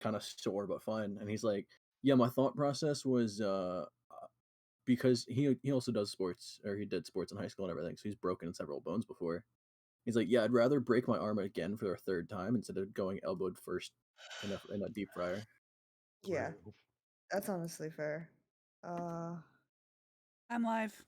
kind of sore but fine. And he's like, yeah, my thought process was because he also does sports, or he did sports in high school and everything, so he's broken several bones before. He's like, yeah, I'd rather break my arm again for a third time instead of going elbowed first in a deep fryer. Yeah, that's honestly fair. I'm live.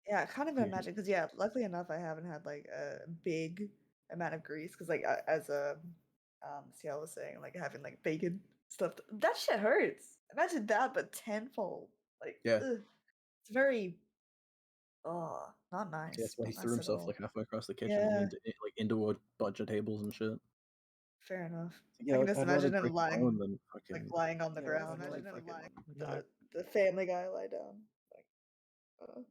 Yeah, I can't even imagine because luckily enough, I haven't had like a big amount of grease because like as Ciel was saying, like having like bacon stuff, that shit hurts. Imagine that, but tenfold. Like, Yeah. it's very, not nice. Yeah, that's why he Not threw nice at himself all. like halfway across the kitchen Yeah, into a bunch of tables and shit. fair enough. Yeah, I can just I'd rather imagine him break a bone than like fucking. lying on the Yeah, ground, I'd like rather fucking the Family Guy lie down. Like,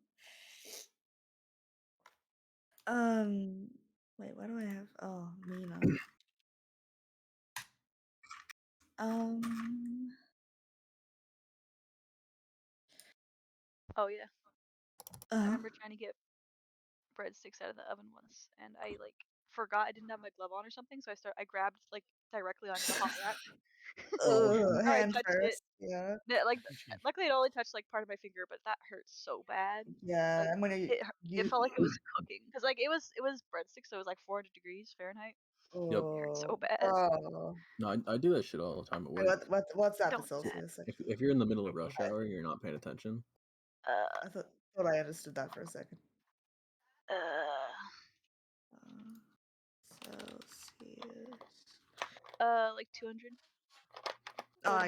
wait, why do I have? Oh, Mina. Oh yeah. I Uh-huh. remember trying to get breadsticks out of the oven once, and I like forgot I didn't have my glove on or something, so I grabbed like directly onto the hot rack. I Hand touched first. it. Yeah. Like luckily it only touched like part of my finger, but that hurt so bad. Yeah, Like, I'm gonna it felt like it was cooking because like it was breadsticks, so it was like 400 degrees Fahrenheit. Yep. It hurt so bad. Oh. No, I do that shit all the time at work. What's that Don't for Celsius? If you're in the middle of rush hour and you're not paying attention. I thought I understood that for a second. Celsius. Like 200.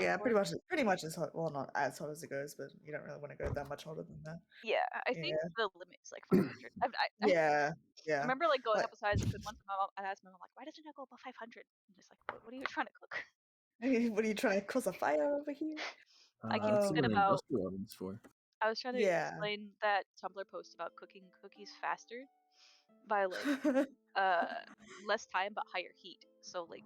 Yeah, pretty much as hot. Well, not as hot as it goes, but you don't really want to go that much hotter than that. Yeah, I think the limit's like 500. Yeah. I remember like going up as high as I could once, and I asked my mom like, why doesn't it go above 500? I'm just like, what are you trying to cook? What are you trying to cause a fire over here? I keep thinking about industrial ovens for. I was trying to explain that Tumblr post about cooking cookies faster by like less time but higher heat. So like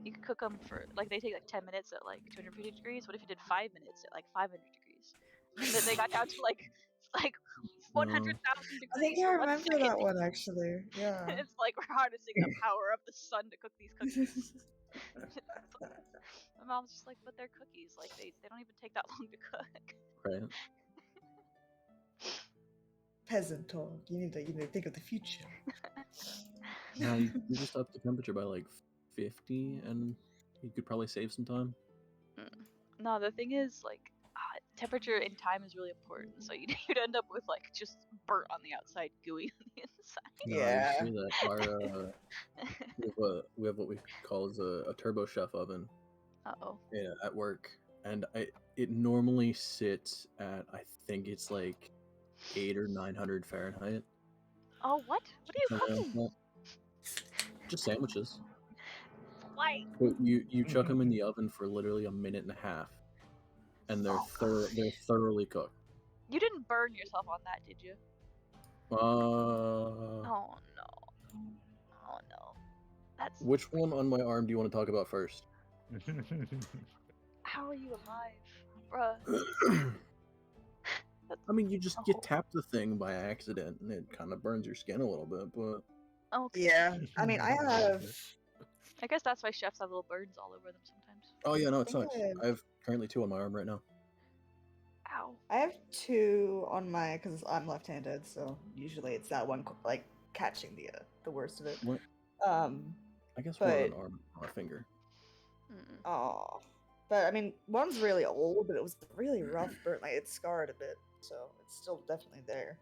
you could cook them for like they take like 10 minutes at like 250 degrees. What if you did 5 minutes at like 500 degrees? And then they got down to like 100,000 degrees. I think I remember that one actually. Yeah. It's like we're harnessing the power of the sun to cook these cookies. My mom's just like, but they're cookies. Like they don't even take that long to cook. Right. Peasant talk. You need to think of the future. No, you just up the temperature by like 50, and you could probably save some time. No, the thing is, like, temperature and time is really important. So you'd end up with like just burnt on the outside, gooey on the inside. Yeah. No, you see that we have what we call as a turbo chef oven. Yeah, at work, and it normally sits at, I think it's like 800 or 900 Fahrenheit. Oh, what? What are you cooking? Just sandwiches. Why? You chuck them in the oven for literally a minute and a half, and they're thoroughly cooked. You didn't burn yourself on that, did you? Oh no. That's. Which one on my arm do you want to talk about first? How are you alive, bruh? I mean, you tap the thing by accident, and it kind of burns your skin a little bit, but. Okay. Yeah, I mean, I guess that's why chefs have little burns all over them sometimes. Oh yeah, no, it sucks. I have currently 2 on my arm right now. Ow. I have 2 on my, because I'm left-handed, so usually it's that one like catching the worst of it. What? I guess but, one on an arm or a finger. Oh, but I mean, one's really old, but it was really rough burn. Like it's scarred a bit, so it's still definitely there.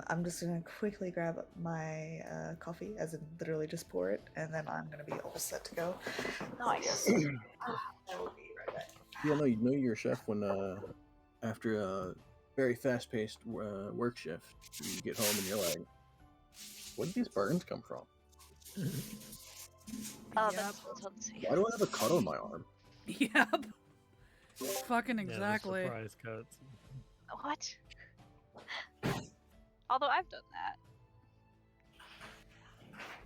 I'm just gonna quickly grab my coffee, as in literally just pour it, and then I'm gonna be all set to go. Nice. I will be right back. Yeah, no, you know you're a chef when after a very fast-paced work shift, you get home and you're like, "Where did these burns come from?" That's why do I have a cut on my arm? Yep. Fucking exactly. Yeah, surprise cuts. What? Although I've done that.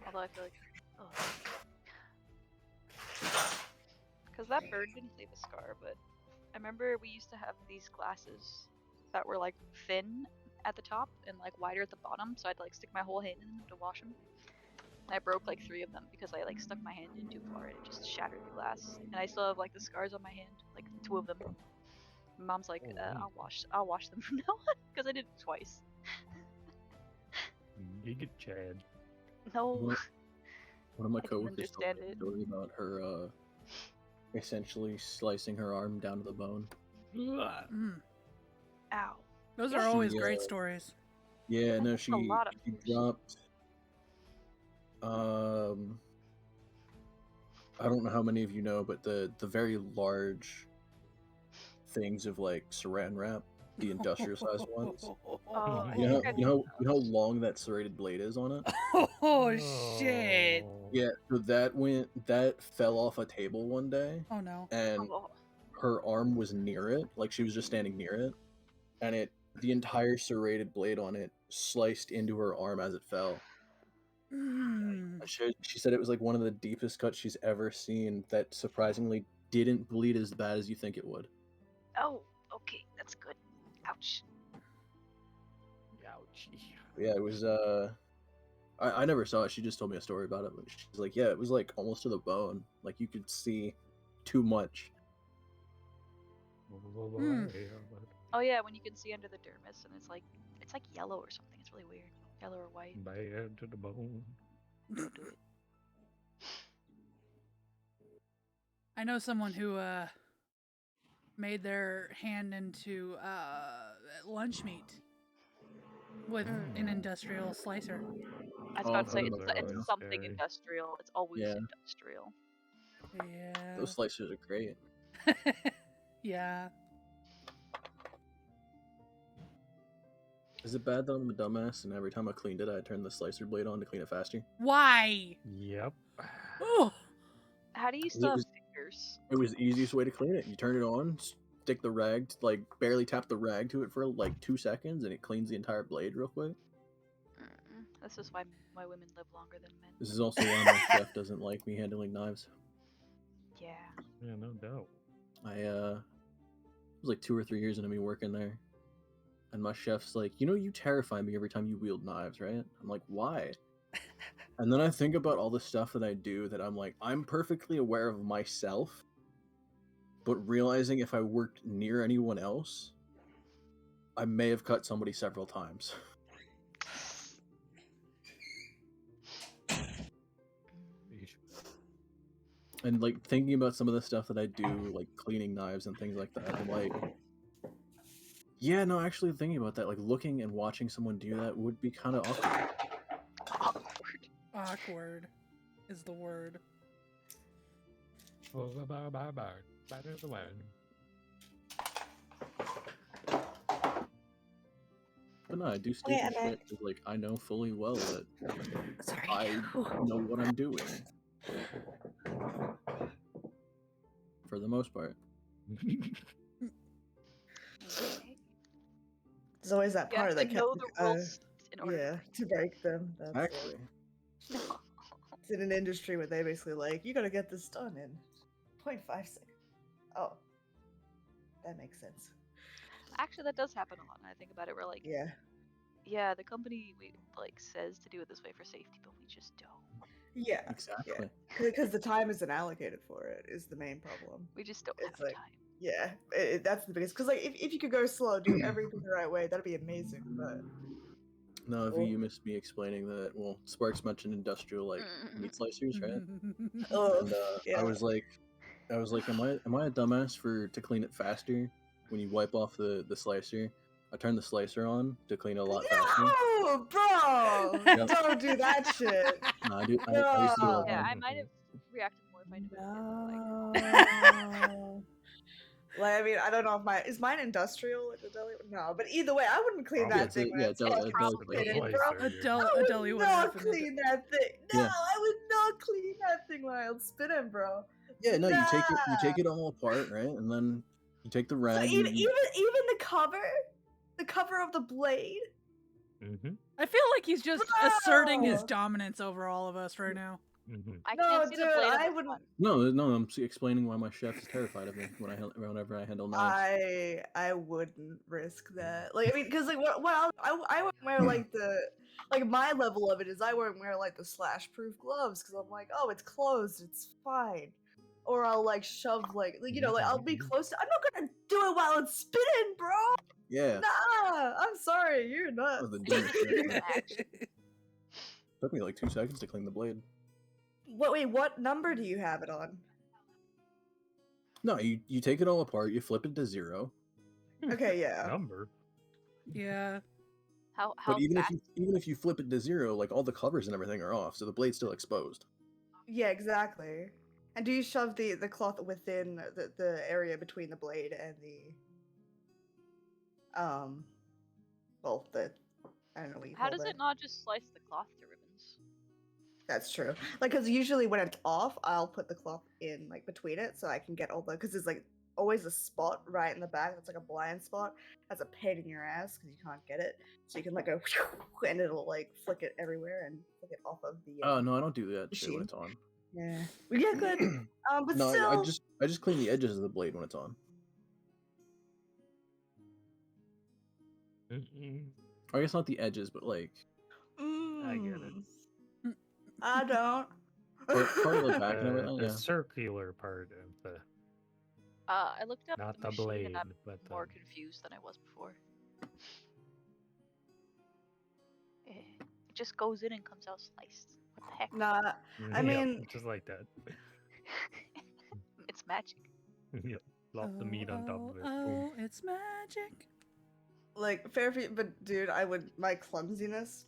Although I feel like, because that burn didn't leave a scar, but I remember we used to have these glasses that were like thin at the top and like wider at the bottom, so I'd like stick my whole hand in them to wash them. And I broke like 3 of them because I like stuck my hand in too far and it just shattered the glass. And I still have like the scars on my hand, like 2 of them. My mom's like, I'll wash them from now on because I did it twice. Giga Chad. No. One of my I didn't coworkers told understand me a it. story about her essentially slicing her arm down to the bone. Mm. Ow. Those Yeah, are always She, great stories. Yeah, no, That's a lot of she force. dropped. I don't know how many of you know, but the very large things of like saran wrap, the industrial sized ones. I You know, think I you know how long that serrated blade is on it. Oh shit! Yeah, so that fell off a table one day, Oh no! and Oh, her arm was near it, like she was just standing near it, and the entire serrated blade on it sliced into her arm as it fell. Mm. She said it was like one of the deepest cuts she's ever seen that surprisingly didn't bleed as bad as you think it would. oh, okay, that's good. Ouch. Ouchie. Yeah, it was I never saw it, she just told me a story about it, but she's like, yeah, it was like almost to the bone. Like you could see too much. Oh yeah, when you can see under the dermis and it's like yellow or something. It's really weird. Yellow or white. Bad to the bone. Don't do it. I know someone who made their hand into lunch meat with an industrial slicer. I was about to say I've heard about it's that, something scary. industrial. It's always Yeah. industrial. Yeah. Those slicers are great. Yeah. Is it bad that I'm a dumbass and every time I cleaned it, I turned the slicer blade on to clean it faster? Why? Yep. Oh. How do you It still have was- fingers? It was the easiest way to clean it. You turn it on, stick the rag, like barely tap the rag to it for like 2 seconds, and it cleans the entire blade real quick. This is why women live longer than men. This is also why my chef doesn't like me handling knives. Yeah. Yeah, no doubt. It was like 2 or 3 years into me working there, and my chef's like, you terrify me every time you wield knives, right? I'm like, why? And then I think about all the stuff that I do that I'm like, I'm perfectly aware of myself, but realizing if I worked near anyone else, I may have cut somebody several times. And like thinking about some of the stuff that I do, like cleaning knives and things like that, I'm like, yeah, no, actually thinking about that, like looking and watching someone do that would be kind of awkward. Awkward is the word. But no, I do stupid shit because, like, I know fully well that I know what I'm doing. For the most part. There's always that part that know the rules in order to break them. That's Actually. No. It's in an industry where they basically like, you gotta get this done in 0.5 seconds. Oh, that makes sense. Actually, that does happen a lot. And I think about it, we're like, yeah, the company says to do it this way for safety, but we just don't. Yeah, exactly. Because the time isn't allocated for it is the main problem. We just don't have like, time. Yeah, that's the biggest. Because like, if you could go slow, do everything the right way, that'd be amazing. But no, V, you missed me explaining that. Well, Sparks mentioned industrial like meat slicers, right? And I was like, am I a dumbass to clean it faster when you wipe off the slicer? I turn the slicer on to clean it a lot faster. No, bro, don't do that shit. No, I used to do it all the Yeah, time. I might have reacted more if I knew No. Like, I mean, I don't know if mine industrial like the deli? No, but either way, I wouldn't clean that thing. A deli A deli would not definitely. clean that thing. No, I would not clean that thing while it's spinning, bro. Yeah, no, you take it all apart, right? And then you take the rag. So even the cover of the blade. I feel like he's just asserting his dominance over all of us right now. I No, can't see dude, the blade. I on this wouldn't. one. No, I'm explaining why my chef is terrified of me whenever I handle knives. I wouldn't risk that. Like, I mean, because like, I wouldn't wear like my level of it is I wouldn't wear like the slash-proof gloves because I'm like, oh, it's closed, it's fine. Or I'll like shove like I'll be close to. I'm not gonna do it while it's spinning, bro. Yeah. Nah, I'm sorry, you're That was nuts. the dumbest shit. Took me like 2 seconds to clean the blade. Wait, what number do you have it on? No, you take it all apart, you flip it to 0. Okay, yeah. Number. Yeah. How But even fast? if you flip it to 0, like all the covers and everything are off, so the blade's still exposed. Yeah, exactly. And do you shove the cloth within the area between the blade and the well, I don't know what you How call does that. it not just slice the cloth to ribbons? That's true. Like, because usually when it's off, I'll put the cloth in like between it so I can get all the because there's like always a spot right in the back that's like a blind spot. That's a pain in your ass because you can't get it. So you can like go and it'll like flick it everywhere and flick it off of the. Oh no, I don't do that shit when machine. it's on. Yeah. Yeah, good. But No, still. I just clean the edges of the blade when it's on. I guess not the edges, but like. I get it. I don't. Part of the back and everything. The Yeah. circular part of the. I looked up Not the the machine blade, and I'm but more confused than I was before. It just goes in and comes out sliced. What the heck? Nah, I mean, just like that. It's magic. Yep. Plop the meat on top of it. Oh, it's magic. like fair feet, but dude, my clumsiness,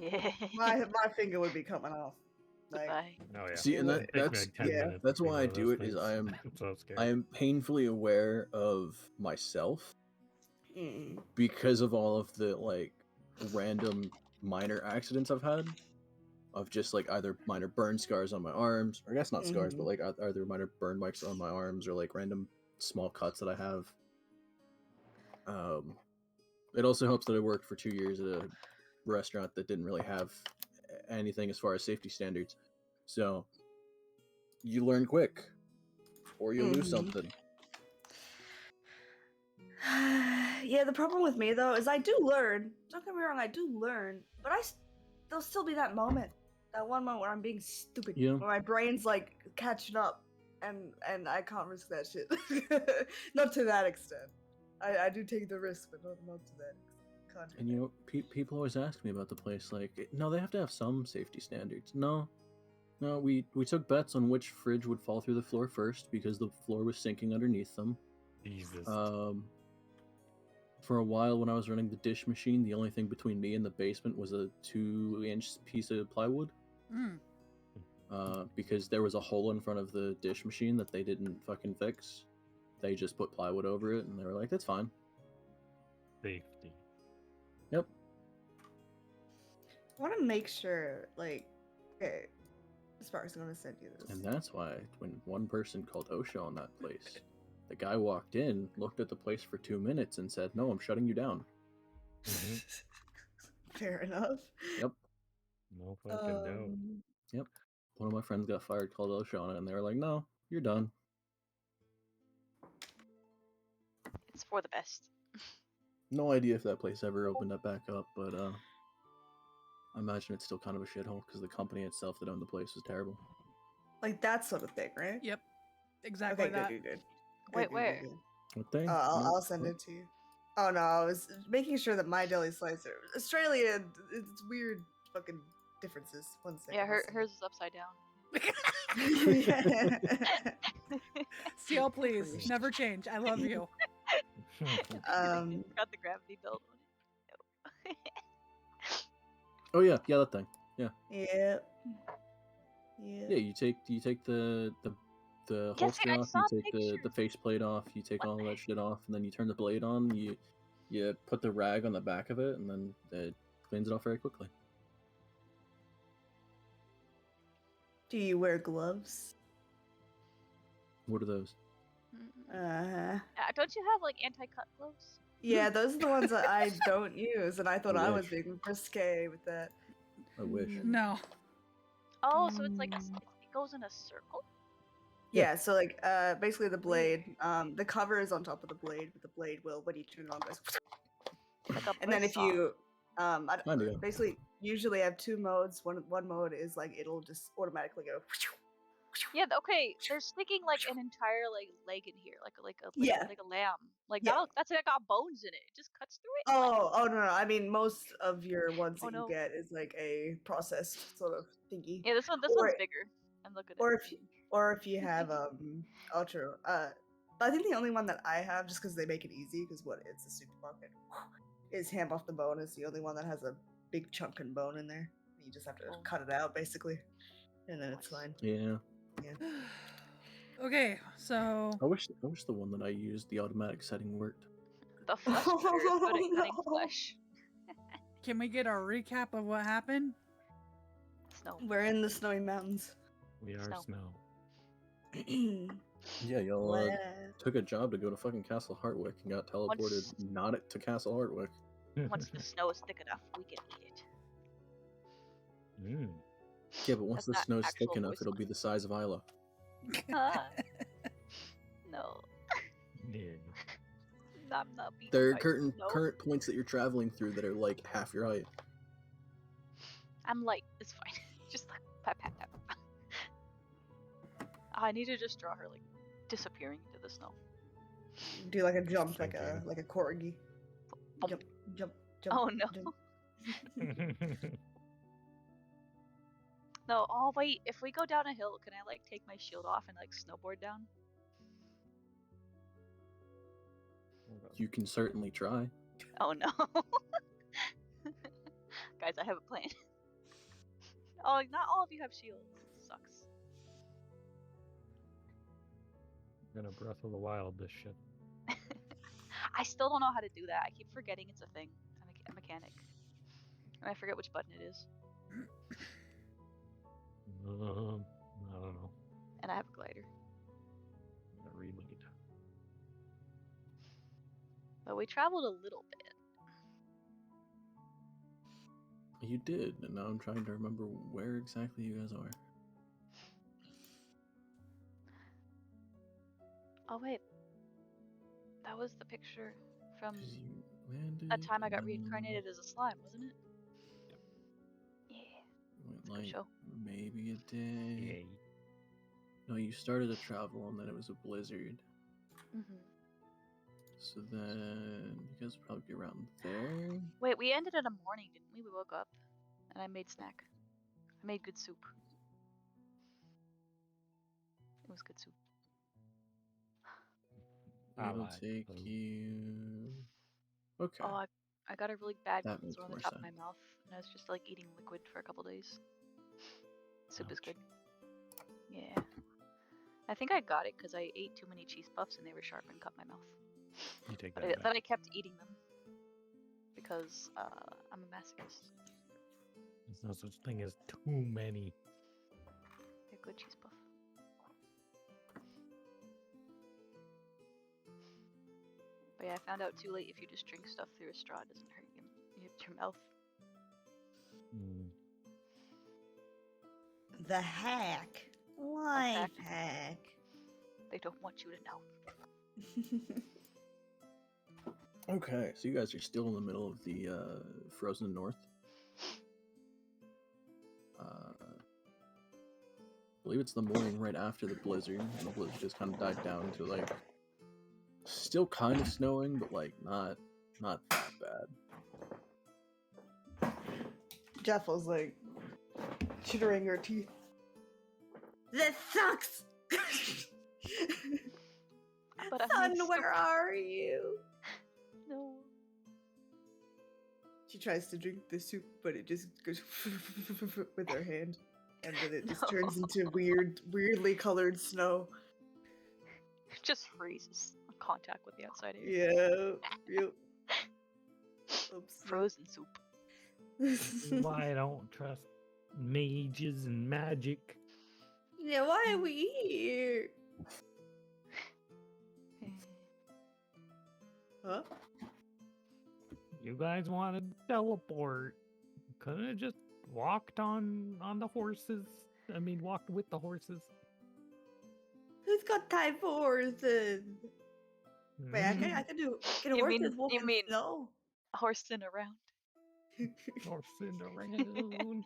Yeah. my finger would be coming off. Like, Goodbye. Oh yeah. See, and It'd take me like 10 yeah. minutes that's to clean why I one of do those it. Is things. I am I'm so scared. I am painfully aware of myself mm. because of all of the like random minor accidents I've had, of just like either minor burn scars on my arms, or I guess not scars, but like either minor burn marks on my arms or like random small cuts that I have. It also helps that I worked for 2 years at a restaurant that didn't really have anything as far as safety standards, so you learn quick, or you lose something. Yeah, the problem with me though is I do learn. Don't get me wrong, I do learn, but there'll still be that moment, that one moment where I'm being stupid, Yeah. where my brain's like catching up, and I can't risk that shit. Not to that extent. I do take the risk, but not to that extent. And you know, people always ask me about the place. Like, no, they have to have some safety standards. No, we took bets on which fridge would fall through the floor first because the floor was sinking underneath them. Jesus. For a while when I was running the dish machine, the only thing between me and the basement was a 2-inch piece of plywood. Because there was a hole in front of the dish machine that they didn't fucking fix. They just put plywood over it, and they were like, "That's fine." Safety. Yep. I want to make sure, like, okay, Spark's gonna send you this. And that's why when one person called OSHA on that place, the guy walked in, looked at the place for 2 minutes, and said, "No, I'm shutting you down." Fair enough. Yep. No fucking doubt. Yep. One of my friends got fired, called OSHA on it, and they were like, "No, you're done." It's for the best. No idea if that place ever opened up back up, but I imagine it's still kind of a shithole because the company itself that owned the place was terrible. Like that sort of thing, right? Yep. Exactly Okay, that. good. Wait, Good, where? good. What thing? I'll send it to you. Oh no, I was making sure that my deli slicer, Australia, it's weird fucking differences. 1 second. Yeah, hers is upside down. CL, please, never change. I love you. Got the gravity belt on it. Oh yeah, that thing. Yeah. Yep. Yeah, you take the Yeah, holster see, I off, saw you take the pictures. faceplate off, you take all that shit off, and then you turn the blade on, you put the rag on the back of it, and then it cleans it off very quickly. Do you wear gloves? What are those? Don't you have like anti-cut gloves? Yeah, those are the ones that I don't use, and I thought I was wish. being risque with that. I wish. No. Oh, so it's like it goes in a circle. Yeah, so like basically the blade, the cover is on top of the blade, but the blade will, when you turn it on, goes. Like a And then if buzzsaw. you, Kinda. basically usually I have two modes. One mode is like it'll just automatically go. Yeah, okay. They're sticking like an entire like leg in here, like a Yeah. lamb. Like Yeah. that's like got bones in it. It just cuts through it. Oh no! I mean, most of your ones Oh, that you no. get is like a processed sort of thingy. Yeah, this one's bigger. I'm looking at it. Or if you have ultra. But I think the only one that I have, just because they make it easy, because it's a supermarket, is ham off the bone. Is the only one that has a big chunk and bone in there. You just have to cut it out basically, and then it's fine. Yeah. Okay, so I wish the one that I used, the automatic setting, worked. The flesh cutter is good at cutting flesh. can we get a recap of what happened? Snow. We're in the snowy mountains. We are Snow. snow. Yeah, y'all took a job to go to fucking Castle Hartwick and got teleported not to Castle Hartwick. Once the snow is thick enough, we can eat it. Mm. Yeah, but once That's the snow's not thick actual enough, voice it'll be line. the size of Isla. No, Yeah. I'm not being. There are current points that you're traveling through that are like half your height. I'm light. It's fine. Just like pat pat pat. I need to just draw her like disappearing into the snow. Do like a jump, Thank like a corgi. Bump. Jump. Oh no. Jump. No. Oh wait. If we go down a hill, can I like take my shield off and like snowboard down? You can certainly try. Oh no. Guys, I have a plan. Oh, not all of you have shields. It sucks. I'm gonna Breath of the Wild this shit. I still don't know how to do that. I keep forgetting it's a thing. I'm a mechanic. And I forget which button it is. I don't know. And I have a glider. I'm gonna reload. But we traveled a little bit. You did, and now I'm trying to remember where exactly you guys are. Oh wait. That was the picture from 'Cause you landed. that time I got and reincarnated as a slime, wasn't it? Yeah. Went Good like show. maybe a day. Yay. No, you started to travel and then it was a blizzard. Mm-hmm. So then you guys would probably be around there. Wait, we ended in a morning, didn't we? We woke up and I made snack. I made good soup. It was good soup. It'll like take those. you. Okay. Oh, I got a really bad That cold makes sore on the more top of my sense. mouth, and I was just like eating liquid for a couple days. Soup is Ouch. good. Yeah. I think I got it because I ate too many cheese puffs and they were sharp and cut my mouth. You take But that then back. I kept eating them because I'm a masochist. There's no such thing as too many. They're good cheese puff. But yeah, I found out too late if you just drink stuff through a straw, it doesn't hurt your mouth. Mm. The hack. Life hack. They don't want you to know. Okay, so you guys are still in the middle of the frozen north. I believe it's the morning right after the blizzard, and the blizzard just kind of died down to like still kind of snowing, but like not that bad. Jeff was like chittering her teeth. This sucks. But I Son, made soup. where are you? No. She tries to drink the soup, but it just goes with her hand, and then it just turns into weirdly colored snow. It just freezes on contact with the outside air. Yeah. Yep. Oops. Frozen soup. Why I don't trust mages and magic? Yeah, why are we here? Huh? You guys want to teleport? Could have just walked on the horses. I mean, walk with the horses. Who's got time for horses? Wait, I can do. Can You mean- horses walk you in mean- snow? Horsing around. Horsing around.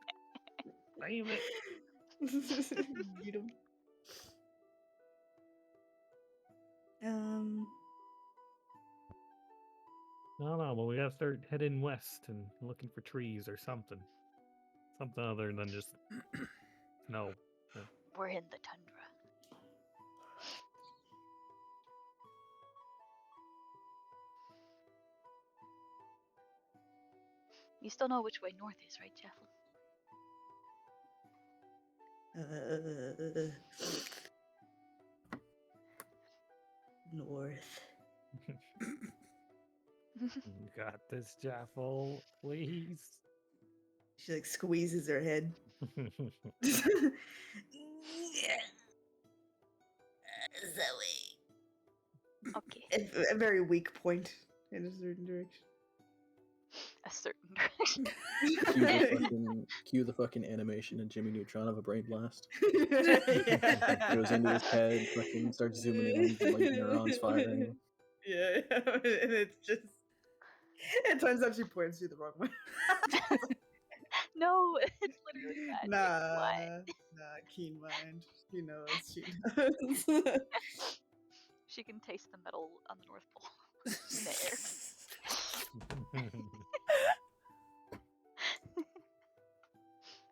Damn it. Beat 'em. I don't know, but we gotta start heading west and looking for trees or something. Something other than just snow. We're in the tundra. You still know which way north is, right, Jeff? North. You got this, Jaffel, please. She like squeezes her head. Zoe. Okay, A very weak point in a certain direction. a certain direction. Cue the fucking animation in Jimmy Neutron of a brain blast. Yeah. Goes into his head, fucking starts zooming in, like neurons firing. Yeah, and it's just. It turns out she points you the wrong way. No, it's literally that. Nah, keen mind. She knows. She knows. She can taste the metal on the North Pole in the air.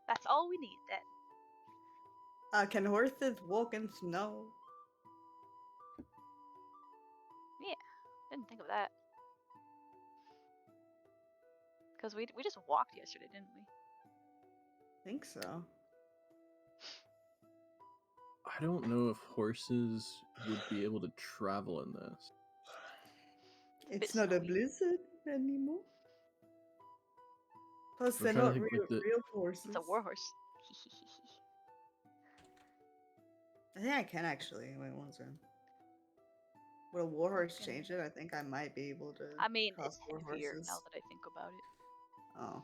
That's all we need then. Can horses walk in snow? Didn't think of that. Because we just walked yesterday, didn't we? I think so. I don't know if horses would be able to travel in this. It's bit not a snowy. blizzard anymore. Plus, I'm they're trying to not think, like, real horses. It's a warhorse. I think I can actually. Wait, one second. Would a warhorse change it? I think I might be able to. I mean, cross it's heavier warhorses. now that I think about it. Oh.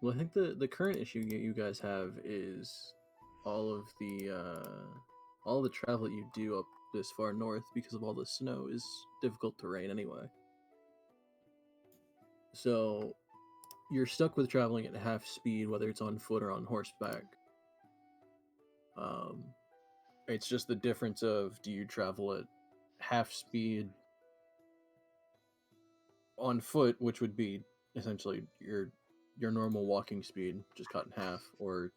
Well, I think the current issue you guys have is all the travel that you do up this far north because of all the snow is difficult terrain anyway. So you're stuck with traveling at half speed, whether it's on foot or on horseback. It's just the difference of, do you travel at half speed on foot, which would be essentially your normal walking speed, just cut in half, or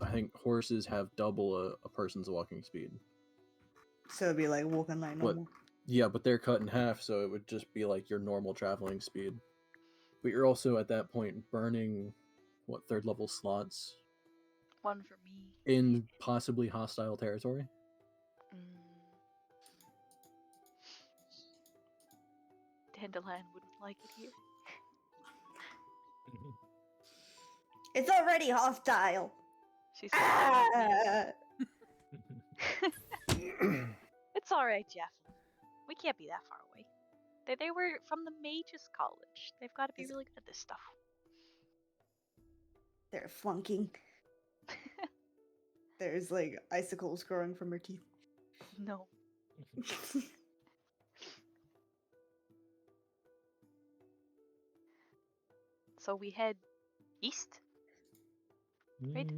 I think horses have double a person's walking speed. So it'd be like walking like But normal. yeah, but they're cut in half, so it would just be like your normal traveling speed. But you're also at that point burning what, third level slots One for me. in possibly hostile territory. Dandelion wouldn't like it here. It's already hostile. She's Ah! It's alright, Jeff. We can't be that far away. They were from the Mages College. They've got to be really good at this stuff. They're flunking. There's like icicles growing from her teeth. No. So we head east? Right?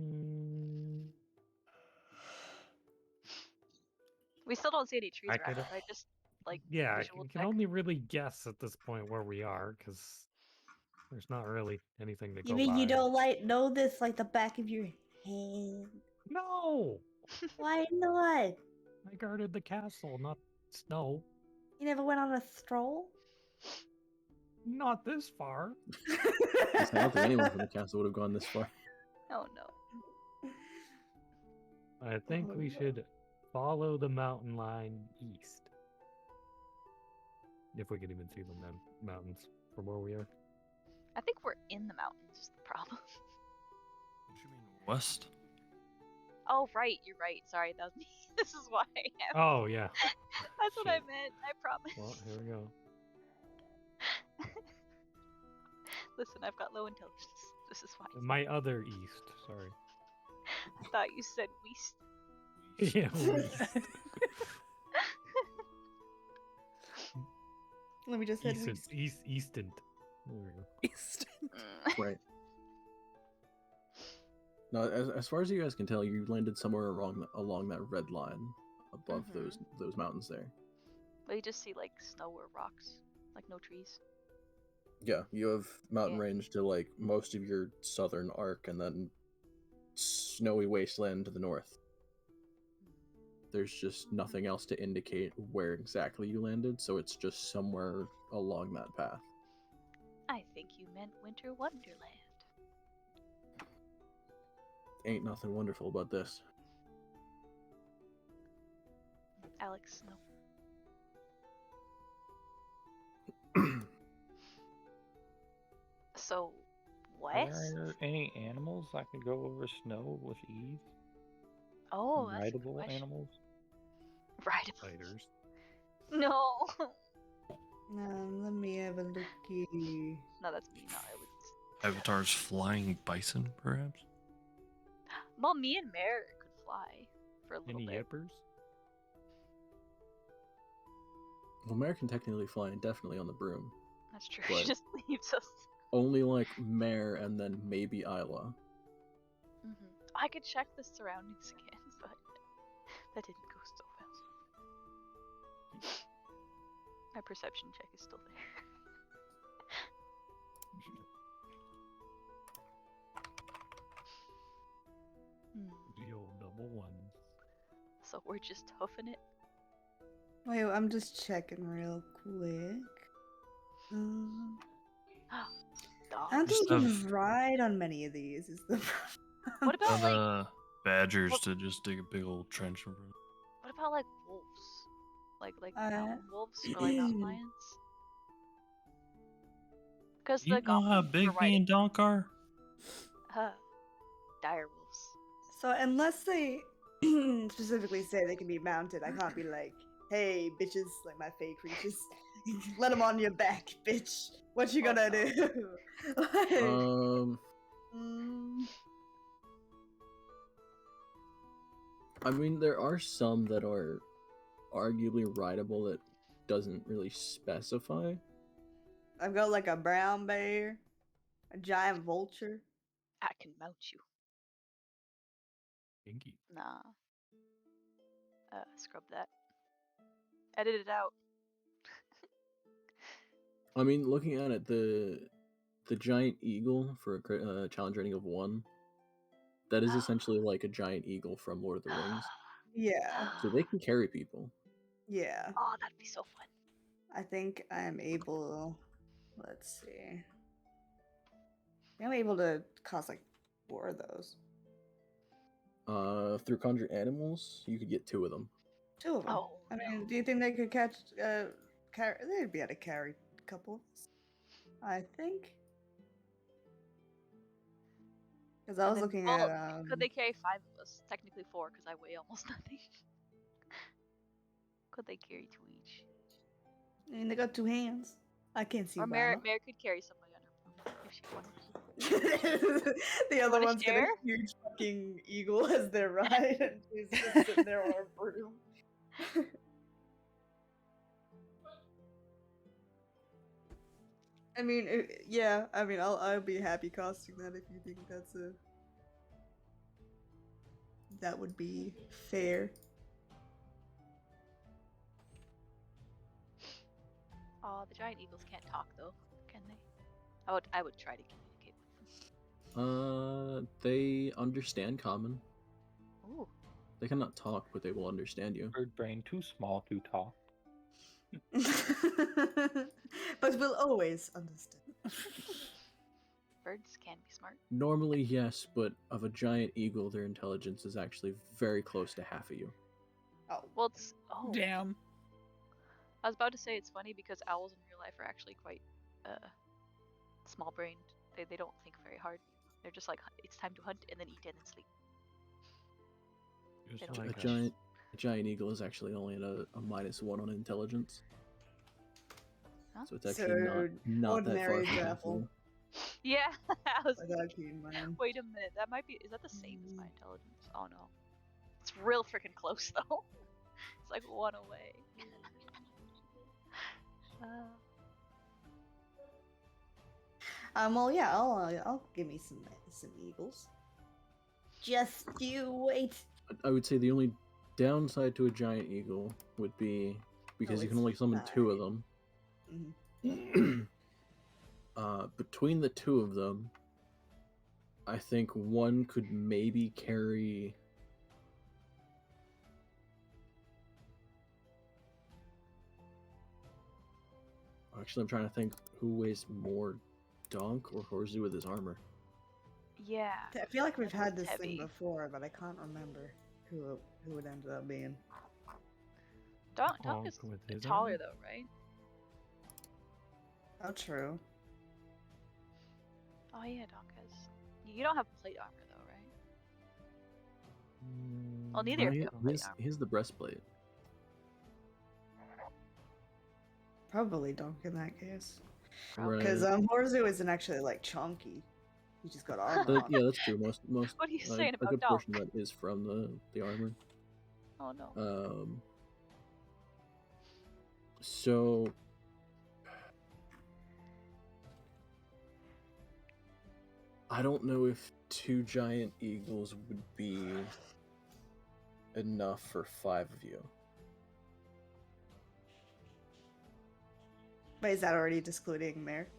We still don't see any trees I around, could've- right? Just like Yeah, I visual can check. only really guess at this point where we are, because there's not really anything to go You mean by. you don't like know this like the back of your hand? No! Why not? I guarded the castle, not snow. You never went on a stroll? Not this far. I don't think anyone from the castle would have gone this far. Oh no. I think we should follow the mountain line east. If we can even see the mountains from where we are. I think we're in the mountains is the problem. What do you mean west? Oh, right, you're right. Sorry, that was me. This is why I am. Oh yeah. That's what I Shit. meant. I promise. Well, here we go. Listen, I've got low intelligence. This is why. My other east. Sorry. I thought you said Weast. Yeah. East. Let me just head Eastant. There we go. Right. Now, as far as you guys can tell, you landed somewhere along that red line above those mountains there. But you just see like snow or rocks, like no trees. Yeah, you have mountain range to like most of your southern arc, and then snowy wasteland to the north. There's just nothing else to indicate where exactly you landed, so it's just somewhere along that path. I think you meant Winter Wonderland. Ain't nothing wonderful about this. Alex, no. So, west? Are there any animals that could go over snow with ease? Oh, that's a good Rideable question. animals? Rideable. Spiders. No. Let me have a looky. No, that's me. No, it was. Avatar's flying bison, perhaps? Well, me and Mare could fly for a little Any bit. yippers? Well, Mare can technically fly indefinitely on the broom. That's true. But She just leaves us. only like Mare and then maybe Isla. I could check the surroundings again, but that didn't go so well. My perception check is still there. The old double ones. So we're just hoofing it. Wait, I'm just checking real quick. I don't think you can ride on many of these. Is the What about like badgers to just dig a big old trench in front? what about like wolves? Like mountain wolves or like mountain lions? Because You the know how goblins big were me riding and Donk are? dire wolves. So unless they specifically say they can be mounted, I can't be like, "Hey, bitches!" Like my fake creatures, let them on your back, bitch. What you gonna do? I mean, there are some that are arguably rideable that doesn't really specify. I've got like a brown bear, a giant vulture. I can mount you. Pinky. Nah. Scrub that. Edit it out. I mean, looking at it, the giant eagle for a challenge rating of 1, that is essentially like a giant eagle from Lord of the Rings. Yeah. So they can carry people. Yeah. Oh, that'd be so fun. I think I am able. Let's see. I'm able to cost like 4 of those. Through Conjure Animals, you could get 2 of them. 2 of them. Oh, I mean, do you think they could catch? They'd be able to carry a couple. I think. Because I was looking at. Could they carry 5 of us? Technically 4, because I weigh almost nothing. Could they carry 2 each? I mean, they got 2 hands. I can't see. Or why Mare not. could carry somebody on her broom if she wanted. The other Wanna one's got a share? huge fucking eagle as their ride, and she's just sitting there on her broom. I mean, yeah. I mean, I'll be happy costing that if you think that would be fair. Oh, the giant eagles can't talk though, can they? I would try to communicate with them. They understand common. Ooh. They cannot talk, but they will understand you. Bird brain too small to talk. But we'll always understand. Birds can be smart. Normally, yes, but of a giant eagle, their intelligence is actually very close to half of you. Oh. Well, it's Damn. I was about to say it's funny because owls in real life are actually quite small-brained. They don't think very hard. They're just like, it's time to hunt and then eat and then sleep. They Just don't like A reach. that. giant eagle is actually only at a -1 on intelligence, Huh? so it's actually So not that far ordinary from Jaffle. Jaffle. Yeah, I was Without thinking. keeping mine. Wait a minute, that might be. Is that the same as my Mm. intelligence? Oh no, it's real freaking close though. It's like 1 away. Well, yeah, I'll give me some eagles. Just you wait. I would say the only downside to a giant eagle would be because you can it's only summon 2 of fine. them. Mhm. Between the 2 of them, I think one could maybe carry. Actually, I'm trying to think who weighs more, Donk or Horzu with his armor. Yeah. I feel like we've That's had this heavy. thing before, but I can't remember who it ended up being. Donk Donk is with his taller armor? though, right? Oh, true. Oh yeah, Donk has. You don't have plate armor though, right? Well, neither of you have plate armor. Here's the breastplate. Probably Donk in that case. Probably. Because Right. Horzu isn't actually like chunky. He just got armor on. Yeah, that's true. Most What are you saying a about good Donk? portion of that is from the armor. Oh no. So I don't know if 2 giant eagles would be enough for 5 of you. But is that already excluding Mare?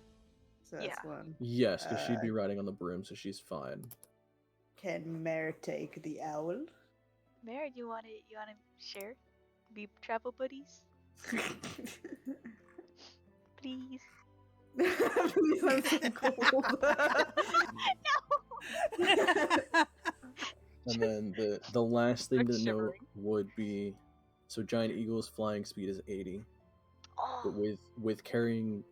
So that's Yeah. one. Yes, because she'd be riding on the broom, so she's fine. Can Mare take the owl? Mary, you wanna share? Be travel buddies? Please. Please, I'm so cold. And then the last thing Start to note shivering. would be, so giant eagle's flying speed is 80, but Oh, with carrying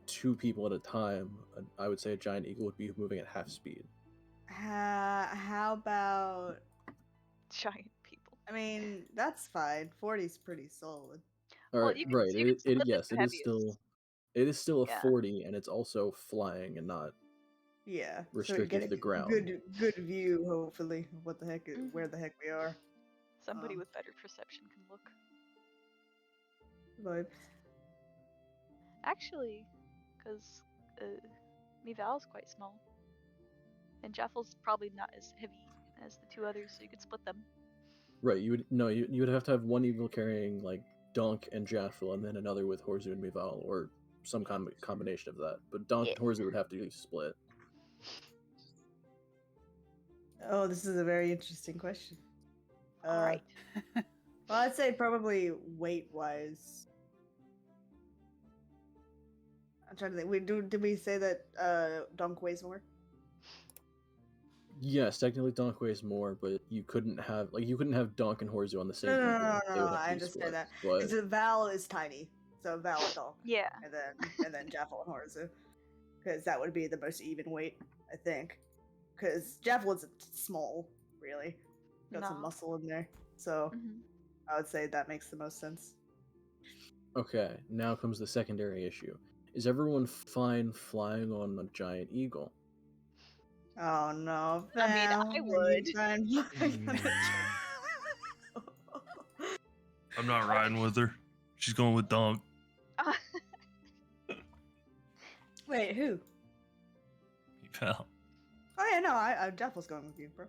2 people at a time, I would say a giant eagle would be moving at half speed. How about? giant people. I mean, that's fine. 40's pretty solid. All Well, right, you can right. split Yes, the it is heaviest. still a Yeah. 40, and it's also flying and not Yeah. So restricted get to a the ground. good view, hopefully, of what the heck, Mhm. where the heck we are. Somebody with better perception can look. Vibes. Actually, because Mival's quite small, and Jaffel's probably not as heavy as the 2 others, so you could split them. Right, you would have to have one eagle carrying like Donk and Jaffel, and then another with Horzu and Mival, or some kind of combination of that. But Donk and Horzu would have to be split. Oh, this is a very interesting question. All right. Well, I'd say probably weight-wise. I'm trying to think. Did we say that Donk weighs more? Yes, technically Donk weighs more, but you couldn't have Donk and Horzu on the same eagle. No. They would have to I be understand split. that. But Because Val is tiny, so Val and Donk, Yeah. and then Jaffel and Horzu, because that would be the most even weight, I think. Because Jaffel isn't small, really. Got some No. muscle in there, so Mhm. I would say that makes the most sense. okay, now comes the secondary issue. Is everyone fine flying on a giant eagle? Oh no, I mean, Val, I are would. you fine flying on a I'm not riding with her. She's going with Donk. Wait, who? Hell. Oh yeah, no, I Jaffel's going with you, bro.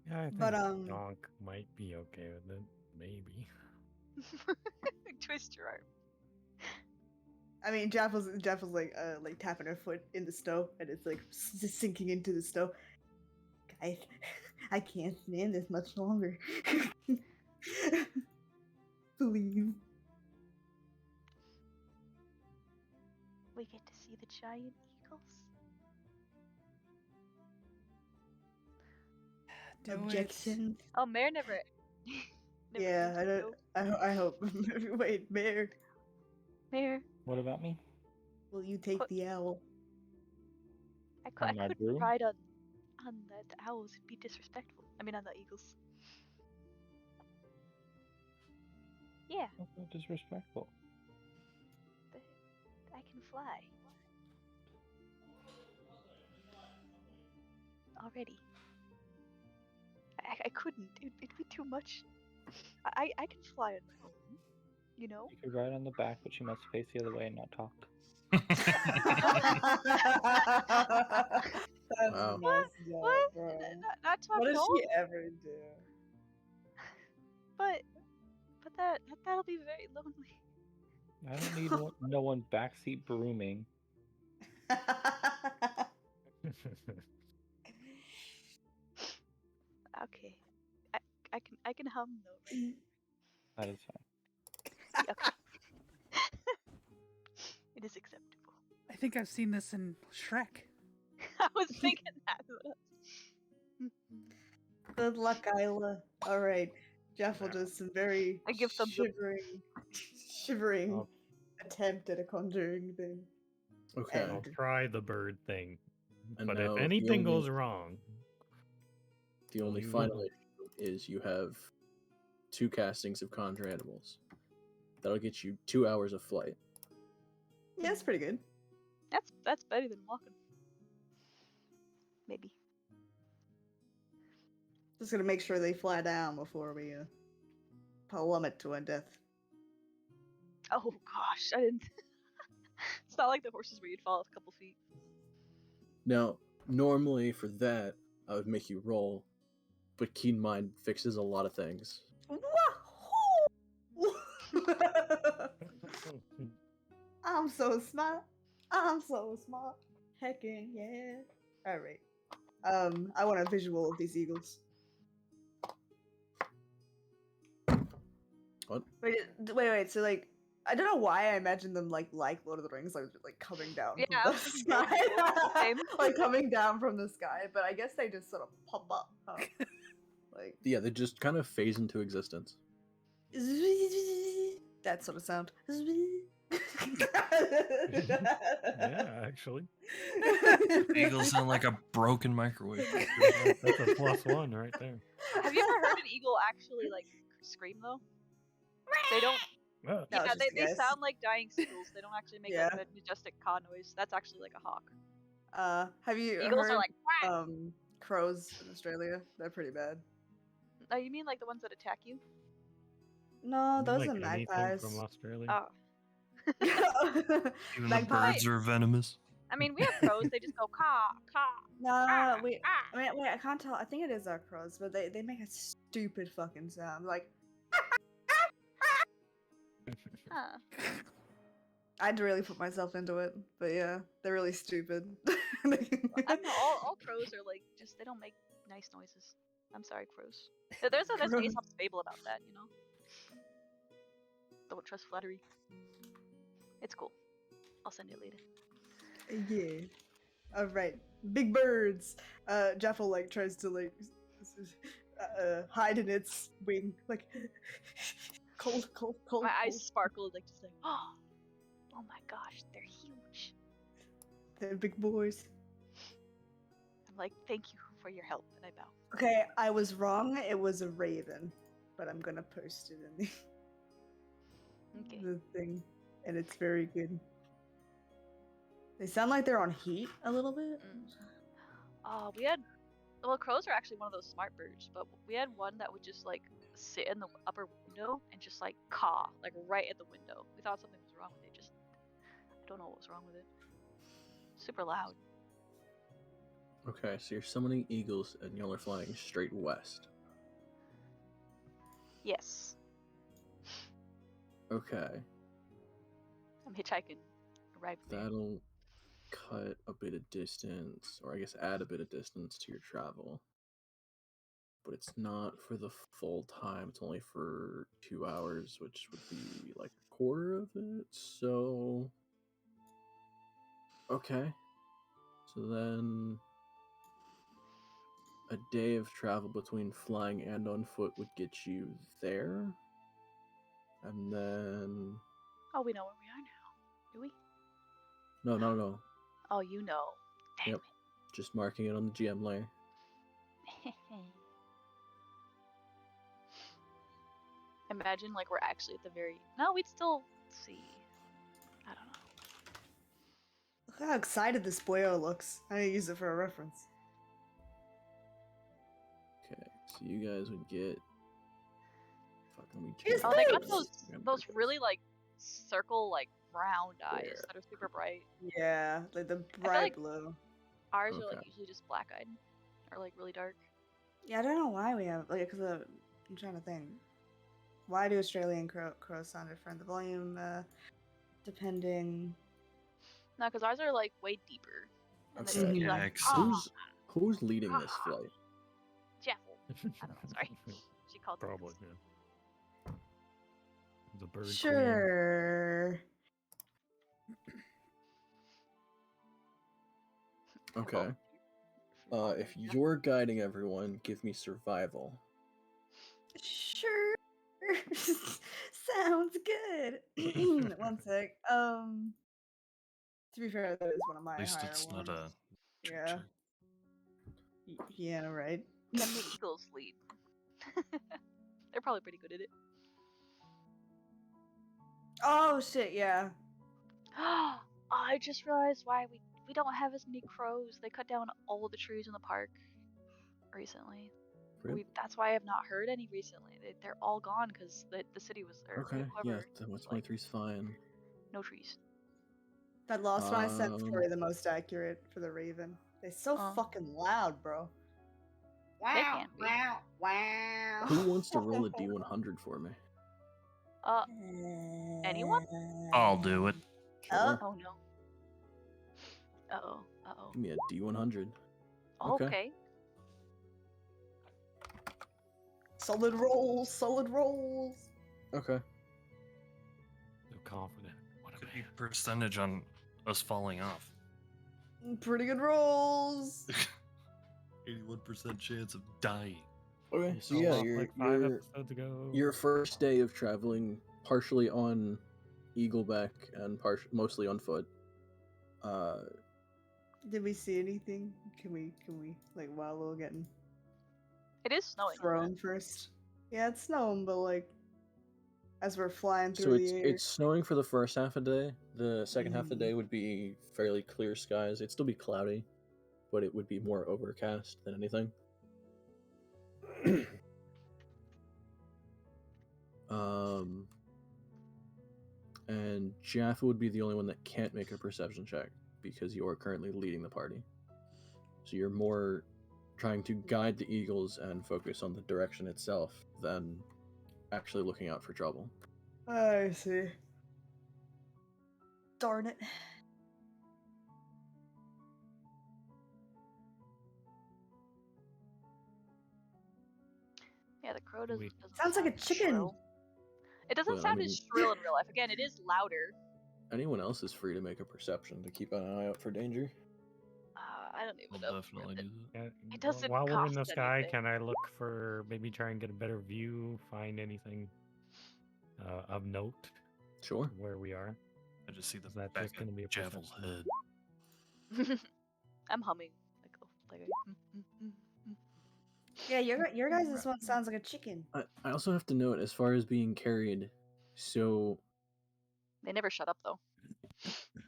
Yeah, I think But, Donk might be okay with it. Maybe. Twist your arm. I mean, Jaffel's like tapping her foot in the snow, and it's like just sinking into the snow. Guys, I can't stand this much longer. Please. We get to see the giant eagles. Do it. Objection. Oh, Mare never. never Yeah, I answered don't. no. I hope. Wait, Mayor, Mare, What about me? will you take What? the owl? I On my could broom? ride on on that the owls would be disrespectful. I mean, on the eagles. Yeah, That's not disrespectful. but I can fly. Already. I couldn't. It'd be too much. I can fly on my own. You know? You could ride on the back, but you must face the other way and not talk. That's Wow. messed up, What? bro. Not talk What at does all? she ever do? But that'll be very lonely. I don't need no one backseat brooming. Okay. I can hum though, right? That is fine. Okay. It is acceptable. I think I've seen this in Shrek. I was thinking that. Good luck, Isla. All right, Jeff will Yeah. do some very I give thumbs up. shivering I'll, attempt at a conjuring thing. Okay. And- I'll try the bird thing. And But now if the anything only- goes wrong, The only You final will. issue is you have 2 castings of conjure animals. That'll get you 2 hours of flight. Yeah, it's pretty good. That's better than walking. Maybe. Just gonna make sure they fly down before we plummet to our death. Oh gosh, I didn't. It's not like the horses where you'd fall off a couple feet. Now, normally for that, I would make you roll, but Keen Mind fixes a lot of things. Wahoo! I'm so smart. I'm so smart. Heckin' yeah. All right. I want a visual of these eagles. What? Wait. So like, I don't know why I imagine them like Lord of the Rings, like coming down Yeah, I from was the thinking Lord of the sky, Rings, same. like coming down from the sky. But I guess they just sort of pop up, huh? Like Yeah, they just kind of phase into existence. that sort of sound. yeah, actually. Eagles sound like a broken microwave. That's a +1 right there. Have you ever heard an eagle actually like scream though? They don't. Ah, That was Yeah, just a they guess. sound like dying seagulls. They don't actually make Yeah. like a majestic caw noise. That's actually like a hawk. Have you Eagles heard are like. Quack! crows in Australia? They're pretty bad. Oh, you mean like the ones that attack you? No, you those like are anything magpies. from Australia? Oh. Even the Magpie. birds are venomous. I mean, we have crows. They just go caw caw. No, Ah, wait. ah. Wait, I can't tell. I think it is our crows, but they make a stupid fucking sound. Like, Huh. I had to really put myself into it. But yeah, they're really stupid. I don't know. All crows are like just they don't make nice noises. I'm sorry, crows. There's an Crows. Aesop's fable about that, you know. Don't trust flattery. It's cool. I'll send it later. Yeah. All right, big birds. Jaffel like tries to like hide in its wing, like cold. My eyes cold. sparkled like just like oh my gosh, they're huge. They're big boys. I'm like, thank you for your help, and I bow. Okay, I was wrong. It was a raven, but I'm gonna post it in Okay. the thing, and it's very good. They sound like they're on heat a little bit. Oh, crows are actually one of those smart birds, but we had one that would just like sit in the upper window and just like caw, like right at the window. We thought something was wrong with it. I don't know what was wrong with it. Super loud. Okay, so you're summoning eagles and y'all are flying straight west. Yes. Okay, I'm hitchhiking. Arrived there. that'll cut a bit of distance, or I guess add a bit of distance to your travel. But it's not for the full time, it's only for 2 hours, which would be like a quarter of it, so... Okay. So then... A day of travel between flying and on foot would get you there. And then... Oh, we know where we are now. Do we? No. Oh, you know. Damn Yep. Just marking it on the GM layer. Imagine like we're actually at the very. No, we'd still see. I don't know. Look how excited this boyo looks. I need to use it for a reference. Okay, so you guys would get. Fucking we Here's Oh, they got boobs! those really like circle like round eyes that are super bright. Yeah, like the feel bright like- blue. Ours are Okay. like usually just black eyed or like really dark. Yeah, I don't know why we have like because I'm trying to think. Why do Australian crows sound different? The volume, depending. No, because ours are like way deeper. And Okay. then you're Yeah, like, accent. Who's leading this flight? Jaffel. I don't know, sorry. She called me Probably, this. yeah. The bird queen. Sure. Okay. If you're guiding everyone, give me survival. Sure. Sounds good. One sec. To be fair, that is one of my At least higher it's ones. not a. Yeah. Yeah, right. Then the Eagles lead. They're probably pretty good at it. Oh shit, yeah. I just realized why we don't have as many crows. They cut down all the trees in the park recently. Rip. That's why I have not heard any recently. They're all gone because the city was or Okay, whoever. yeah, then what's like, 23's fine. no trees. That last one I said was Um, probably the most accurate for the Raven. They're so fucking loud, bro. They can be. Wow. Who wants to roll a D100 for me? Anyone? I'll do it. Oh. Oh no. Uh oh. Give me a D100. Okay. Solid rolls, solid rolls. Okay. So confident. What a Could be man. percentage on us falling off. Pretty good rolls. 81% chance of dying. Okay, We so fell yeah, off like 5 episodes ago. your first day of traveling, partially on Eagleback and mostly on foot. Did we see anything? Can we like while we're getting It is snowing. thrown first? Yeah, it's snowing, but like as we're flying So through the air. it's snowing for the first half of the day. The second half of the day would be fairly clear skies. It'd still be cloudy, but it would be more overcast than anything. And Jaffa would be the only one that can't make a perception check because you are currently leading the party. So you're more trying to guide the eagles and focus on the direction itself than actually looking out for trouble. I see. Darn it. Yeah, the crow doesn't. Sounds like a sound chicken. shrill. It doesn't Well, I sound mean- as shrill in real life. Again, it is louder. Anyone else is free to make a perception to keep an eye out for danger. I don't even I'll know. definitely do that. Yeah, It doesn't while we're in the cost sky, anything. can I look for maybe try and get a better view, find anything of note Sure. where we are? I just see the Is that back just gonna be a of Javel's perception? head. I'm humming like Yeah, your guys' one sounds like a chicken. I also have to note, as far as being carried, so They never shut up though.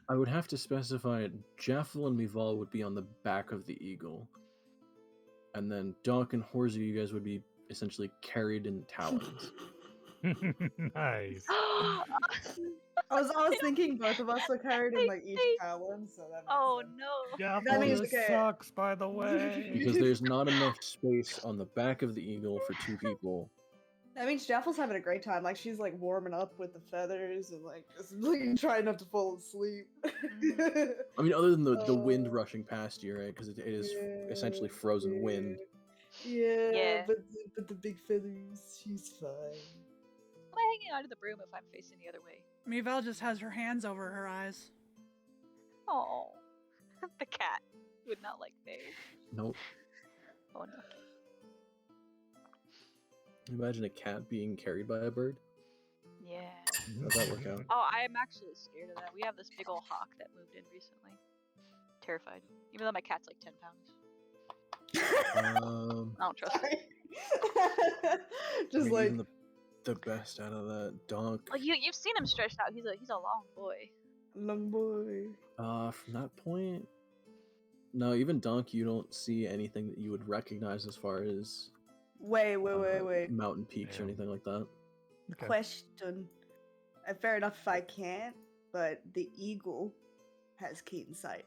I would have to specify Jaffel and Mival would be on the back of the eagle. And then Doc and Horsey, you guys would be essentially carried in talons. Nice. I was thinking both of us were carried in like each talon, so that makes Oh sense. no. Yeah, That means, this okay. sucks, by the way. Because there's not enough space on the back of the eagle for two people. That means Jaffel's having a great time. Like she's like warming up with the feathers and like just like, trying not to fall asleep. I mean, other than the wind rushing past you, right? Because it is essentially frozen wind. Yeah, but the big feathers, she's fine. Am I hanging out of the broom if I'm facing the other way? Mival just has her hands over her eyes. Oh, the cat would not like those. Nope. Oh no. Imagine a cat being carried by a bird. Yeah. How'd that work out? Oh, I am actually scared of that. We have this big old hawk that moved in recently. Terrified. Even though my cat's like 10 pounds. I don't trust him. Sorry. Just mean, like even the best out of that donk. Well, you've seen him stretched out. He's a long boy. long boy. From that point, no, even donk, you don't see anything that you would recognize as far as Wait. mountain peaks or anything like that. Okay. Question. Fair enough if I can't, but the eagle has keen sight.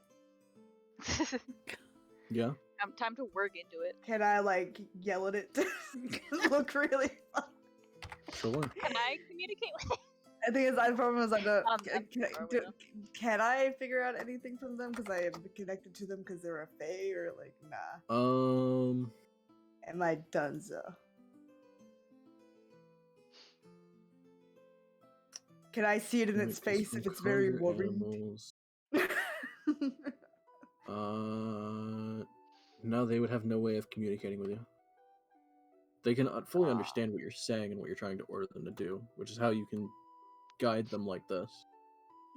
Yeah. Time to work into it. Can I like yell at it to look really fun? Sure. Can I communicate with it? I think the problem is I don't. I'm far with them. Can I figure out anything from them because I am connected to them because they're a fae or like nah? Am I donezo? Can I see it in its face if it's very worried? Animals, no, they would have no way of communicating with you. They can fully understand what you're saying and what you're trying to order them to do, which is how you can guide them like this.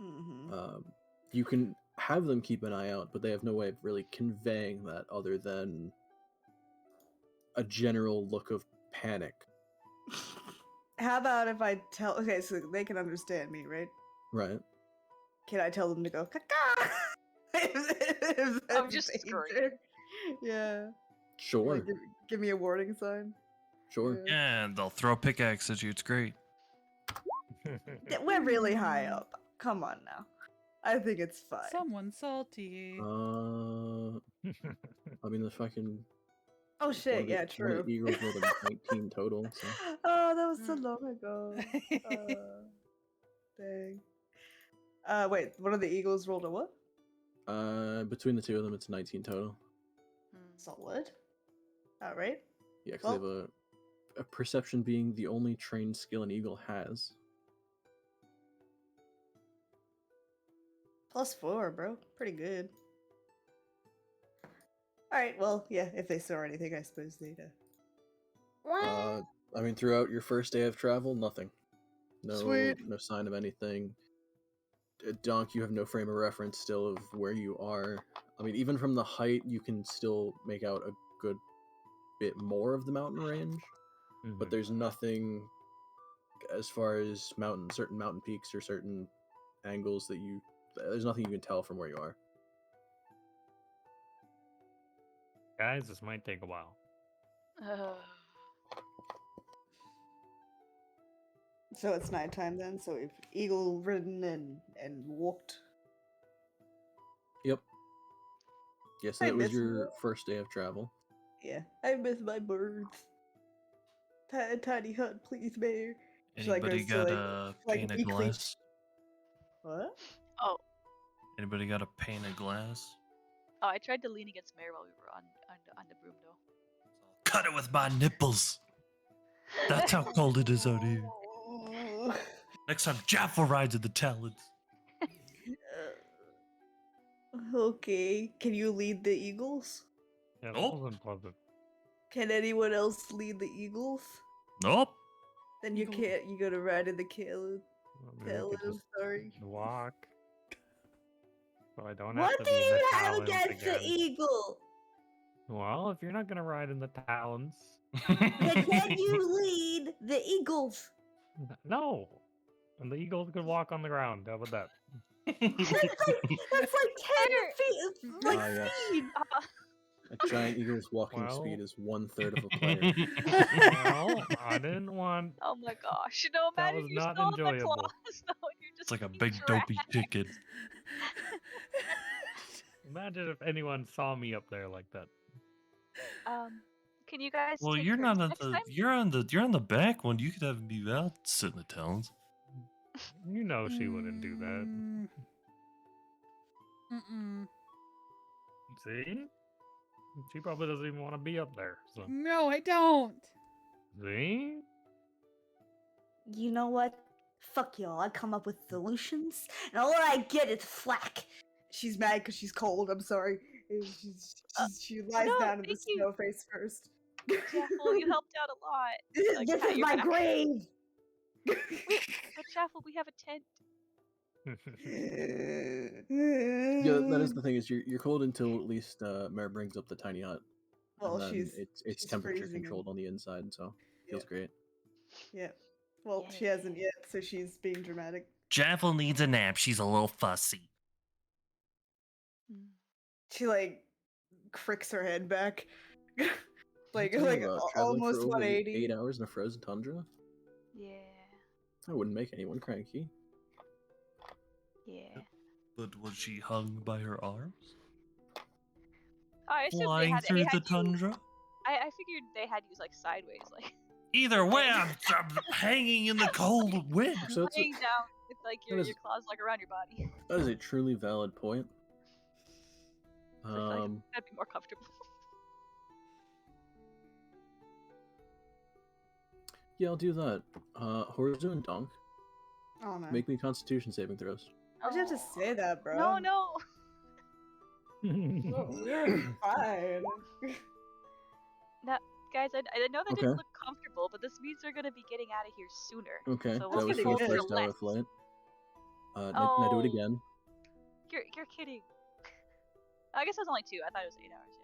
Mm-hmm. You can have them keep an eye out, but they have no way of really conveying that other than a general look of panic. How about if I tell? Okay, so they can understand me, right? Right. Can I tell them to go caca? If I'm that's just danger. screaming. Yeah. Sure. Like, give me a warning sign. Sure. Yeah, and they'll throw a pickaxe at you. It's great. We're really high up. Come on now. I think it's fine. Someone salty. I mean, the fucking Oh shit! Yeah, one true. of the Eagles rolled a 19 total. So. Oh, that was so long ago. Dang. Wait. One of the Eagles rolled a what? Between the two of them, it's 19 total. Solid. All right. Yeah, because they have a perception being the only trained skill an eagle has. +4, bro. Pretty good. Alright, well, yeah, if they saw anything, I suppose they'd. I mean, throughout your first day of travel, nothing. Sweet. No sign of anything. Donk, you have no frame of reference still of where you are. I mean, even from the height, you can still make out a good bit more of the mountain range, but there's nothing as far as certain mountain peaks or certain angles that there's nothing you can tell from where you are. Guys, this might take a while. So it's nighttime then, so we've eagle ridden and walked. Yep. Yes, I that was miss your you. first day of travel. Yeah, I miss my birds. Tiny hut, please, bear. Anybody got a pane of glass? What? Oh. Anybody got a pane of glass? Oh, I tried to lean against Mare while we were on the broom though. Cut it with my nipples. That's how cold it is out here. Next time, Jaffel rides in the talons. Okay, can you lead the eagles? Yeah, that Nope. wasn't pleasant. Can anyone else lead the eagles? Nope. Then you Eagle. can't. You gotta ride in the Caleb. Well, maybe we could just Sorry. walk. So I don't What have to do be in the you have talons against the again. eagle? Well, if you're not gonna ride in the talons, Then can you lead the eagles? no. And the eagles could walk on the ground. How about that? That's like 10 feet, like yes. speed. A giant eagle's walking Well- speed is 1/3 of a player. Well, I didn't want. Oh my gosh! No, That imagine was you're not still in the enjoyable. claws though, and you're just It's like a being big dopey dragged. chicken. Imagine if anyone saw me up there like that. Can you guys? Well, take you're turns not on next the. time? You're on the back one. You could have me out sit in the talons. You know she wouldn't do that. Mm-mm. See? She probably doesn't even want to be up there. So, No, I don't. see? You know what? Fuck y'all. I come up with solutions, and all I get is flack. She's mad because she's cold. I'm sorry. She lies no, down in the thank you. snow face first. Jaffel, you helped out a lot. Like, This pat is your my back. grave. But Jaffel, we have a tent. Yeah, that is the thing, is you're cold until at least Mare brings up the tiny hut. Well, and then it's she's temperature freezing controlled on the inside, so it feels Yeah. great. Yeah. Well, she hasn't yet, so she's being dramatic. Jaffel needs a nap. She's a little fussy. She like cricks her head back. like Talking about traveling for almost over 180. 8 hours in a frozen tundra. Yeah. That wouldn't make anyone cranky. Yeah. But was she hung by her arms? Oh, I assumed Flying they through had the you. tundra? I figured they had you like sideways, like Either way, I'm hanging in the cold wind. So that's laying down with like your that is- claws like around your body. that is a truly valid point. So I feel like that'd be more comfortable. Yeah, I'll do that. Horzu and Donk, Oh no. make me Constitution saving throws. Why'd you have to say that, bro? No, no. You're fine. No, guys, I know that Okay. didn't look comfortable, but this means we're gonna be getting out of here sooner. Okay, So that we'll was be for the good. first hour less. of flight. Now do it again. You're kidding. I guess it was only 2. I thought it was 8 hours.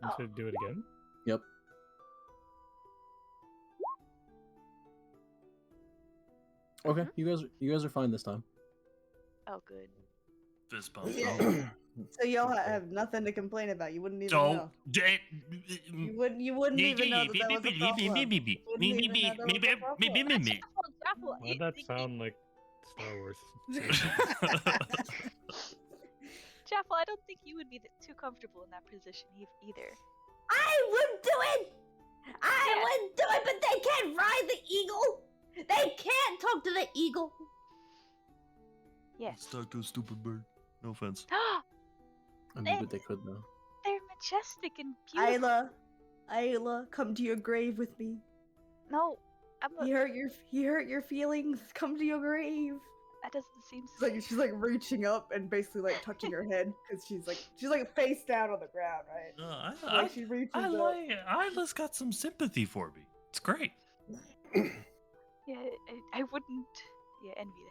Yeah. And to do it again? Yep. Okay, you guys are fine this time. Oh, good. Fist bump. Yeah. So y'all have nothing to complain about. You wouldn't even Don't. know. You wouldn't even know that that was a problem. Why'd that sound like Star Wars? Jaffel, I don't think you would be too comfortable in that position either. I would do it! I would do it, but they can't ride the eagle! They can't talk to the eagle! Yes. Let's talk to a stupid bird. No offense. I mean, but they could though. They're majestic and beautiful. Ayla, come to your grave with me. No, He hurt your feelings. Come to your grave. that doesn't seem She's like reaching up and basically like touching her head because she's like face down on the ground, right? Like she reaches up. Isla's got some sympathy for me. It's great. Yeah, I wouldn't envy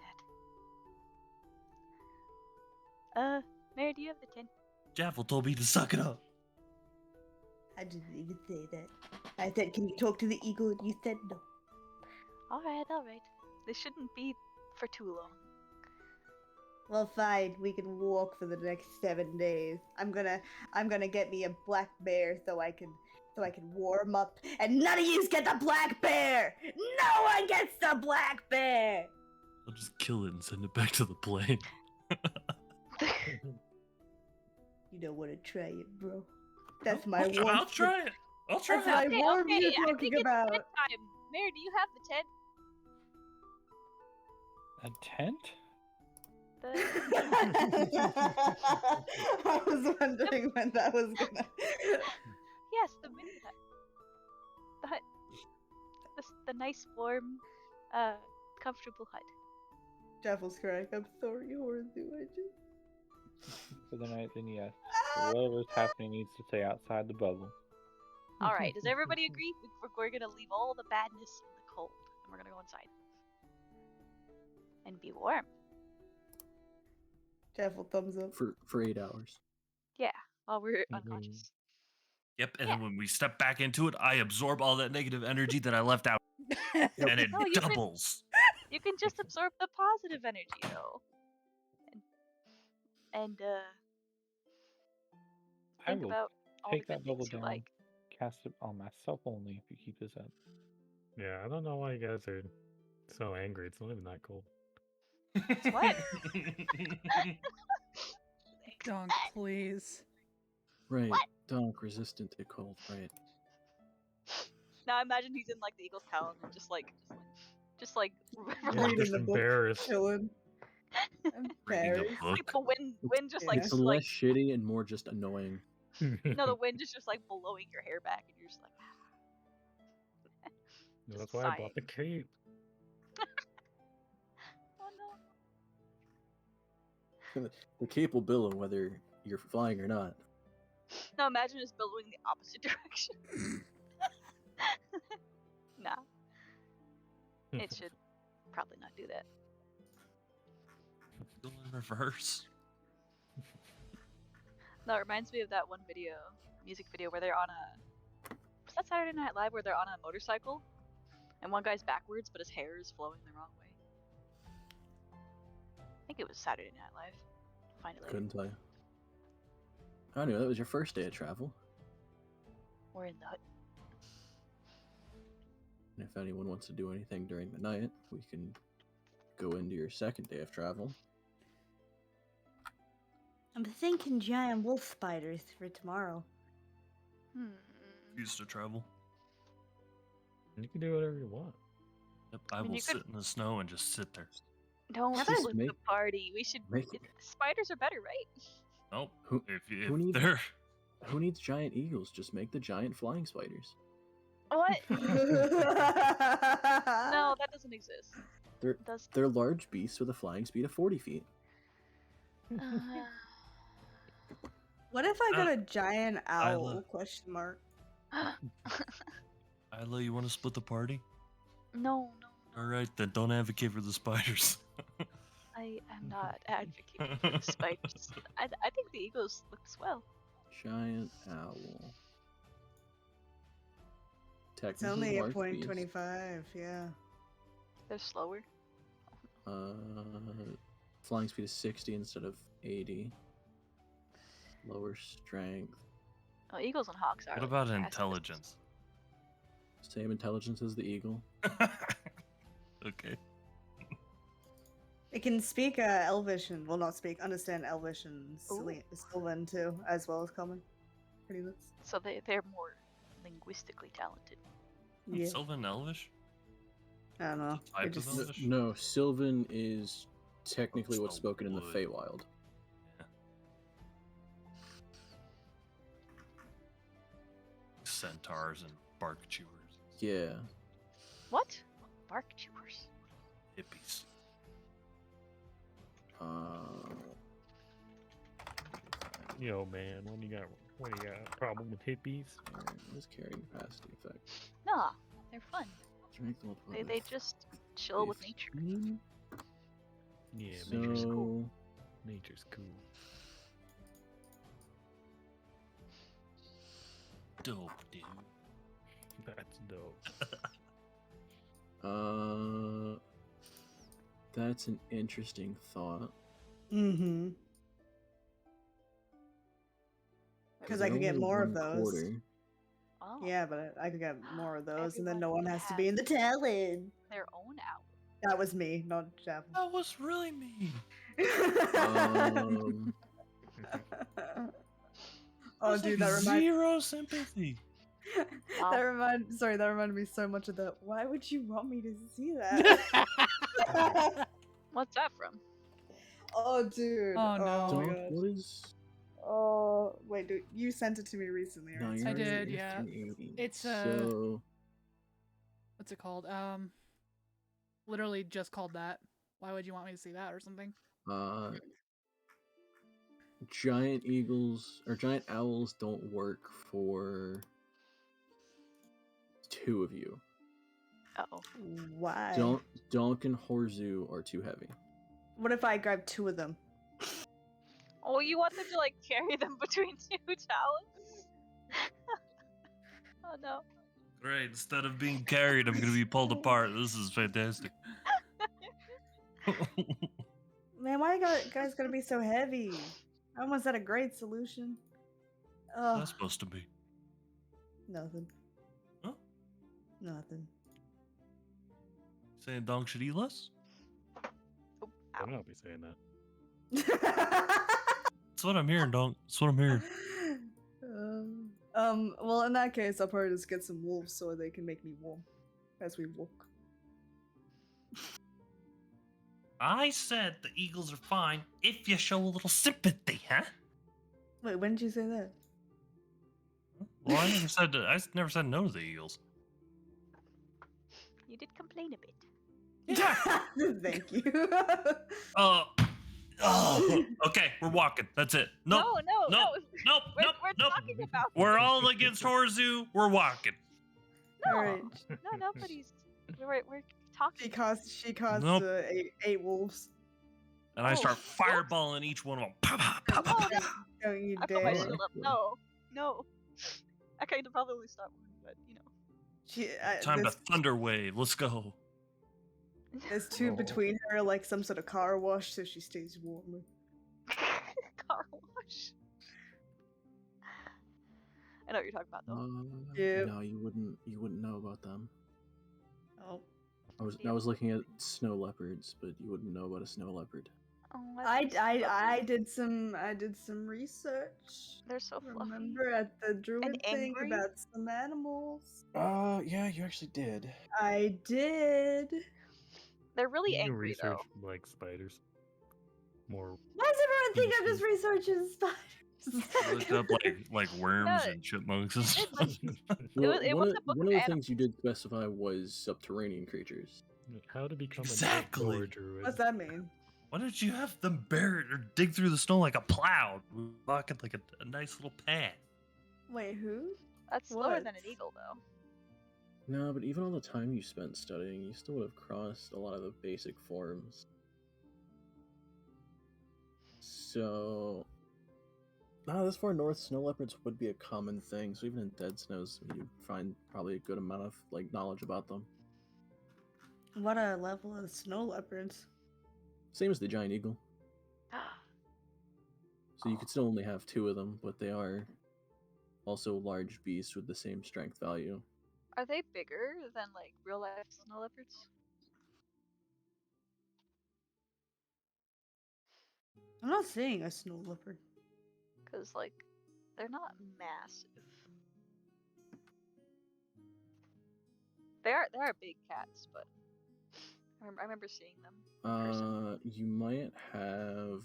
that. Mary, do you have the 10? Jaffel told me to suck it up. I didn't even say that. I said, can you talk to the eagle? And you said no. Alright. This shouldn't be for too long. Well, fine. We can walk for the next 7 days. I'm gonna get me a black bear so I can warm up, and none of yous get the black bear. No one gets the black bear. I'll just kill it and send it back to the plane. You don't want to try it, bro. That's my I'll warm. try it. I'll try That's it. my warm you're I think talking it's about. bedtime. Mary, do you have the 10? A tent? I was wondering when that was gonna. Yes, the mini hut. The hut. The nice, warm, comfortable hut. Jaffel's crying. I'm sorry, Horzu. I just. For the night, then yes. Whatever's happening needs to stay outside the bubble. Alright, does everybody agree? We're gonna leave all the badness in the cold, and we're gonna go inside. And be warm. Jaffel, thumbs up. For 8 hours. Yeah, while we're unconscious. Yep, and then when we step back into it, I absorb all that negative energy that I left out, and it No, you can- doubles. You can just absorb the positive energy, though. And I think will about all take the that good bubble things you down, like. cast it on myself only if you keep this up. Yeah, I don't know why you guys are so angry. It's not even that cold. What? Donk, please. Right. Donk resistant to cold. Right. Now imagine he's in like the Eagles town and just like Yeah, Reading just the book. embarrassed. Chilling. Reading Embarrassed. a like book. the wind just like It's less shitty and more just annoying. no, the wind is just like blowing your hair back and you're just like That's just why I sighing. bought the cape. Oh no. The cape will billow whether you're flying or not. No, imagine it's billowing the opposite direction. Nah. It should probably not do that. Go in reverse. No, it reminds me of that one music video where they're on a. Was that Saturday Night Live where they're on a motorcycle, and one guy's backwards, but his hair is flowing the wrong way? I think it was Saturday Night Live. I'll find it later. Couldn't tell you. I knew that was your first day of travel. We're in the hut. And if anyone wants to do anything during the night, we can go into your second day of travel. I'm thinking giant wolf spiders for tomorrow. Used to travel. You can do whatever you want. Yep, I mean, will you sit could- in the snow and just sit there. Don't How about split make- the party. We should. make- Spiders are better, right? Nope. Who- If who needs- they're Who needs giant eagles? Just make the giant flying spiders. What? no, No, that doesn't exist. They're Does. they're large beasts with a flying speed of 40 feet. What if I got a giant owl? Isla. Question mark. Isla, you want to split the party? No. All right, then don't advocate for the spiders. I am not advocating for the spiders. I think the eagles look swell. Giant owl. It's Technically only a large beast. 0.25. Yeah. They're slower. Flying speed is 60 instead of 80. Lower strength. Oh, eagles and hawks are. What like, about pacifists. intelligence? Same intelligence as the eagle. Okay. It can speak Elvish and, well, not speak, understand Elvish and Sylvan too, as well as Common. Pretty much. So they're more linguistically talented. Yeah. Sylvan Elvish? I don't know. Type It of just, Elvish? No, Sylvan is technically what's So spoken in the wood. Feywild. Yeah. Centaurs and bark chewers. Yeah. What? Bark chewers. Hippies. Yo, man, when you got a problem with hippies? Alright, what is carrying capacity effect? Nah, they're fun. Strength multiplied They by just chill with 15. nature. Yeah, So, nature's cool. Nature's cool. Dope, dude. That's dope. that's an interesting thought. mm-hmm. Because I could get Only more of one those. quarter. Oh, Yeah, but I could get more of those, and then no Everyone one has to has be in the talent. their own owl. That was me, not Jeff. That was really me. Um, Oh, That's dude, like that reminds. zero sympathy. Wow. That reminded me so much of that. Why would you want me to see that? What's that from? Oh, dude. Oh, no. Oh, my Don't- gosh. what is? Oh, wait, dude. You sent it to me recently, No, right? you're I already at did, yeah. 1580. It's, so What's it called? Literally just called that. Why would you want me to see that or something? giant eagles or giant owls don't work for two of you. Uh-oh. Why? Donk and Horzu are too heavy. What if I grab two of them? Oh, you want them to like carry them between two talons? Oh no. Great. Instead of being carried, I'm going to be pulled apart. This is fantastic. Man, why you guys gotta be so heavy? I almost had a great solution. Oh, That's supposed to be. nothing. Huh? Nothing. Saying Donk should eat less? Oh, I'm ow. not be saying that. That's what I'm hearing, Donk. That's what I'm hearing. Well, in that case, I'll probably just get some wolves so they can make me warm as we walk. I said the Eagles are fine if you show a little sympathy, huh? Wait, when did you say that? Well, I never said no to the Eagles. You did complain a bit. Thank you. Okay, we're walking. That's it. Nope. No. Nope. We're Nope. talking about. We're all against Horzu. We're walking. No, Alright. no, nobody's. We're talking. She caused Nope. 8 wolves. and I start fireballing each one of them. Pop, pop, pop, pop. Don't you I put my dare. shield up. No. I kind of probably stop one, but you know. Time to thunder wave. Let's go. There's two between her, like some sort of car wash, so she stays warmer. Car wash. I know what you're talking about though. No, you wouldn't know about them. Oh. I was looking at snow leopards, but you wouldn't know about a snow leopard. Oh, I did some research. They're so fluffy. Remember at the druid thing angry? about some animals? Yeah, you actually did. I did. They're really You can angry research though. like spiders. More. Why does everyone think I'm just researching spiders? I looked up like worms and chipmunks and stuff. It was a book one of of the animals. things you did specify was subterranean creatures. How to become Exactly. an outdoor druid. What's that mean? Why don't you have them bury it or dig through the snow like a plow? Walk it like a nice little path. Wait, who? That's slower What? than an eagle though. No, but even all the time you spent studying, you still would have crossed a lot of the basic forms. So, this far north, snow leopards would be a common thing. So even in dead snows, you find probably a good amount of knowledge about them. What a level of snow leopards. Same as the giant eagle. So you could still only have 2 of them, but they are also large beasts with the same strength value. Are they bigger than like real life snow leopards? I'm not seeing a snow leopard. Cause like they're not massive. They are big cats, but I remember seeing them. You might have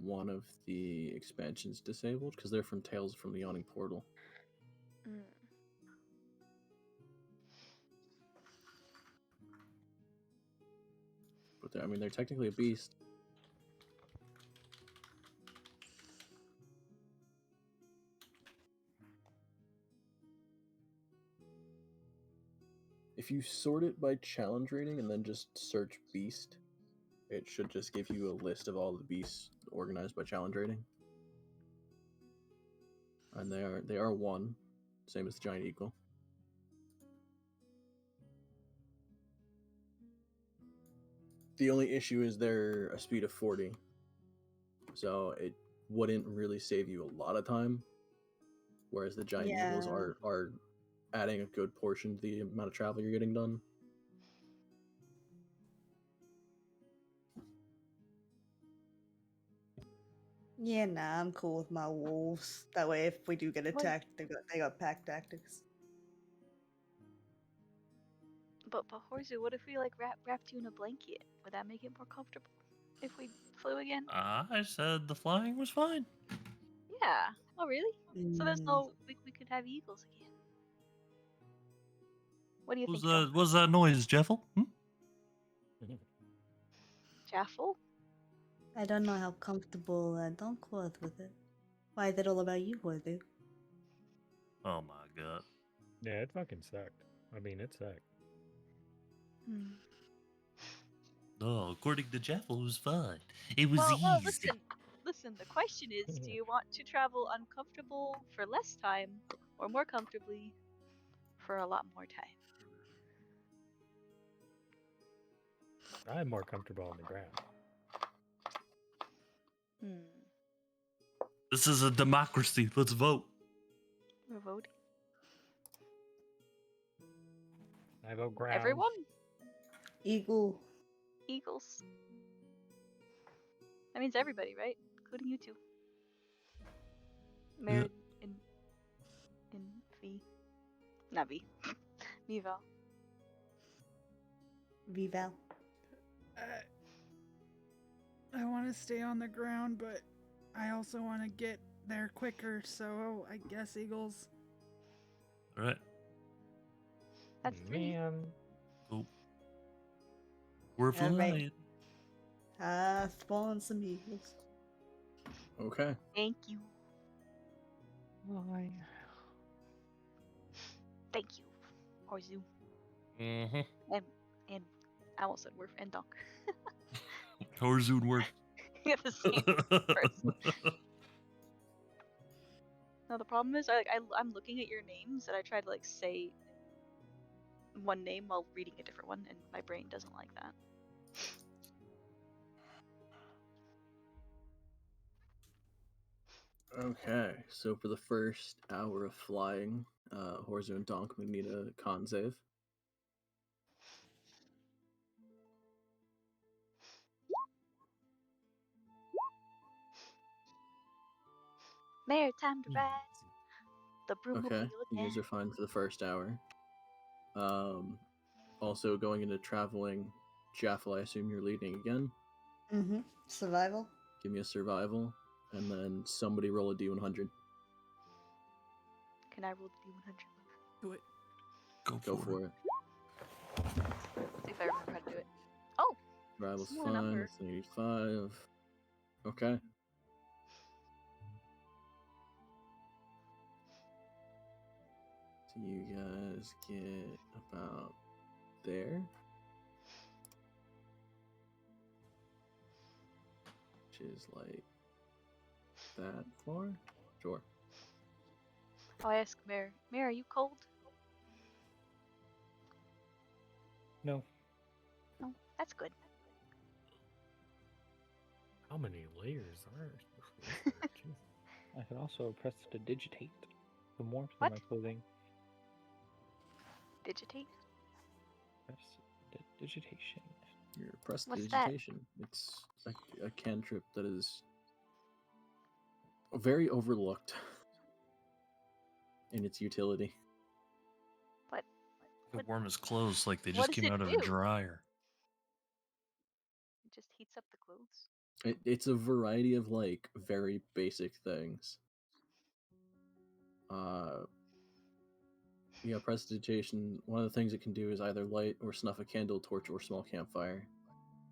one of the expansions disabled because they're from Tales from the Yawning Portal. Mm. But they're technically a beast. If you sort it by challenge rating and then just search beast, it should just give you a list of all the beasts organized by challenge rating. And they are 1, same as the giant eagle. The only issue is they're a speed of 40, so it wouldn't really save you a lot of time. Whereas the giant eagles are adding a good portion to the amount of travel you're getting done. Yeah, nah, I'm cool with my wolves. That way, if we do get attacked, they got pack tactics. But Horzu, what if we like wrapped you in a blanket? Would that make it more comfortable if we flew again? I said the flying was fine. Yeah. Oh really? So there's no we could have eagles again. What do you think? What was that noise, Jeffel? Jaffel? I don't know how comfortable I don't clothe with it. Why is it all about you, Horzu? Oh my god. Yeah, it fucking sucked. I mean, it sucked. No, according to Jeffel, it was fun. It was Well, easy. listen. The question is, do you want to travel uncomfortable for less time, or more comfortably for a lot more time? I'm more comfortable on the ground. This is a democracy. Let's vote. We're voting. I vote ground. Everyone? Eagles. That means everybody, right? Including you two. Married in V. Not V. Vival. Vival. I want to stay on the ground, but I also want to get there quicker, so I guess eagles. All right. That's 3. Man. Cool. We're flying. Spawn some eagles. Okay. Thank you. Why? Thank you. Horzu. Mm-hmm. And I almost said Worf and Donk. Horzoon works. You have the same person. No, the problem is I'm looking at your names and I try to like say one name while reading a different one, and my brain doesn't like that. Okay, so for the first hour of flying, Horzo and Donk would need a con save. Mayor, time to ride the Okay, broomobile you again. guys are fine for the first hour. Also going into traveling, Jaffel, I assume you're leading again. Mm-hmm. Survival. Give me a survival, and then somebody roll a d100. Can I roll the D100? Do it. Go for it. See if I remember how to do it. Oh! Survival's Small fine, number. it's 85. Okay. So you guys get about there. Which is like that far? Sure. Oh, I ask Mayor. Mayor, are you cold? No. No, that's good. How many layers are there? Jeez. I can also press to digitate the warmth What? of my clothing. Digitate? Press digitation. Your press What's that? digitation. It's a cantrip that is very overlooked in its utility. What? It warm his clothes like they What just does came it out of do? a dryer. It just heats up the clothes. It's a variety of like very basic things. Yeah, prestidigitation, one of the things it can do is either light or snuff a candle, torch, or small campfire.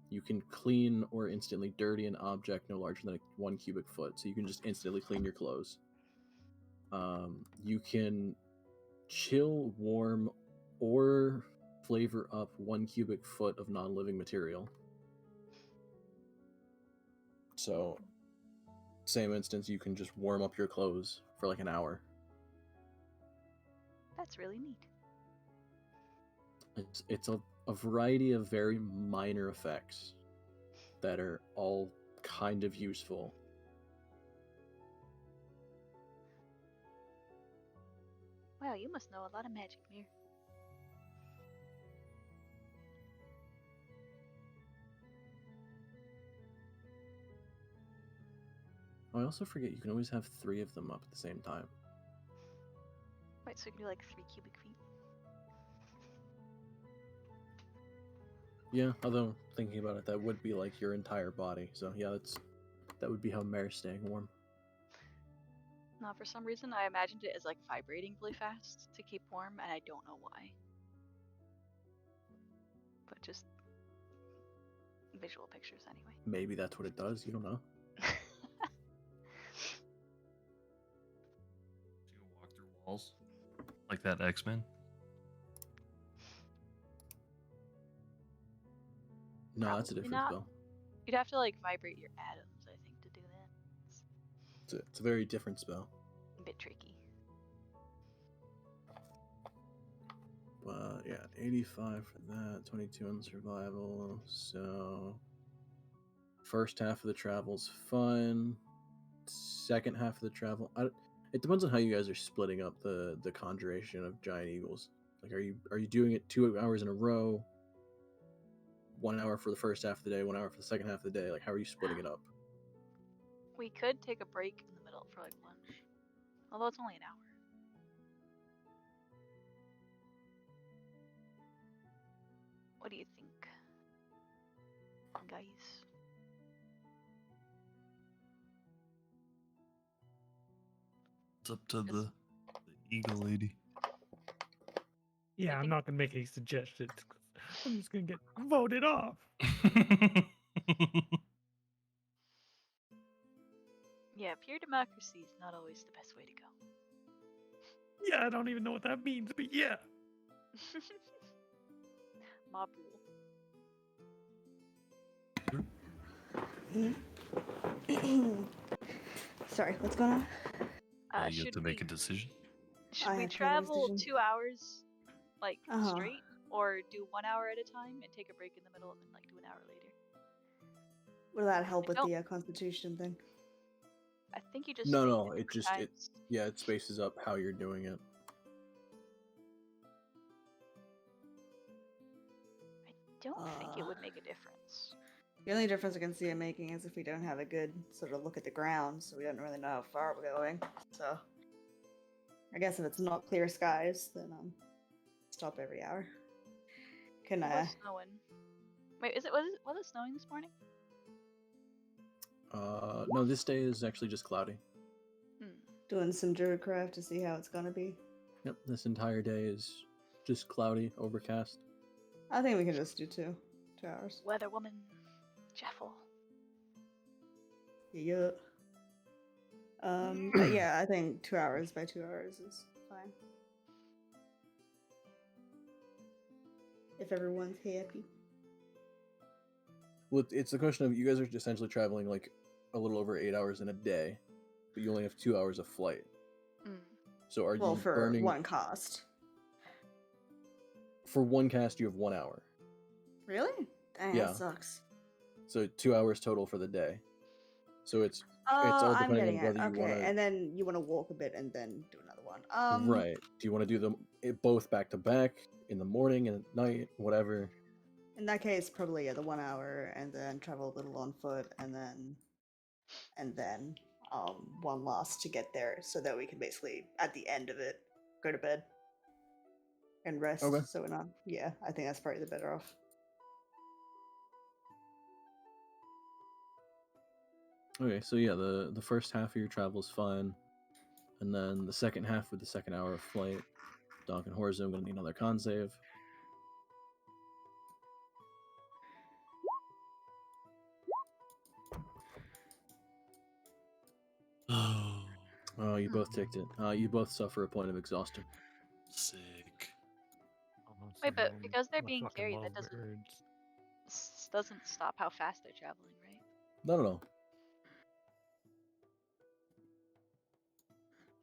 You can clean or instantly dirty an object no larger than 1 cubic foot, so you can just instantly clean your clothes. You can chill, warm, or flavor up 1 cubic foot of non-living material. So, same instance, you can just warm up your clothes for like an hour. That's really neat. It's a variety of very minor effects that are all kind of useful. Wow, you must know a lot of magic, Mir. I also forget you can always have 3 of them up at the same time. Right, so you can do like 3 cubic feet. Yeah, although thinking about it, that would be like your entire body. So yeah, that would be how Mare's staying warm. No, for some reason I imagined it as like vibrating really fast to keep warm, and I don't know why. But just visual pictures anyway. Maybe that's what it does. You don't know. Do you walk through walls like that X-Men? No, that's a Probably different not. spell. You'd have to like vibrate your atoms, I think, to do that. It's a very different spell. A bit tricky. But yeah, 85 for that, 22 on survival. So first half of the travel's fun. Second half of the travel, it depends on how you guys are splitting up the conjuration of giant eagles. Like, are you doing it 2 hours in a row? 1 hour for the first half of the day, 1 hour for the second half of the day. Like, how are you splitting it up? We could take a break in the middle for like lunch. Although it's only an hour. What do you think, guys? It's up to the eagle lady. Yeah, I'm not gonna make any suggestions. I'm just gonna get voted off. Yeah, pure democracy is not always the best way to go. Yeah, I don't even know what that means, but yeah. Mob rule. Sorry, what's going on? You have Should to make we a decision. should I we have to make a travel decision. 2 hours like Uh-huh. straight, or do 1 hour at a time and take a break in the middle and then like do an hour later? Will that help with don't- the Constitution thing? I think you just No, space no, it it different just times. it spaces up how you're doing it. I don't think it would make a difference. The only difference I can see it making is if we don't have a good sort of look at the ground, so we don't really know how far we're going. So, I guess if it's not clear skies, then stop every hour. Can It I? was snowing. Wait, was it snowing this morning? No, this day is actually just cloudy. Doing some druidcraft to see how it's gonna be. Yep, this entire day is just cloudy, overcast. I think we can just do 2 hours. Weather woman, Jeffel. Yeah. But yeah, I think 2 hours by 2 hours is fine. If everyone's happy. Well, it's a question of you guys are essentially traveling like a little over 8 hours in a day, but you only have 2 hours of flight. So are you for burning one cost? For one cast? You have 1 hour. Really? Dang, Yeah. that sucks. So 2 hours total for the day. So it's Oh, all I'm depending getting on it. whether you Okay, want to. and then you want to walk a bit and then do another one. Right. Do you want to do them both back to back in the morning and at night, whatever? In that case, probably the 1 hour, and then travel a little on foot, and then one last to get there, so that we can basically at the end of it go to bed and rest. Okay. So we're not. Yeah, I think that's probably the better off. Okay, so yeah, the first half of your travel is fine, and then the second half with the second hour of flight, Donk and Horzo, I'm gonna need another con save. Oh, you both ticked it. You both suffer a point of exhaustion. Sick. Wait, but because they're being fucking carried, love that doesn't birds. doesn't stop how fast they're traveling, right? No.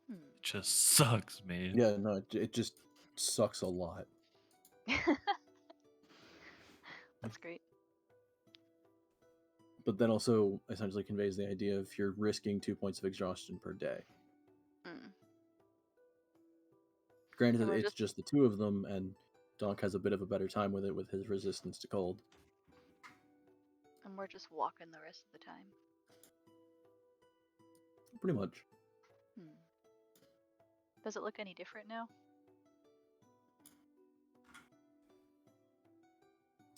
It just sucks, man. Yeah, no, it just sucks a lot. That's great. But then also essentially conveys the idea of you're risking 2 points of exhaustion per day. Granted, it's just the two of them, and Donk has a bit of a better time with it with his resistance to cold. And we're just walking the rest of the time. Pretty much. Does it look any different now?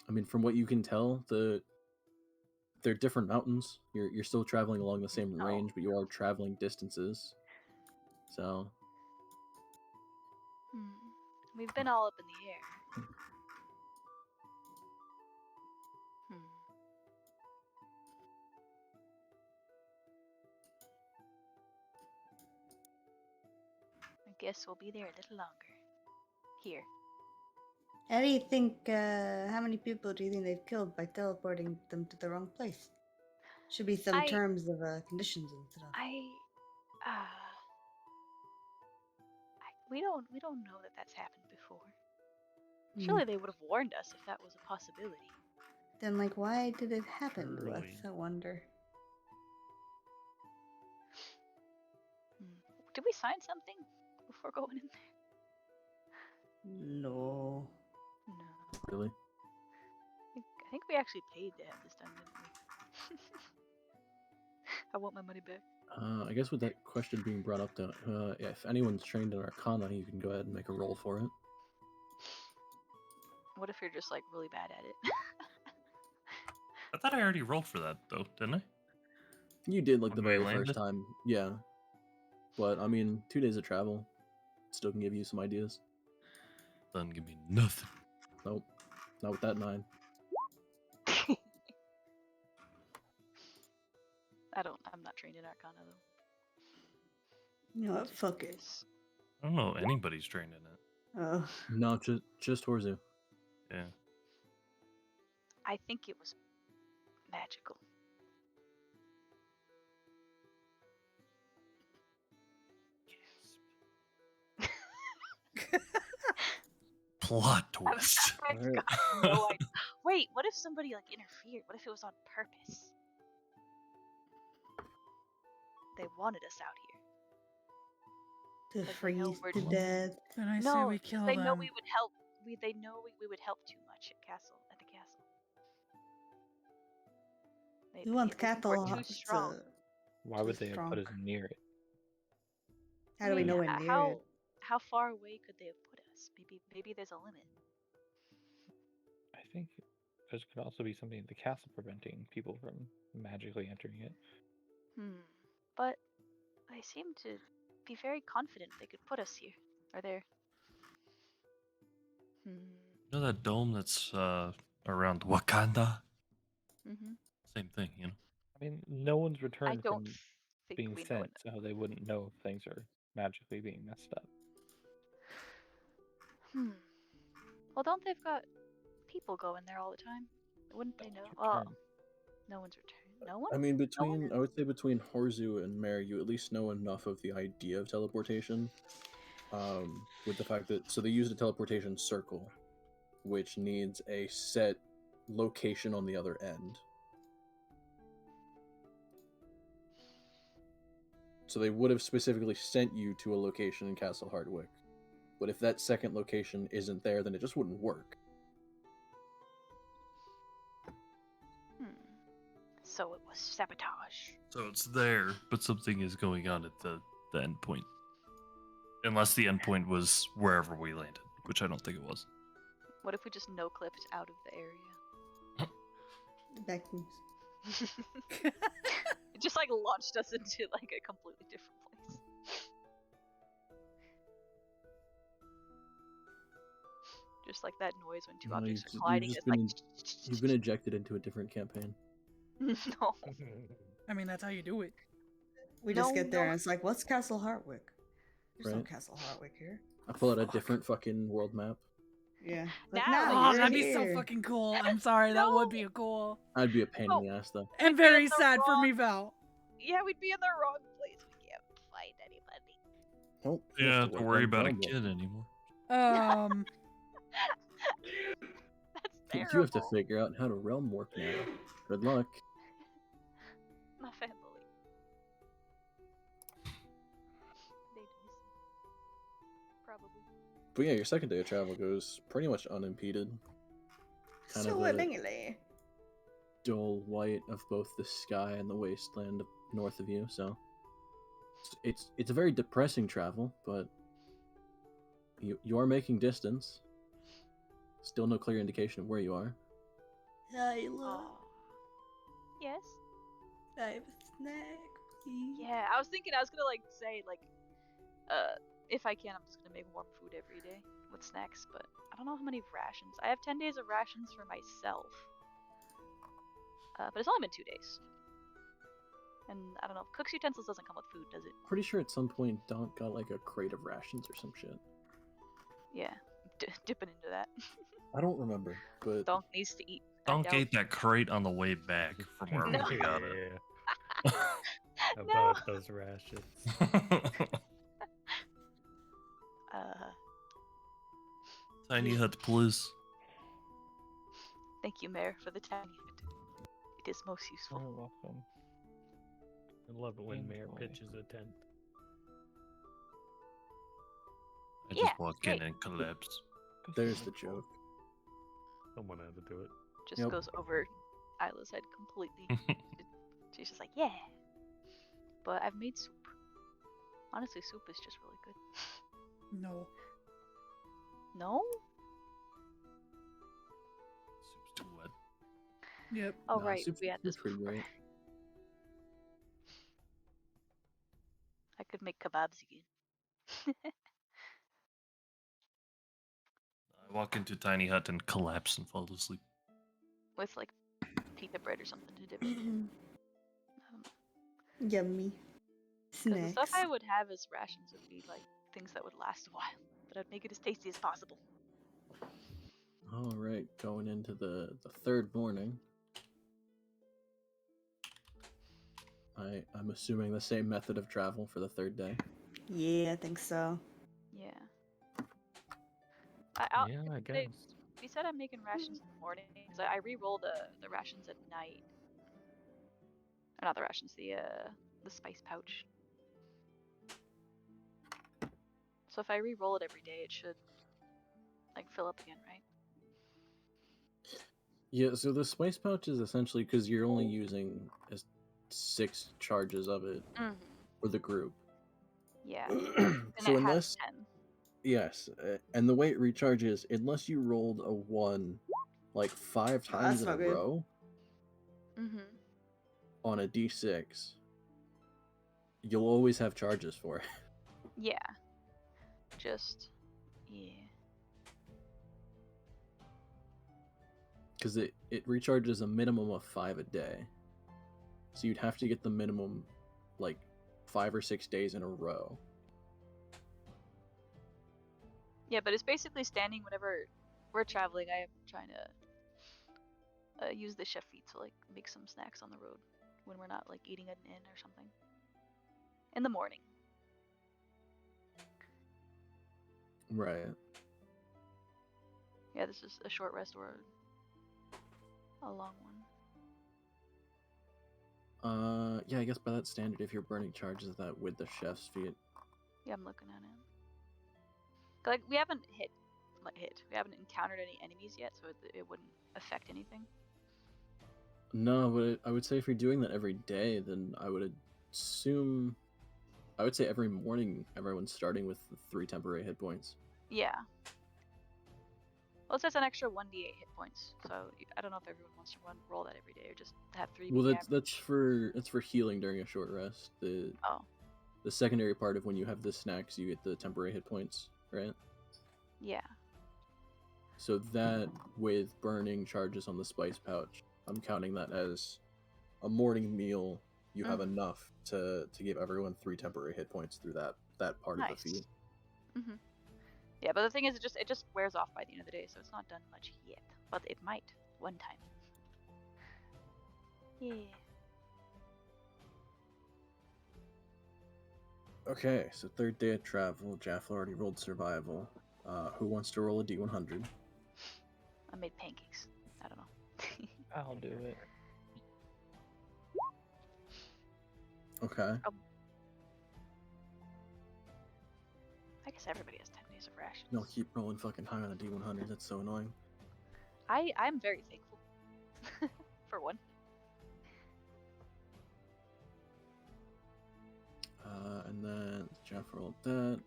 I mean, from what you can tell, they're different mountains. You're still traveling along the same range, but you are traveling distances. So. We've been all up in the air. I guess we'll be there a little longer. Here. How do you think? How many people do you think they've killed by teleporting them to the wrong place? Should be some terms of conditions and stuff. We don't know that that's happened before. Surely they would have warned us if that was a possibility. Then, like, why did it happen to us? I wonder. Did we sign something before going in there? No. Really? I think we actually paid to have this done, didn't we? I want my money back. I guess with that question being brought up, though, if anyone's trained in Arcana, you can go ahead and make a roll for it. What if you're just like really bad at it? I thought I already rolled for that though, didn't I? You did like When the we very landed? first time, yeah. But I mean, 2 days of travel still can give you some ideas. Doesn't give me nothing. Nope, not with that 9. I'm not trained in Arcana though. You know what? Fuck it. I don't know anybody's trained in it. Oh. No, just Horzu. Yeah. I think it was magical. Plot twist. I've got no idea. Wait, what if somebody like interfered? What if it was on purpose? They wanted us out here. To 'Cause they know freeze we're to death. Then I say no, we 'cause kill they know them. we would help. They know we would help too much at the castle. We want They think we're cattle too strong. Why would too they have put us strong. near it? How do we know we're near it? How far away could they have put us? Maybe there's a limit. I think there could also be something at the castle preventing people from magically entering it. But they seem to be very confident they could put us here. Or there. You know that dome that's around Wakanda? Same thing, you know? I mean, no one's I returned don't from think being we know sent, enough. so they wouldn't know if things are magically being messed up. Well, don't they've got people going there all the time? Wouldn't they know? Well, Well, no one's returned. No one? I mean, I would say between Horzu and Mare, you at least know enough of the idea of teleportation. With the fact that, so they used a teleportation circle, which needs a set location on the other end. So they would have specifically sent you to a location in Castle Hardwick. But if that second location isn't there, then it just wouldn't work. So it was sabotage. So it's there, but something is going on at the end point. Unless the end point was wherever we landed, which I don't think it was. What if we just no-clipped out of the area? Back moves. It just like launched us into like a completely different place. Just like that noise when two objects are colliding. It's like you've been ejected into a different campaign. no. I mean, that's how you do it. We just get there and it's like, what's Castle Hardwick? There's no Right. Castle Hardwick here. I pull out a different fucking world map. Yeah. Now Oh, you're that'd be so here. fucking cool. I'm sorry, that would be cool. I'd be a pain No. in the ass, though. And be very in the sad for wrong- me, Val. Yeah, we'd be in the wrong place. We can't find anybody. Nope. Yeah, don't worry about a Realm kid anymore. That's Warp. You have to terrible. figure out how to realm warp now. Good luck. My family. They do. Probably. But yeah, your second day of travel goes pretty much unimpeded. Kind of a Swimmingly. dull white of both the sky and the wasteland north of you, so it's a very depressing travel, but you are making distance. Still no clear indication of where you are. Tyler, Yes. I have a snack, please. Yeah, I was thinking I was gonna like say like, if I can, I'm just gonna make warm food every day with snacks, but I don't know how many rations. I have 10 days of rations for myself, but it's only been 2 days. And I don't know, Cook's Utensils doesn't come with food, does it? Pretty sure at some point Donk got like a crate of rations or some shit. Yeah, dipping into that. I don't remember, but Donk needs to eat. I Donk doubt- ate that crate on the way back from wherever No. we got it. How about those rashes? Tiny hut, please. Thank you, Mayor, for the tiny hut. It is most useful. You're welcome. I love it when Mayor Painfully. pitches a tent. I Yeah, just walk in great. and collapse. there's the joke. Someone had to do it. Just Yep. goes over Isla's head completely. She's just like, yeah. But I've made soup. Honestly, soup is just really good. No. No? Soup's too wet. Yep. Oh, Nah, right. soup's- We had soup's this pretty before. great. I could make kebabs again. I walk into tiny hut and collapse and fall asleep. With like pita bread or something to dip it in. I don't know. Yummy. 'Cause the Snacks. stuff I would have as rations would be like things that would last a while, but I'd make it as tasty as possible. All right, going into the third morning. I'm assuming the same method of travel for the third day. Yeah, I think so. Yeah. Yeah, I They, guess. we said I'm making rations in the morning because I re-roll the rations at night. Or not the rations, the spice pouch. So if I re-roll it every day, it should like fill up again, right? Yeah, so the spice pouch is essentially because you're only using 6 charges of it Mm-hmm. for the group. Yeah. And So it has unless 10. yes, and the way it recharges, unless you rolled a 1 like 5 Oh, times that's in a not good. row Mm-hmm. on a d6, you'll always have charges for it. Yeah. Just yeah. Because it recharges a minimum of 5 a day. So you'd have to get the minimum like 5 or 6 days in a row. Yeah, but it's basically standing whenever we're traveling. I am trying to use the chef feet to like make some snacks on the road when we're not like eating at an inn or something. In the morning. Right. Yeah, this is a short rest or a long one. Yeah, I guess by that standard, if you're burning charges of that with the chef's feet. Yeah, I'm looking at it. Like we haven't we haven't encountered any enemies yet, so it wouldn't affect anything. No, but I would say if you're doing that every day, then I would assume, I would say every morning everyone's starting with 3 temporary hit points. Yeah. Well, it says an extra 1d8 hit points, so I don't know if everyone wants to roll that every day or just have 3 Well, be that's for healing during a short rest. The secondary part of when you have the snacks, you get the temporary hit points, right? Yeah. So that with burning charges on the spice pouch, I'm counting that as a morning meal. You have enough to give everyone 3 temporary hit points through that part of the feat. Mm-hmm. Yeah, but the thing is, it just wears off by the end of the day, so it's not done much yet. But it might one time. Yeah. Okay, so 3rd day of travel. Jaffel already rolled survival. Who wants to roll a d100? I made pancakes. I don't know. I'll do it. Okay. I guess everybody has 10 days of rations. No, keep rolling fucking high on a d100. That's so annoying. I'm very thankful. For one. And then Jeff rolled that.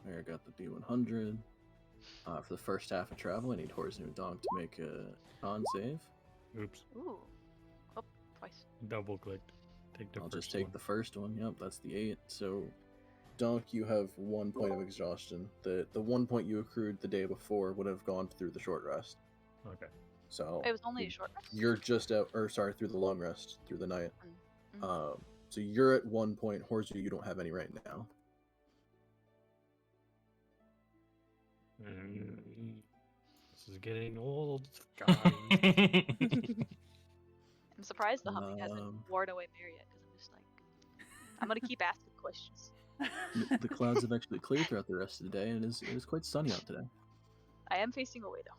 Mary got the d100. For the first half of travel, I need Horse and Dog to make a con save. Oops. Ooh. Oh, twice. Double clicked. I'll just take the first one. Yep, that's the 8. So, Donk, you have 1 point of exhaustion. The 1 point you accrued the day before would have gone through the short rest. Okay. So it was only a short rest? You're just out, or sorry, through the long rest, through the night. Mm-hmm. So you're at 1 point. Horzu, you don't have any right now. This is getting old, guys. I'm surprised the humming hasn't worn away Mary yet, because I'm just like, I'm gonna keep asking questions. The clouds have actually cleared throughout the rest of the day, and it is quite sunny out today. I am facing away though.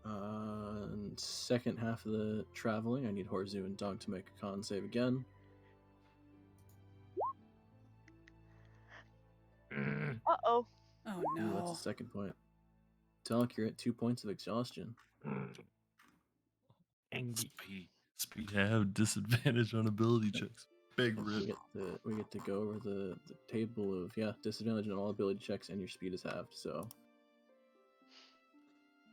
And second half of the traveling, I need Horzu and Dog to make a con save again. Uh-oh. Oh Ooh, no. that's the second point. Talk, you're at 2 points of exhaustion. Speed have disadvantage on ability checks. Big rip. We get to go over the table of disadvantage on all ability checks, and your speed is halved. So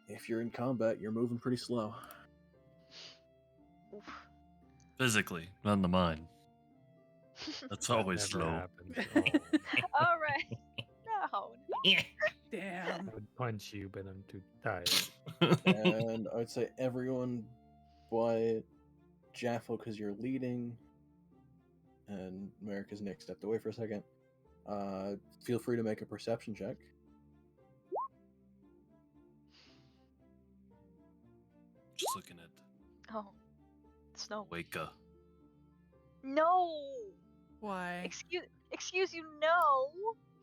if you're in combat, you're moving pretty slow. Oof. Physically, not in the mind. That's always slow. All right. No. Damn. I would punch you, but I'm too tired. And I would say everyone but Jaffel, because you're leading, and America's Nick stepped away for a second. Feel free to make a perception check. Just looking at Oh. Snow. Waka. No. Why? Excuse you, no.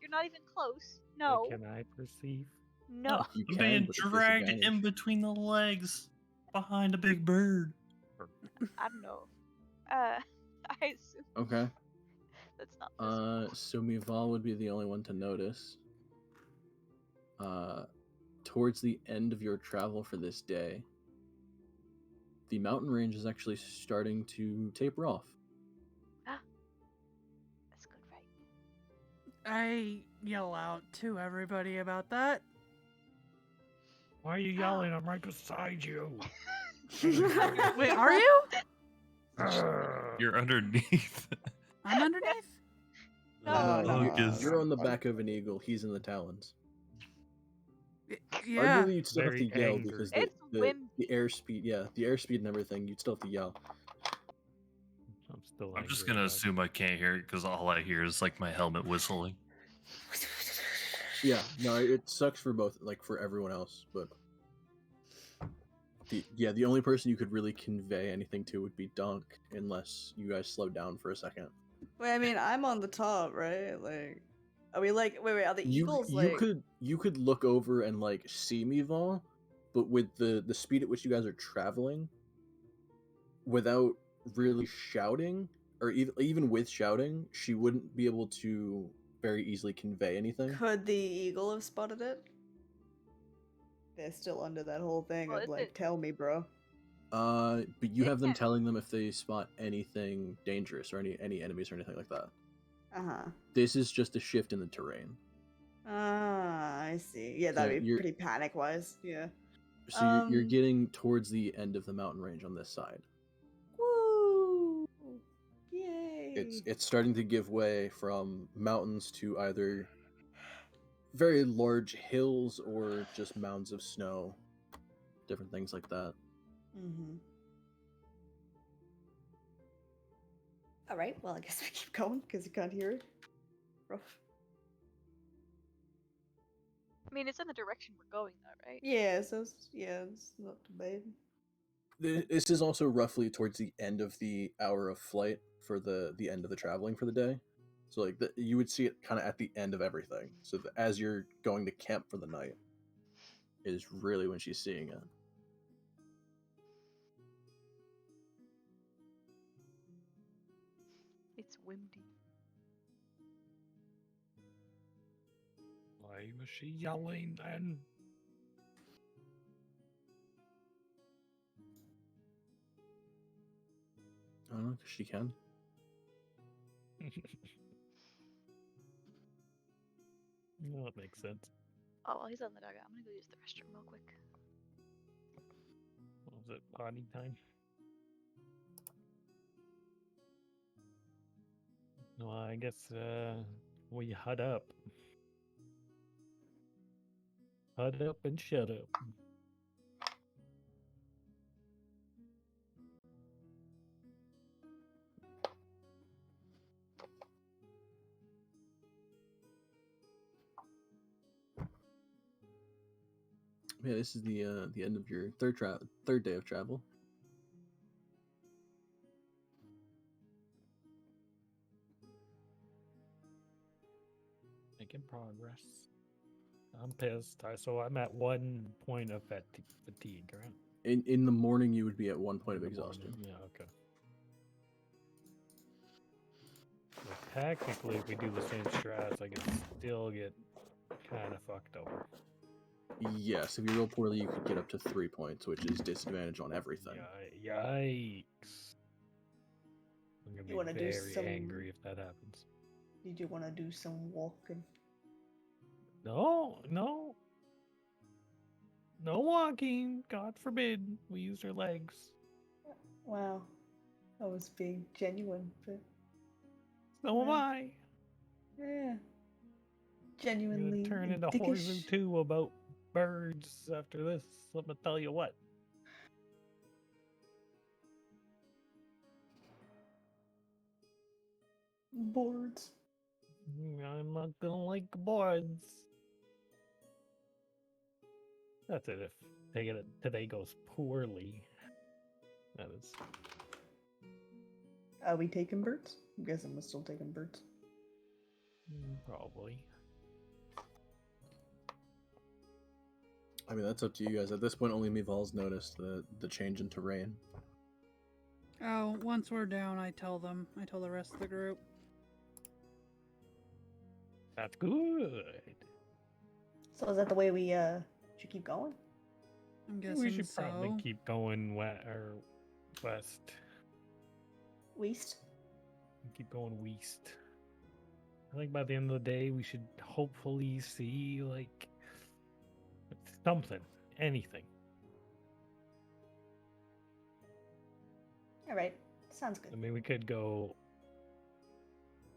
You're not even close. No. Can I perceive? No. You I'm can, being but at dragged in disadvantage. between the legs behind a big bird. I don't know. I assume Okay. that's not visible. So Mival would be the only one to notice. Towards the end of your travel for this day, the mountain range is actually starting to taper off. That's good, right? I yell out to everybody about that. Why are you yelling? I'm right beside you. Wait, are you? You're underneath. I'm underneath? No. You're on the back of an eagle. He's in the talons. Yeah. Arguably, you'd still have to Very yell angry. because It's the airspeed, the airspeed and everything, you'd still have to yell. I'm still I'm just angry gonna about it. assume I can't hear it because all I hear is like my helmet whistling. Yeah, no, it sucks for both, like for everyone else, but the only person you could really convey anything to would be Dunk, unless you guys slowed down for a second. Wait, I mean, I'm on the top, right? Like, are we like? Wait, are the You eagles you like? could look over and like see Mival, but with the speed at which you guys are traveling, without really shouting, or even with shouting, she wouldn't be able to very easily convey anything. Could the eagle have spotted it? They're still under that whole thing Well, of is like, it- tell me, bro. But you It have them can't- telling them if they spot anything dangerous or any enemies or anything like that. Uh-huh. This is just a shift in the terrain. Ah, I see. Yeah, So that'd be you're- pretty panic-wise. Yeah. So you're getting towards the end of the mountain range on this side. Woo! Yay! It's starting to give way from mountains to either very large hills or just mounds of snow, different things like that. Mm-hmm. All right. Well, I guess we keep going because you can't hear it. Rough. I mean, it's in the direction we're going, though, right? Yeah. So it's not too bad. This is also roughly towards the end of the hour of flight for the end of the traveling for the day. So like you would see it kind of at the end of everything. So as you're going to camp for the night is really when she's seeing it. It's windy. Why was she yelling then? I don't know, 'cause she can. No, it makes sense. Oh, well, he's on the dugout. I'm gonna go use the restroom real quick. What was it? Potty time? No, I guess we hut up. Hut up and shut up. Yeah, this is the end of your third day of travel. Making progress. I'm pissed. So I'm at 1 point of fatigue, right? In the morning, you would be at 1 point of In the exhaustion. morning. Yeah, okay. So technically, if we do the same strats, I can still get kind of fucked over. Yes, if you roll poorly, you could get up to 3 points, which is disadvantage on everything. Yikes. I'm gonna You be wanna do very some- angry if that happens. Did you want to do some walking? No. No walking. God forbid we use our legs. Wow, I was being genuine, but So am Yeah. I. yeah, I'm genuinely. gonna turn into dickish. Horzu 2 about birds after this. Let me tell you what. Boards. I'm not gonna like boards. That's it. If today goes poorly, that is. Are we taking birds? I'm guessing we're still taking birds. Probably. I mean, that's up to you guys. At this point, only Mival's noticed the change in terrain. Oh, once we're down, I tell them. I tell the rest of the group. That's good. So is that the way we should keep going? I'm I think guessing we should so. probably keep going west. West? Keep going west. I think by the end of the day, we should hopefully see, like, something. Anything. All right, sounds good. I mean, we could go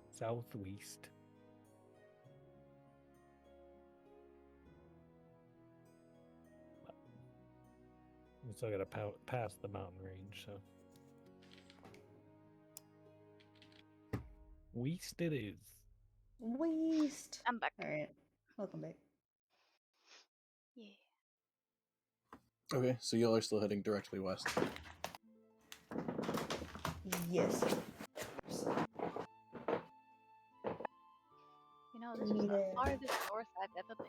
southwest. We still gotta pass the mountain range, so. West it is. West. I'm back. All right, welcome back. Yeah. Okay, so y'all are still heading directly west. Yes. You know, this is the farthest north I've ever been.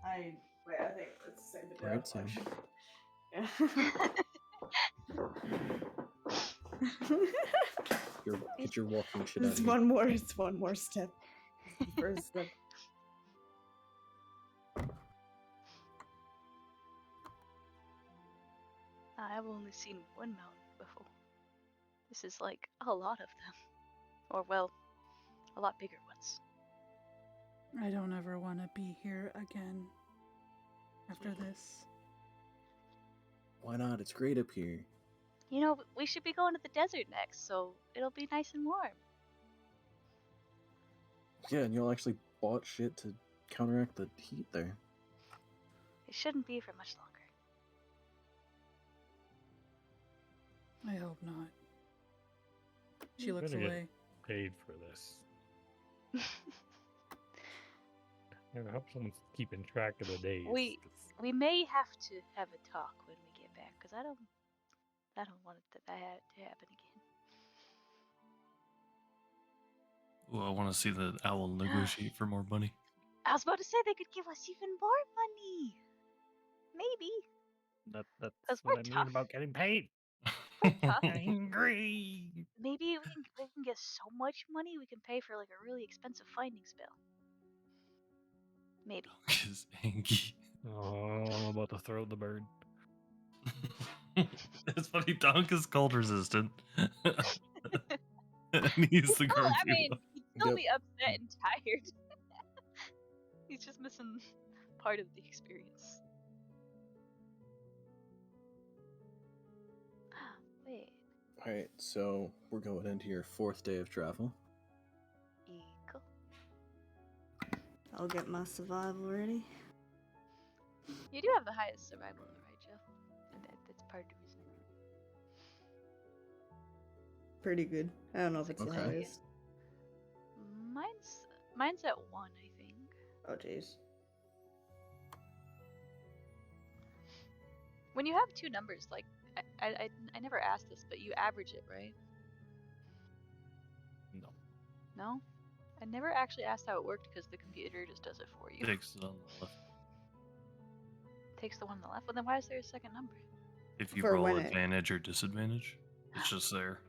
I think it's the same. Right, Sam. Get your walking shit out of It's here. one more step. First step. I've only seen one mountain before. This is like a lot of them. Or, well, a lot bigger ones. I don't ever want to be here again after this. Why not? It's great up here. You know, we should be going to the desert next, so it'll be nice and warm. Yeah, and y'all actually bought shit to counteract the heat there. It shouldn't be for much longer. I hope not. She looks Better get away. paid for this. I hope someone's keeping track of the days. We may have to have a talk when we get back, because I don't want that to happen again. Ooh, I want to see the owl negotiate for more money. I was about to say they could give us even more money. Maybe. That's 'Cause what we're I mean tough. about getting paid. We're tough. Angry. Maybe we can get so much money we can pay for like a really expensive finding spell. Maybe. Is angry. Oh, I'm about to throw the bird. It's funny. Donk is cold resistant. And he's the Well, grumpy I mean, one. he'd still Yep. be upset and tired. He's just missing part of the experience. Wait. Alright, so we're going into your 4th day of travel. Eagle. I'll get my survival ready. You do have the highest survival, though, right, Jeff? And that's part of the reason. Pretty good. I don't know if it's the Okay. highest. Mine's at 1, I think. Oh jeez. When you have two numbers, like I never asked this, but you average it, right? No. No? I never actually asked how it worked because the computer just does it for you. Takes it on the left. Takes the one on the left. Well, then why is there a second number? If you For roll when it- advantage or disadvantage, it's just there.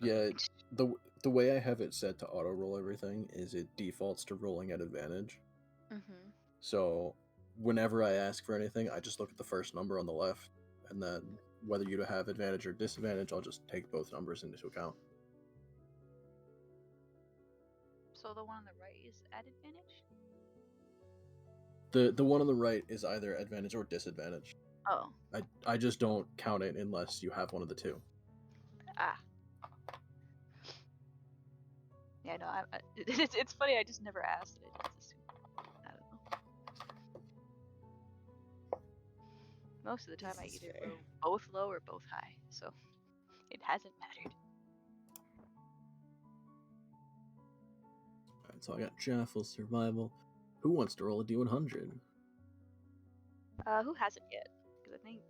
Yeah, the way I have it set to auto roll everything is it defaults to rolling at advantage. Mm-hmm. So whenever I ask for anything, I just look at the first number on the left, and then whether you have advantage or disadvantage, I'll just take both numbers into account. So the one on the right is at advantage? The one on the right is either advantage or disadvantage. Oh. I just don't count it unless you have one of the two. Ah. Yeah, no, it's funny, I just never asked. I just assumed. I don't know. Most of the time I This is either fair. roll both low or both high, so it hasn't mattered. Alright, so I got Jaffel, survival. Who wants to roll a D100? Who hasn't yet? Because I think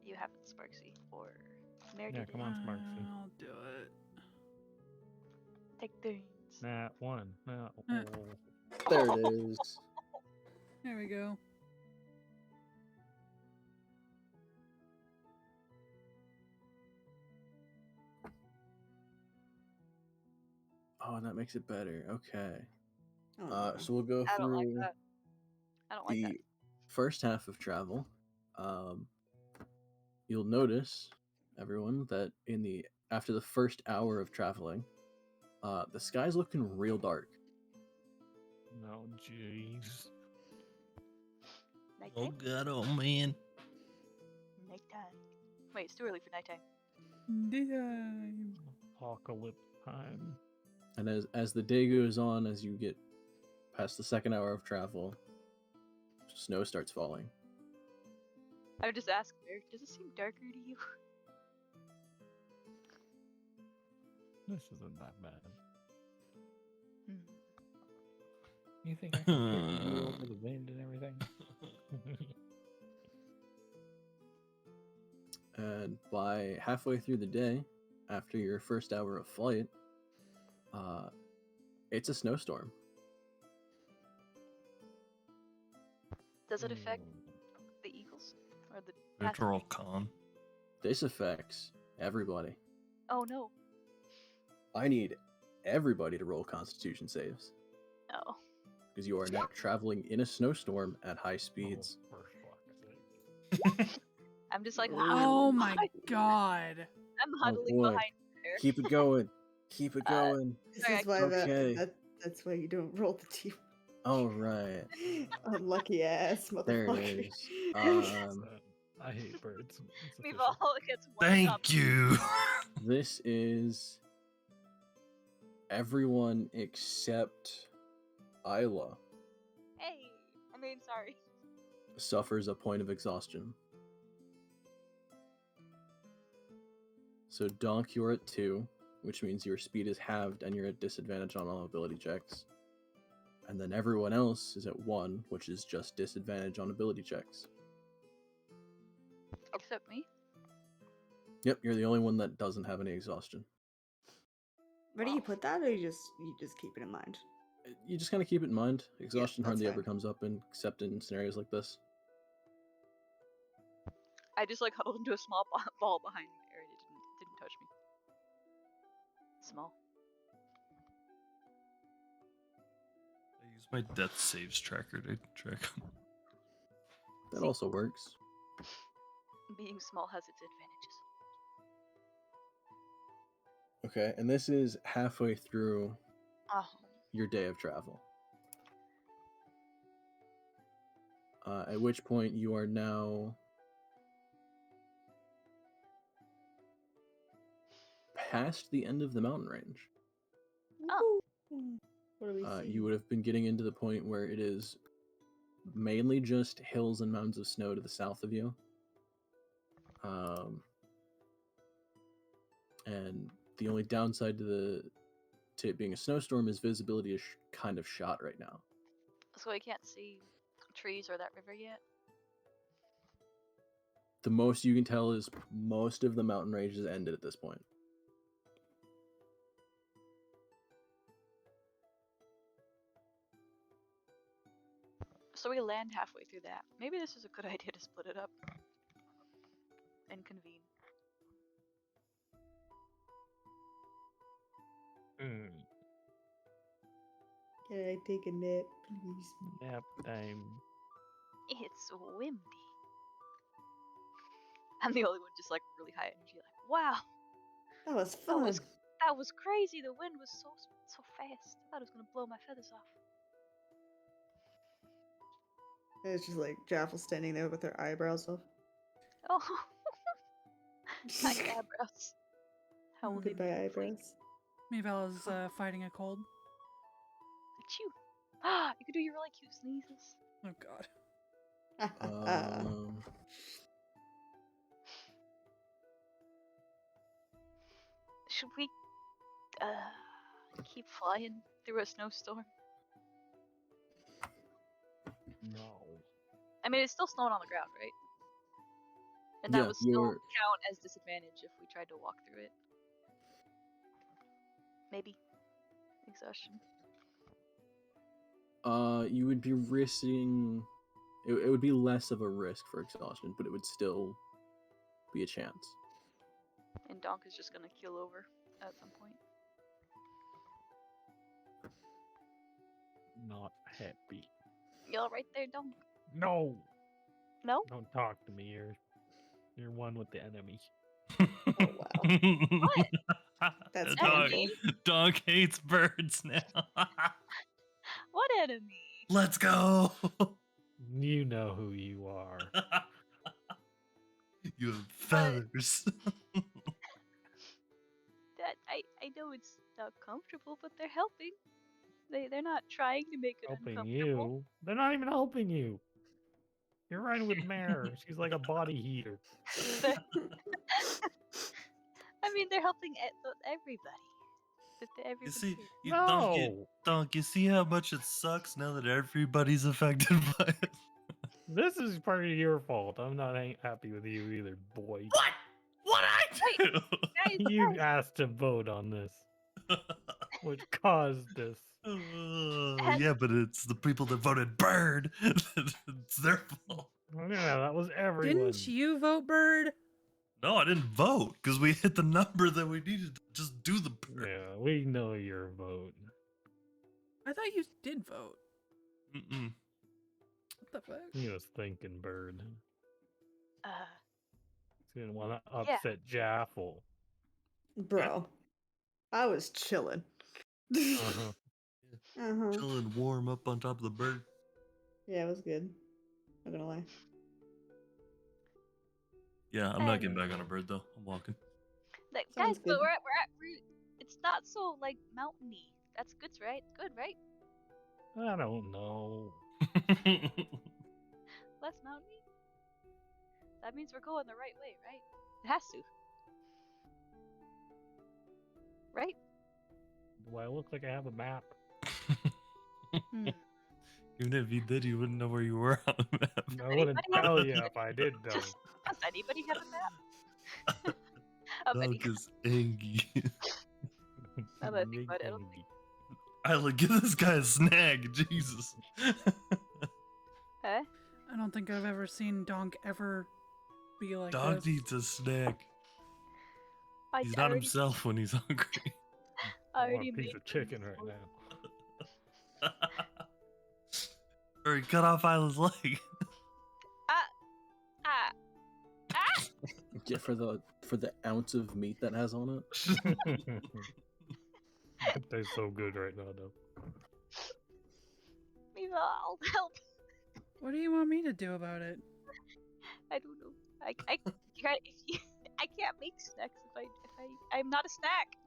you haven't, Sparksy, or Mary Yeah, did come it. on, Sparksy. I'll do it. Take turns. Nat 1. There it is. There we go. Oh, and that makes it better. Okay. Oh, no. So we'll go I don't like through that. I don't like that. the first half of travel. You'll notice, everyone, that after the first hour of traveling, the sky's looking real dark. No, jeez. Oh Nighttime? god, oh man. Nighttime. Wait, it's too early for nighttime. Damn. Apocalypse time. And as the day goes on, as you get past the second hour of travel, snow starts falling. I would just ask, does it seem darker to you? This isn't that bad. Hmm. You think I can carry you over the wind and everything? And by halfway through the day, after your first hour of flight, it's a snowstorm. Does it affect the eagles? Or the Literal passengers? con. This affects everybody. Oh no. I need everybody to roll Constitution saves Oh. because you are now traveling in a snowstorm at high speeds. Oh, for fuck's sake. I'm just like, Oh my god. I'm huddling boy. behind there. Keep it going. Keep it going. This Sorry, is why Okay. that's why you don't roll the team. All right. Unlucky ass There motherfucker. it is. I hate birds. It's We've official. all gets one Thank up. you. This is everyone except Isla Hey, sorry. suffers a point of exhaustion. So Donk, you're at 2, which means your speed is halved and you're at disadvantage on all ability checks. And then everyone else is at 1, which is just disadvantage on ability checks. Except me. Yep, you're the only one that doesn't have any exhaustion. Where do you put that, or you just keep it in mind? You just kind of keep it in mind. Exhaustion that's hardly fine. ever comes up except in scenarios like this. I just like huddled into a small ball behind me, or it didn't touch me. Small. I use my death saves tracker to track 'em. That also works. Being small has its advantages. Okay, and this is halfway through Oh. your day of travel. At which point you are now past the end of the mountain range. Oh. What do we see? You would have been getting into the point where it is mainly just hills and mountains of snow to the south of you. And the only downside to it being a snowstorm is visibility is kind of shot right now. So I can't see trees or that river yet? The most you can tell is most of the mountain range is ended at this point. So we land halfway through that. Maybe this is a good idea to split it up and convene. Can I take a nap, please? Nap time. It's windy. I'm the only one just like really high energy, like, wow, That was that fun. was crazy. The wind was so fast. I thought it was gonna blow my feathers off. And it's just like Jaffel standing there with her eyebrows off. Oh, tiny eyebrows. How will they be Goodbye, inflated? eyebrows. Maybella's fighting a cold. Achoo. Ah, you could do your really cute sneezes. Oh god. Should we keep flying through a snowstorm? No. I mean, it's still snowing on the ground, right? And Yeah, that would still you're- count as disadvantage if we tried to walk through it. Maybe. Exhaustion. You would be risking. It would be less of a risk for exhaustion, but it would still be a chance. And Donk is just gonna keel over at some point. Not happy. You all right there, Donk? No. No? Don't talk to me. You're one with the enemy. Oh wow. What? That's Enemy? Dog hates birds now. What enemy? Let's go. You know who you are. You have feathers. That I know it's not comfortable, but they're helping. They're not trying to make it Helping uncomfortable. you? They're not even helping you. You're riding with Mare. She's like a body heater. I mean, they're helping everybody. You see, No. Donk, you see how much it sucks now that everybody's affected by it? This is part of your fault. I'm not happy with you either, boy. What? What I do? Guys, You asked to vote on this, which caused this. Yeah, but it's the people that voted bird. It's their fault. Yeah, that was everyone. Didn't you vote Bird? No, I didn't vote because we hit the number that we needed to just do the bird. Yeah, we know your vote. I thought you did vote. Mm-mm. What the fuck? He was thinking bird. He didn't want to Yeah. upset Jaffel. Bro, I was chilling. Uh-huh. Chilling warm up on top of the bird. Yeah, it was good. Not gonna lie. Yeah, I'm not getting back on a bird though. I'm walking. Like, Sounds guys, but good. we're at route. It's not so like mountainy. That's good, right? Good, right? I don't know. Less mountainy. That means we're going the right way, right? It has to. Right? Do I look like I have a map? Even if you did, you wouldn't know where you were on the map. I wouldn't tell you if I did, though. Does anybody have a map? Of any Dog is angry. Now that I think about it, I don't think- Isla, give this guy a snag, Jesus. Huh? I don't think I've ever seen Donk ever be like Dog this. needs a snack. I He's not already- himself when he's hungry. I I want already a piece made of chicken right now. Or he cut off Isla's leg. Yeah, for the ounce of meat that has on it. It tastes so good right now, though. I'll help. What do you want me to do about it? I don't know. I can't make snacks if I'm not a snack.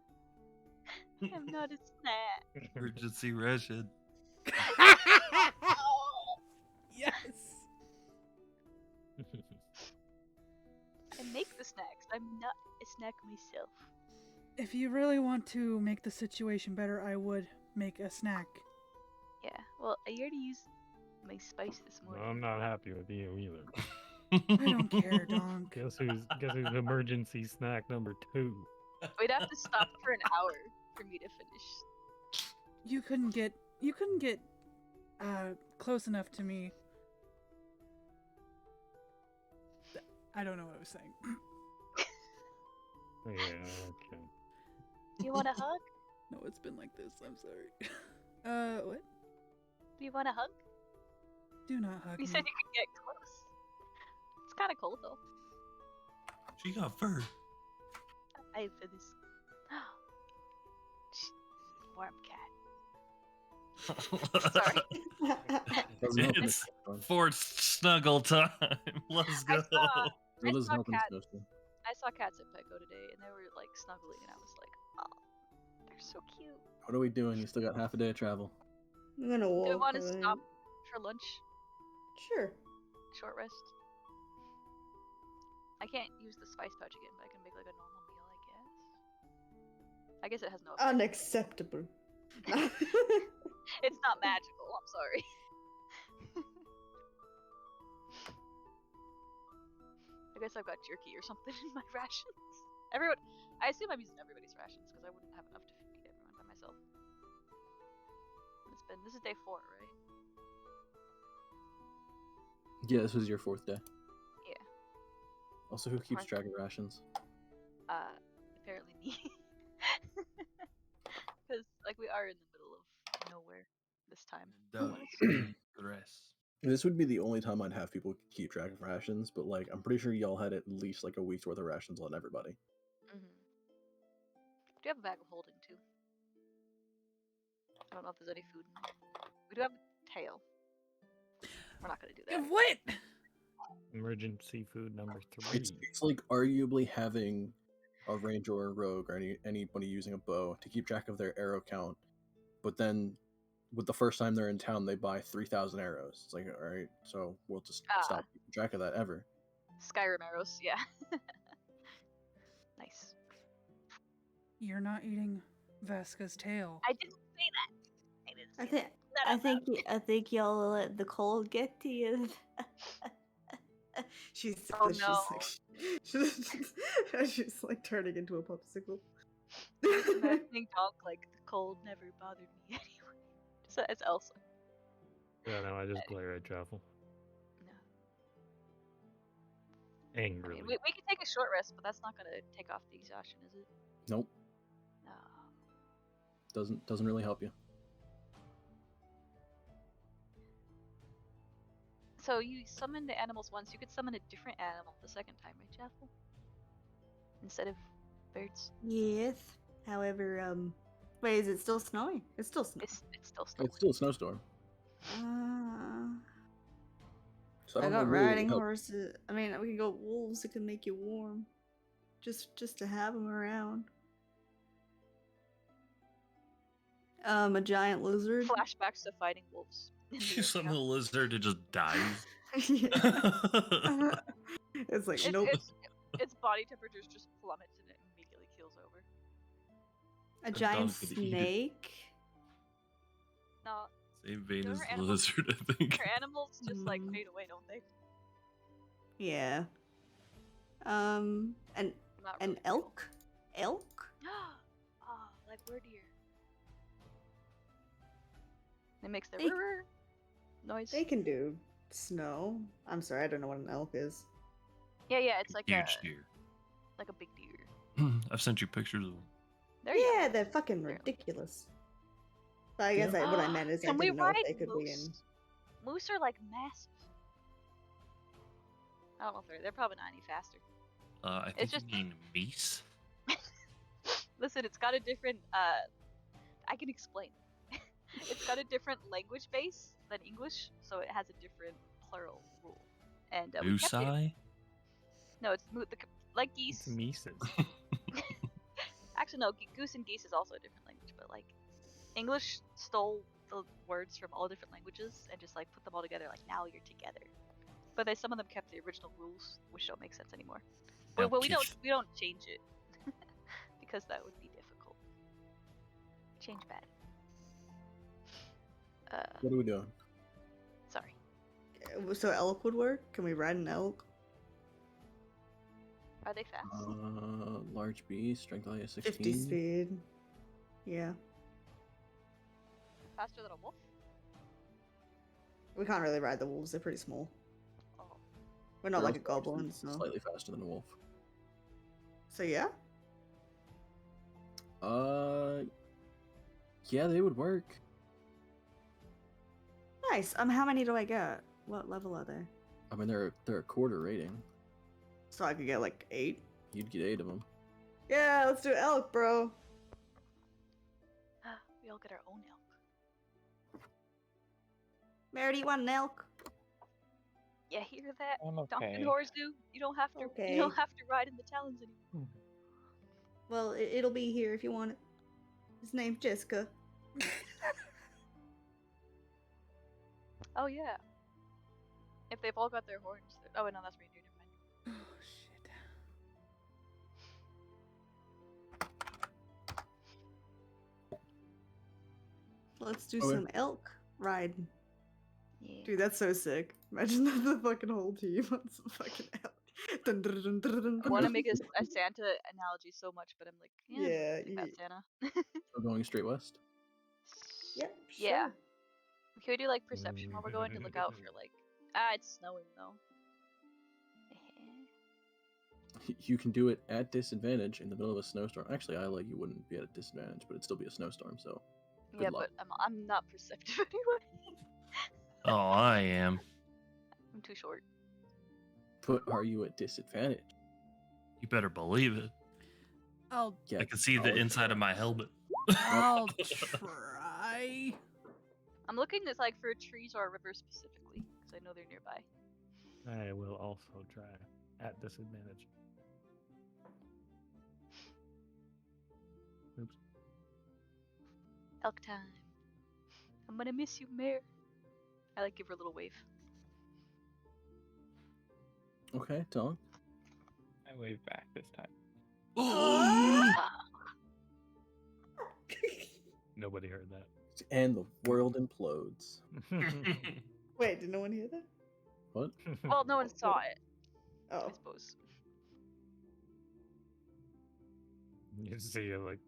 I'm not a snack. Emergency ration. Yes. I make the snacks. I'm not a snack myself. If you really want to make the situation better, I would make a snack. Yeah. Well, I already used my spice this Well, morning. I'm not happy with you either. I don't care, Donk. Guess who's emergency snack number 2? We'd have to stop for an hour for me to finish. You couldn't get close enough to me. I don't know what I was saying. Yeah, okay. Do you want a hug? No, it's been like this. I'm sorry. What? Do you want a hug? Do not hug You me. said you could get close. It's kind of cold though. She got fur. I for this. Warm cat. Sorry. Doesn't help It's in a- forced snuggle time. Let's go. It doesn't help in a cats. snowstorm. I saw cats at Petco today, and they were like snuggling, and I was like, "Oh, they're so cute." What are we doing? You still got half a day of travel. I'm gonna walk. Do we want to around. stop for lunch? Sure. Short rest. I can't use the spice pouch again, but I can make like a normal meal, I guess. I guess it has no effect. Unacceptable. It's not magical. I'm sorry. I guess I've got jerky or something in my rations. I assume I'm using everybody's rations because I wouldn't have enough to feed everyone by myself. It's This is day 4, right? Yeah, this was your 4th day. Yeah. Also, who keeps Mark. track of rations? Apparently me. Because like we are in the middle of nowhere this time. The rest. This would be the only time I'd have people keep track of rations, but like I'm pretty sure y'all had at least like a week's worth of rations on everybody. Do you have a bag of holding too? I don't know if there's any food in there. We do have a tail. We're not gonna do that. What? Emergency food number 3. It's like arguably having a ranger or a rogue or anybody using a bow to keep track of their arrow count, but then with the first time they're in town, they buy 3,000 arrows. It's like, all right, so we'll just stop keeping track of that ever. Skyrim arrows, yeah. Nice. You're not eating Veska's tail. I didn't say that. I didn't say that. I think y'all let the cold get to you. She's no. she's like turning into a popsicle. Imagining Donk like the cold never bothered me anyway. So it's Elsa. Yeah, no, I just glare at Jaffel. No. Angrily. I mean, we can take a short rest, but that's not gonna take off the exhaustion, is it? Nope. No. Doesn't really help you. So you summoned the animals once. You could summon a different animal the second time, right, Jaffel? Instead of birds. Yes. However, wait, is it still snowing? It's still snowing. It's still snowing. It's still a snowstorm. So I don't got know really riding help. horses. I mean, we can go wolves. It can make you warm. Just to have them around. A giant lizard. Flashbacks to fighting wolves. You summon a lizard, it just dies. It's like, nope. Its body temperatures just plummets and it immediately keels over. A giant dog could eat it. snake. No, Same vein There as were the animals- lizard, I think. your animals just like fade away, don't they? Yeah. Not An really. elk? Elk? Oh, like where deer. It makes the They- rrr noise. They can do snow. I'm sorry, I don't know what an elk is. Yeah, it's like Huge deer. like a big deer. I've sent you pictures of them. There you Yeah, go. they're fucking There. ridiculous. But I guess what I meant is I Can we didn't know if ride they could be in. moose? Moose are like massive. I don't know if they're probably not any faster. I It's think you mean meese. Listen, it's got a different I can explain. It's got a different language base than English, so it has a different plural rule. And we kept it. Moose-eye? No, it's like It's geese. Mises. Actually, no, goose and geese is also a different language, but like English stole the words from all different languages and just like put them all together. Like now you're together. But some of them kept the original rules, which don't make sense anymore. Well, we don't change it because that would be difficult. Change bad. What are we doing? Sorry. So elk would work? Can we ride an elk? Are they fast? Large beast, strength value 16. 50 speed. Yeah. Faster than a wolf? We can't really ride the wolves, they're pretty small. Oh. We're not They're like a also goblin, so. Slightly faster than a wolf. So yeah? Yeah, they would work. Nice. How many do I get? What level are they? I mean, they're a quarter rating. So I could get like 8? You'd get 8 of them. Yeah, let's do elk, bro. We all get our own elk. Mary, do you want an elk? Yeah, hear that? I'm Donkey okay. and horse do. You don't have to. Okay. You don't have to ride in the talons anymore. Well, it'll be here if you want it. His name's Jessica. Oh yeah. If they've all got their horns. Oh wait, no, that's reindeer. Never mind. Oh shit. Let's do Okay. some elk riding. Yeah. Dude, that's so sick. Imagine that the fucking whole team on some fucking elk. Dun, dun, dun, dun, dun, I dun. want to make a Santa analogy so much, but I'm like, Yeah, about Santa. So going straight west. Yep, Yeah. sure. Can we do like perception while we're going to look out for like? It's snowing though. You can do it at disadvantage in the middle of a snowstorm. Actually, Isla, you wouldn't be at a disadvantage, but it'd still be a snowstorm, so Yeah, good luck. but I'm not perceptive anyway. Oh, I am. I'm too short. But are you at disadvantage? You better believe it. I'll Yeah, I can see the inside of my helmet. I'll try. I'm looking at like for trees or a river specifically because I know they're nearby. I will also try at disadvantage. Oops. Elk time. I'm gonna miss you, Mare. I like give her a little wave. Okay, Tom. I wave back this time. Nobody heard that. And the world implodes. Wait, did no one hear that? What? Well, no one saw it. I Oh. suppose. You see like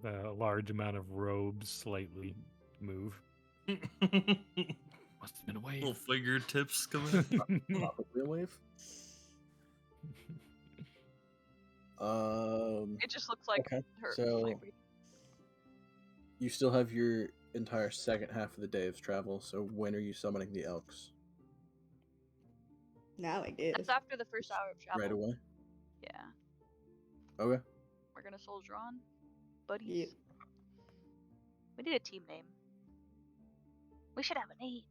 the large amount of robes slightly move. Must have been a wave. Little fingertips coming. Probably a wave. It just looks like Okay, her. so- vibrating. You still have your entire second half of the day of travel, so when are you summoning the elks? Now I did. That's after the first hour of travel. Right away? Yeah. Okay. We're gonna soldier on, buddies. Yep. We need a team name. We should have a name.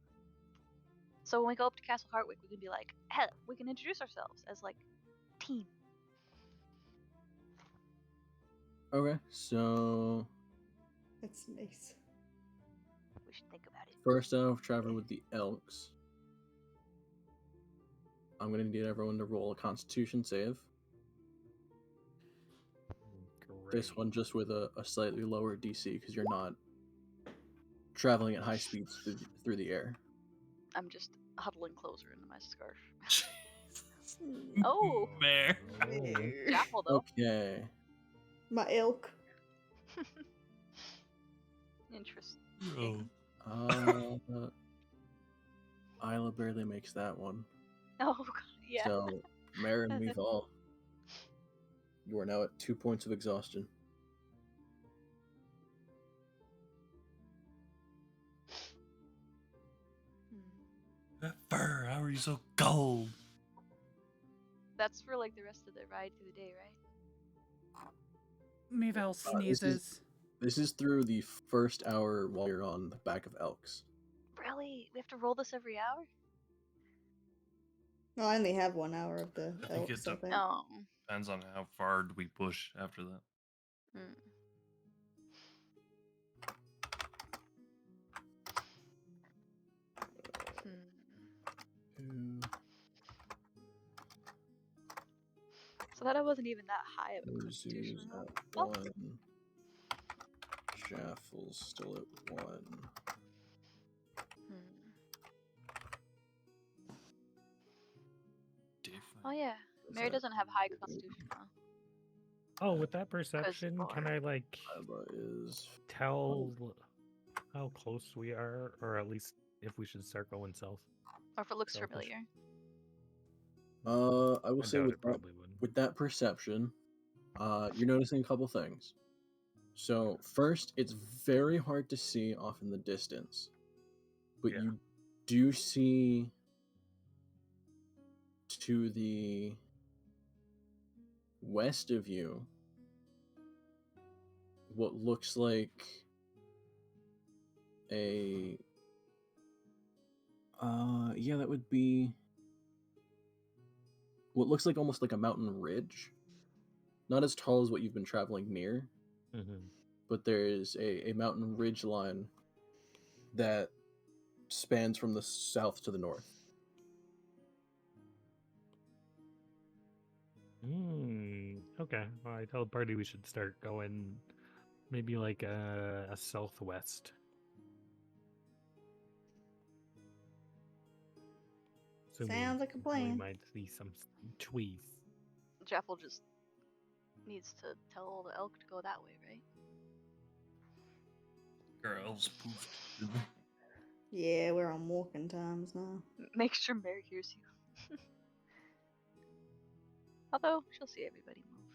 So when we go up to Castle Hartwick, we can be like, hell, we can introduce ourselves as like team. Okay, so That's nice. We should think about it. first hour of travel with the elks. I'm gonna need everyone to roll a Constitution save. This one just with a slightly lower DC because you're not traveling at high speeds through the air. I'm just huddling closer into my scarf. Jesus. Oh, Mare. Jaffle though. Okay. My elk. Interesting. Oh. Isla barely makes that one. Oh god, yeah. So, Mare and Weavall, you are now at 2 points of exhaustion. That fur, how are you so cold? That's for like the rest of the ride through the day, right? Meval this sneezes. This is through the first hour while you're on the back of elks. Really? We have to roll this every hour? No, I only have 1 hour of the I think elks, it's I a- think. Oh. Depends on how far we push after that. Hmm. So that I wasn't even that high of a constitution Uzu's roll. at Oh. 1. Jaffle's still at 1. Oh yeah, Mary doesn't have high constitution, huh? Oh, with that perception, can I like Isla is tell how close we are, or at least if we should start going south? Or if it looks Selfish. familiar. I will I say doubt with it probably wouldn't. with that perception, you're noticing a couple things. So first, it's very hard to see off in the distance, but Yeah. you do see to the west of you what looks like a yeah, that would be what looks like almost like a mountain ridge. Not as tall as what you've been traveling near, Mm-hmm. but there is a mountain ridge line that spans from the south to the north. Okay. Well, I tell the party we should start going maybe like a southwest. Assuming Sounds like a We plan. might see some trees. Jaffel just needs to tell all the elk to go that way, right? Girls poofed. Yeah, we're on walking times now. Make sure Mary hears you. Although she'll see everybody move,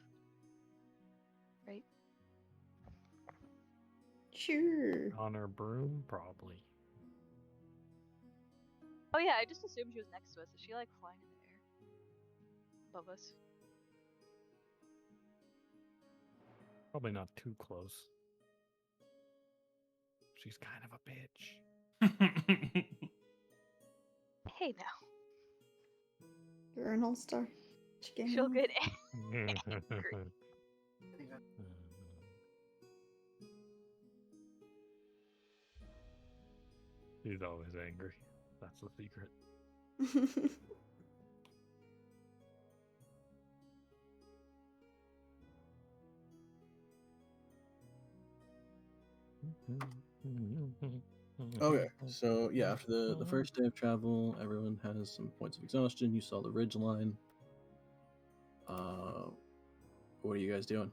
right? Sure. On her broom, probably. Oh yeah, I just assumed she was next to us. Is she like flying in the air above us? Probably not too close. She's kind of a bitch. Hey now, You're an all-star. she'll get She's always angry. That's the secret. Okay, so yeah, after the first day of travel, everyone has some points of exhaustion. You saw the ridge line. What are you guys doing?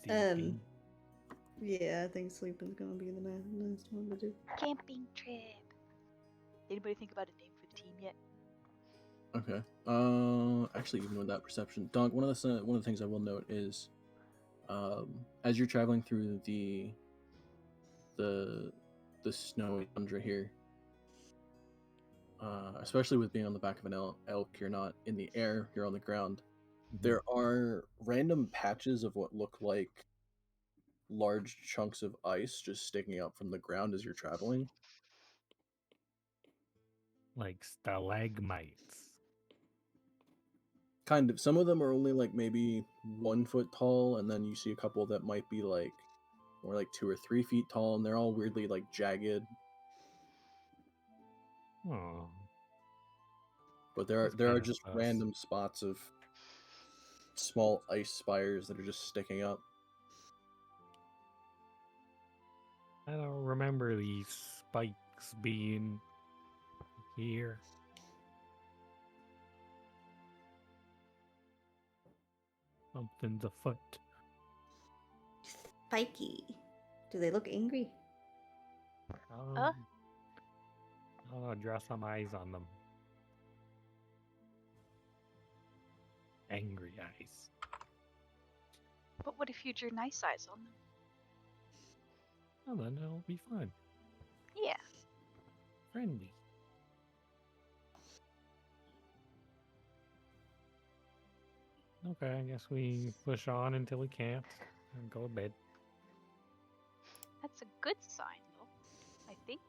Sleeping. Yeah, I think sleeping's gonna be the nice one to do. camping trip. Anybody think about a name for the team yet? Okay. Actually, even with that perception, Donk, one of the things I will note is, as you're traveling through the snowy tundra here, especially with being on the back of an elk, you're not in the air, you're on the ground. There are random patches of what look like large chunks of ice just sticking up from the ground as you're traveling. Like stalagmites. Kind of. Some of them are only like maybe 1 foot tall, and then you see a couple that might be like more like 2 or 3 feet tall, and they're all weirdly like jagged. Oh. But there That's are kind of just sus. random spots of small ice spires that are just sticking up. I don't remember these spikes being here. Something's afoot. Spiky. Do they look angry? I'll draw some eyes on them. Angry eyes. But what if you drew nice eyes on them? Well, then it'll be fun. Yeah. Friendly. Okay, I guess we push on until we can't and go to bed. That's a good sign, though, I think.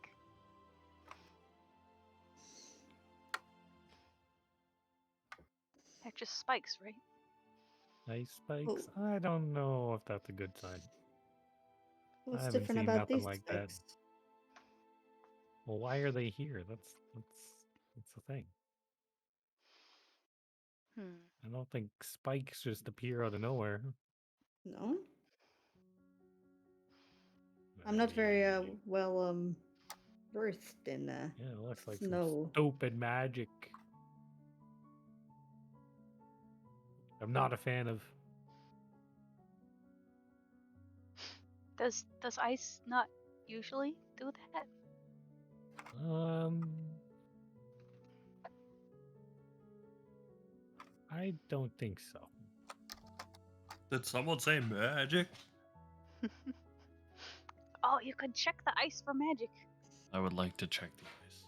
They're just spikes, right? Ice spikes? I don't know if that's a good sign. What's I haven't different seen about nothing these like spikes? that. Well, why are they here? That's the thing. I don't think spikes just appear out of nowhere. No? I'm not very well versed in Yeah, it looks like snow. some stupid magic. I'm not a fan of. Does ice not usually do that? I don't think so. Did someone say magic? Oh, you can check the ice for magic. I would like to check the ice.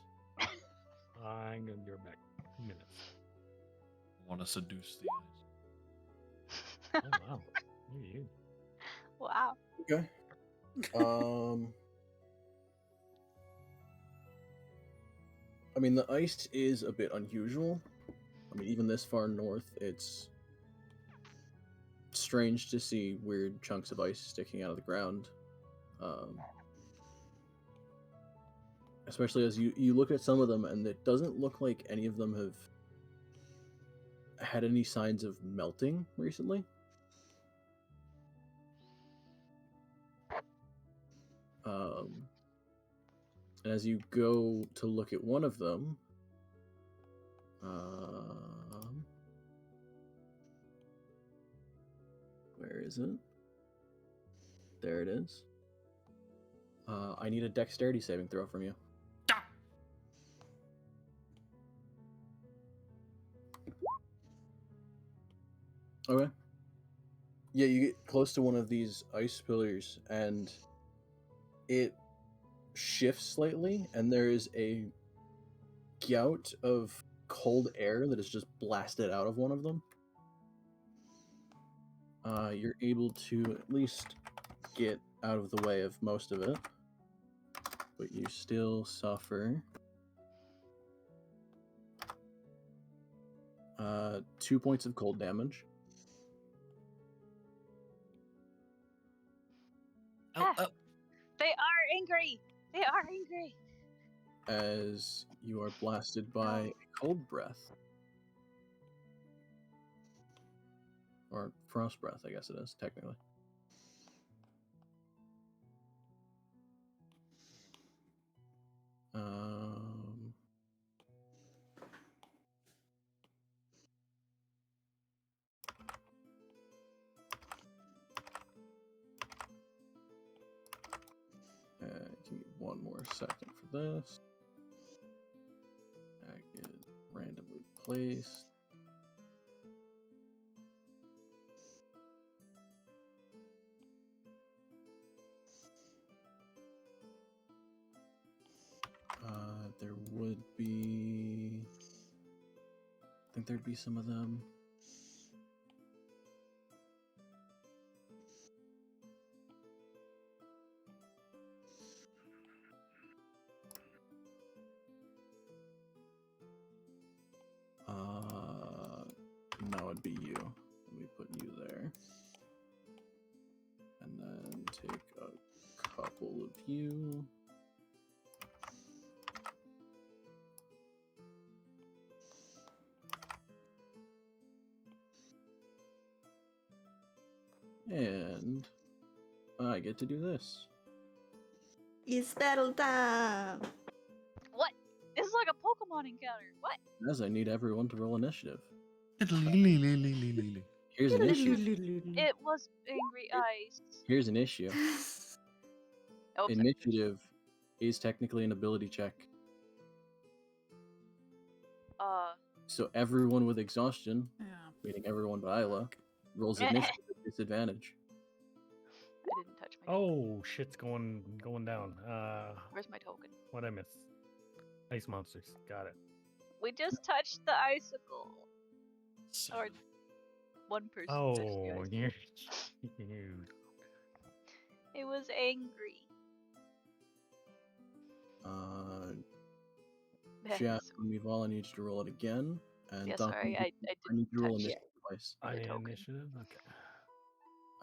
I'm gonna be back. 2 minutes. I want to seduce the ice. Oh wow. Look at you. Wow. Okay. I mean, the ice is a bit unusual. I mean, even this far north, it's strange to see weird chunks of ice sticking out of the ground. Especially as you look at some of them, and it doesn't look like any of them have had any signs of melting recently. And as you go to look at one of them, where is it? There it is. I need a dexterity saving throw from you. Ah! Okay. Yeah, you get close to one of these ice pillars, and it shifts slightly, and there is a gout of cold air that is just blasted out of one of them. You're able to at least get out of the way of most of it, but you still suffer 2 points of cold damage. Oh, Ah. oh. They are angry. They are angry. As you are blasted by a cold breath. Or frost breath, I guess it is, technically. Give me one more second for this. I get randomly placed. There would be... I think there'd be some of them. No, it'd be you. Let me put you there. And then take a couple of you. And I get to do this. It's battle time! What? This is like a Pokemon encounter. What? As I need everyone to roll initiative. Here's Here's an issue. It was angry ice. Here's an issue. Oh, sorry. Initiative is technically an ability check. So everyone with exhaustion, Yeah. meaning everyone but Isla, rolls initiative at disadvantage. I didn't touch my token. Oh, shit's going down. Where's my token? What'd I miss? Ice monsters. Got it. We just touched the icicle. So, Or one person touched the Oh, icicle. you. It was angry. Jack, all I need you to roll it again. And Yeah, Doc, sorry, I didn't need you to roll touch initiative twice. I need token. initiative? Okay.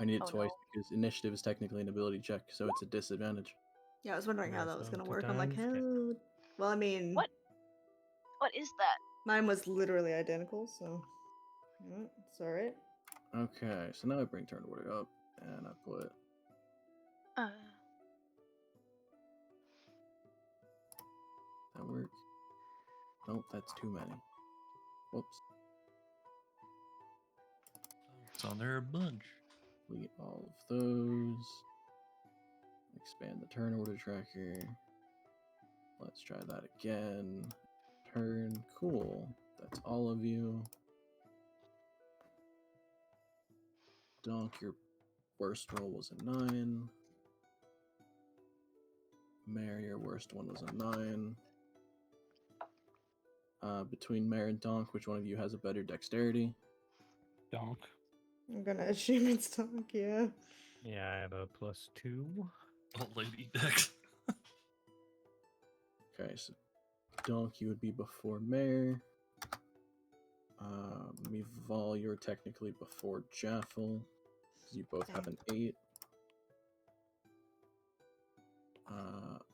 I need it Oh, twice no. because initiative is technically an ability check, so it's a disadvantage. Yeah, I was wondering how Okay, that was so gonna 2 work. I'm like, times, okay. how? Well, I mean, What? What is that? mine was literally identical, so it's alright. Okay, so now I bring turn order up, and I put that work. Nope, that's too many. Whoops. so there are a bunch. Delete all of those. Expand the turn order tracker. Let's try that again. Turn. Cool. That's all of you. Donk, your worst roll was a 9. Mare, your worst one was a 9. Between Mare and Donk, which one of you has a better dexterity? Donk. I'm gonna assume it's Donk, yeah. Yeah, I have a +2. Old lady dex. Okay, so Donk, you would be before Mare. Mival, you're technically before Jaffel, because you both have an 8.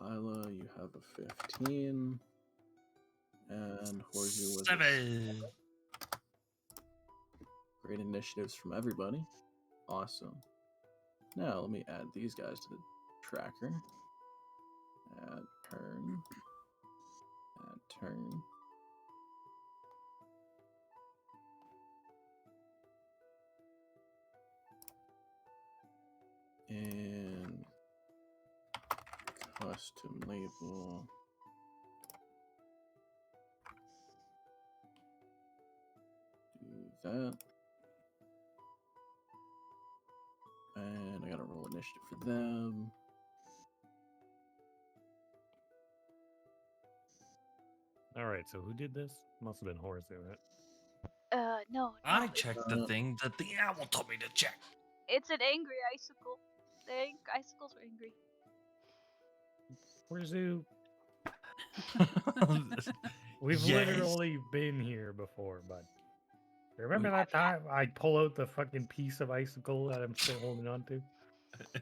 Isla, you have a 15. And Horzu was 7. Great initiatives from everybody. Awesome. Now let me add these guys to the tracker. Add turn. Add turn. And custom label. Do that. And I gotta roll initiative for them. All right, so who did this? Must have been Horsey, right? No. I checked the thing that the owl told me to check. It's an angry icicle. The icicles are angry. Horsey, we've Yes. literally been here before, bud. Remember that time I pull out the fucking piece of icicle that I'm still holding on to?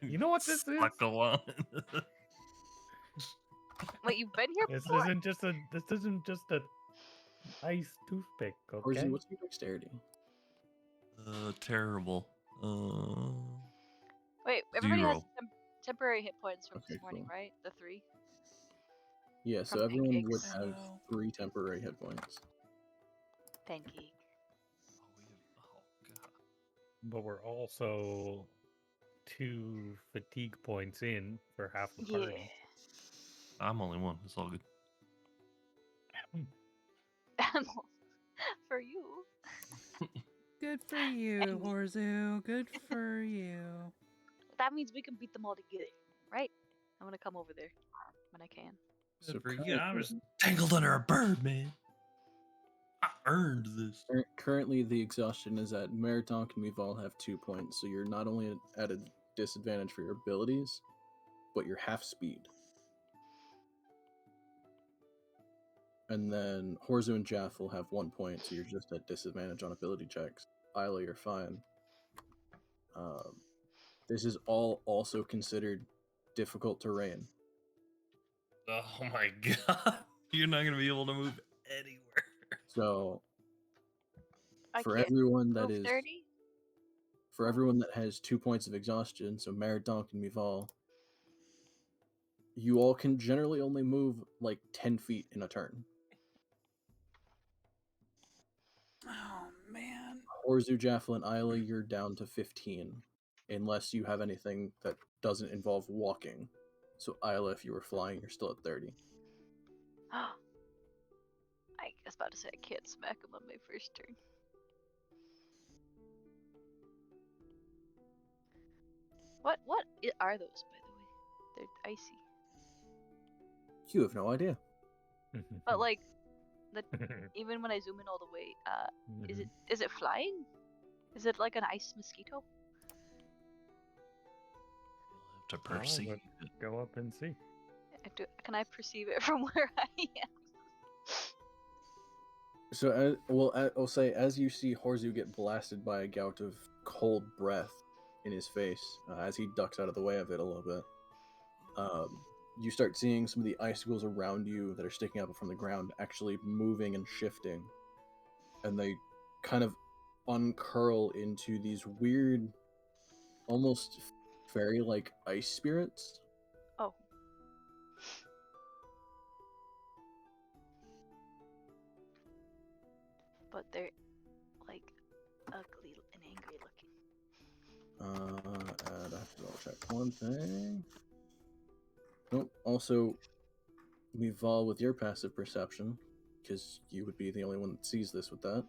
You know what this is? Suckle on. Wait, you've been here This before? isn't just a ice toothpick, Horsey, okay? what's your dexterity? Terrible. Wait, everybody has 0. temporary hit points from Okay, this morning, cool. right? The 3? Yeah, so From everyone would pancakes. have Oh. 3 temporary hit points. Pancake. Oh god. But we're also 2 fatigue points in for half the Yeah. party. I'm only 1. It's all good. For you. Good for you, Horzu. Good for you. That means we can beat them all together, right? I'm gonna come over there when I can. So Yeah, I was tangled under a bird, man. I earned this. currently the exhaustion is at Meritonk and Mival have 2 points, so you're not only at a disadvantage for your abilities, but you're half speed. And then Horzu and Jaff will have 1 point, so you're just at disadvantage on ability checks. Isla, you're fine. This is all also considered difficult terrain. Oh my god. You're not going to be able to move anywhere. So I for can't everyone that move is 30? for everyone that has 2 points of exhaustion, so Meridonk and Mival, you all can generally only move like 10 feet in a turn. Oh man. Horzu, Jaffel, and Isla, you're down to 15, unless you have anything that doesn't involve walking. So Isla, if you were flying, you're still at 30. I was about to say I can't smack him on my first turn. What are those, by the way? They're icy. You have no idea. But like, even when I zoom in all the way, is it flying? Is it like an ice mosquito? To perceive. let's go up and see. Can I perceive it from where I am? So, I'll say, as you see Horzu get blasted by a gout of cold breath in his face, as he ducks out of the way of it a little bit, you start seeing some of the icicles around you that are sticking up from the ground actually moving and shifting. And they kind of uncurl into these weird, almost fairy-like ice spirits. Oh. But they're like ugly and angry looking. And I have to double check one thing. Nope. Also, Mival, with your passive perception, because you would be the only one that sees this with that.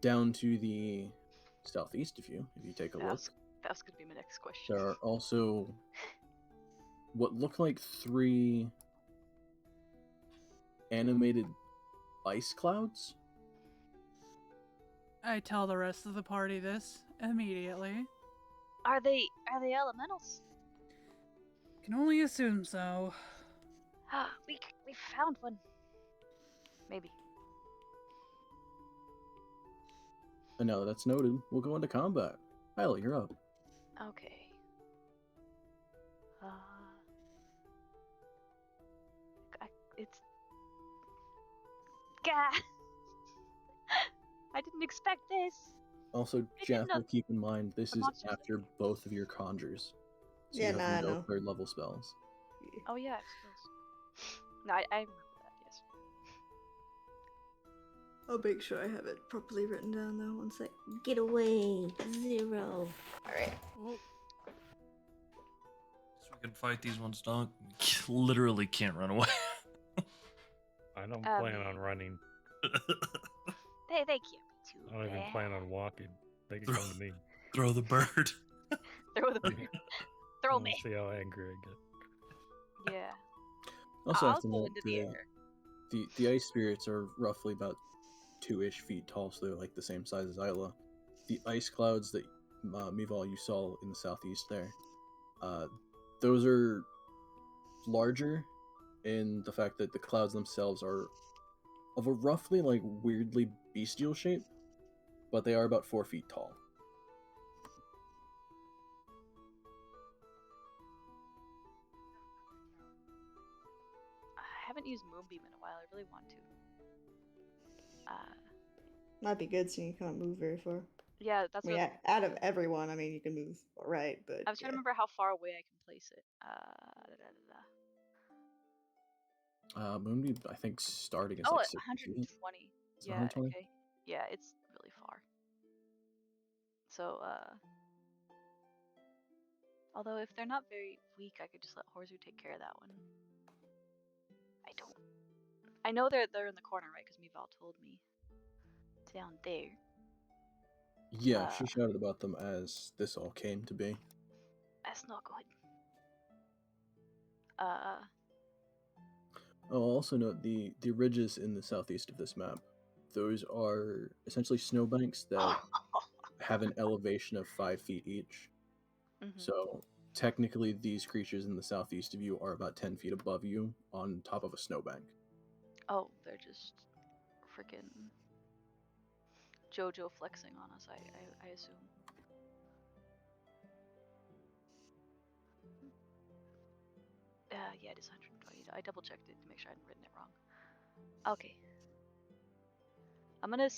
Down to the southeast of you, if you take a look, That's gonna be my next question. there are also what look like 3 animated ice clouds. I tell the rest of the party this immediately. Are they elementals? Can only assume so. We found one. Maybe. And now that's noted, we'll go into combat. Isla, you're up. Okay. It's. Gah! I didn't expect this. Also, I Jeff, didn't know keep in mind, this the is monsters after both of your conjures. So Yeah, you nah, have I no know. 3rd level spells. Oh yeah, I suppose. No, I remember that. Yes. I'll make sure I have it properly written down though. One sec. Get away. 0. Alright. Oh, can fight these ones, dog. Literally can't run away. I don't plan on mean, running. They can't be too I don't even bad. plan on walking. They can come to me. Throw the bird. Throw the bird. Throw We'll me. see how angry I get. Yeah. Also, I'll have to go note into the air. the ice spirits are roughly about 2-ish feet tall, so they're like the same size as Isla. The ice clouds that Mival you saw in the southeast there, those are larger in the fact that the clouds themselves are of a roughly like weirdly bestial shape, but they are about 4 feet tall. I haven't used Moonbeam in a while. I really want to. Might be good so you can't move very far. Yeah, that's I mean, what out of everyone, I mean, you can move right, but I was trying to yeah. remember how far away I can place it. Moonbeam, I think starting is Oh, like 60 120. feet. Is it Yeah, 120? okay. Yeah, it's really far. So, although if they're not very weak, I could just let Horzu take care of that one. I don't. I know they're in the corner, right? Because Mival told me. It's down there. Yeah, she shouted about them as this all came to be. That's not good. I'll also note the ridges in the southeast of this map. Those are essentially snowbanks that have an elevation of 5 feet each. Mm-hmm. So technically, these creatures in the southeast of you are about 10 feet above you on top of a snowbank. Oh, they're just freaking JoJo flexing on us. I assume. Yeah, it is 120. I double checked it to make sure I hadn't written it wrong. Okay. I'm gonna.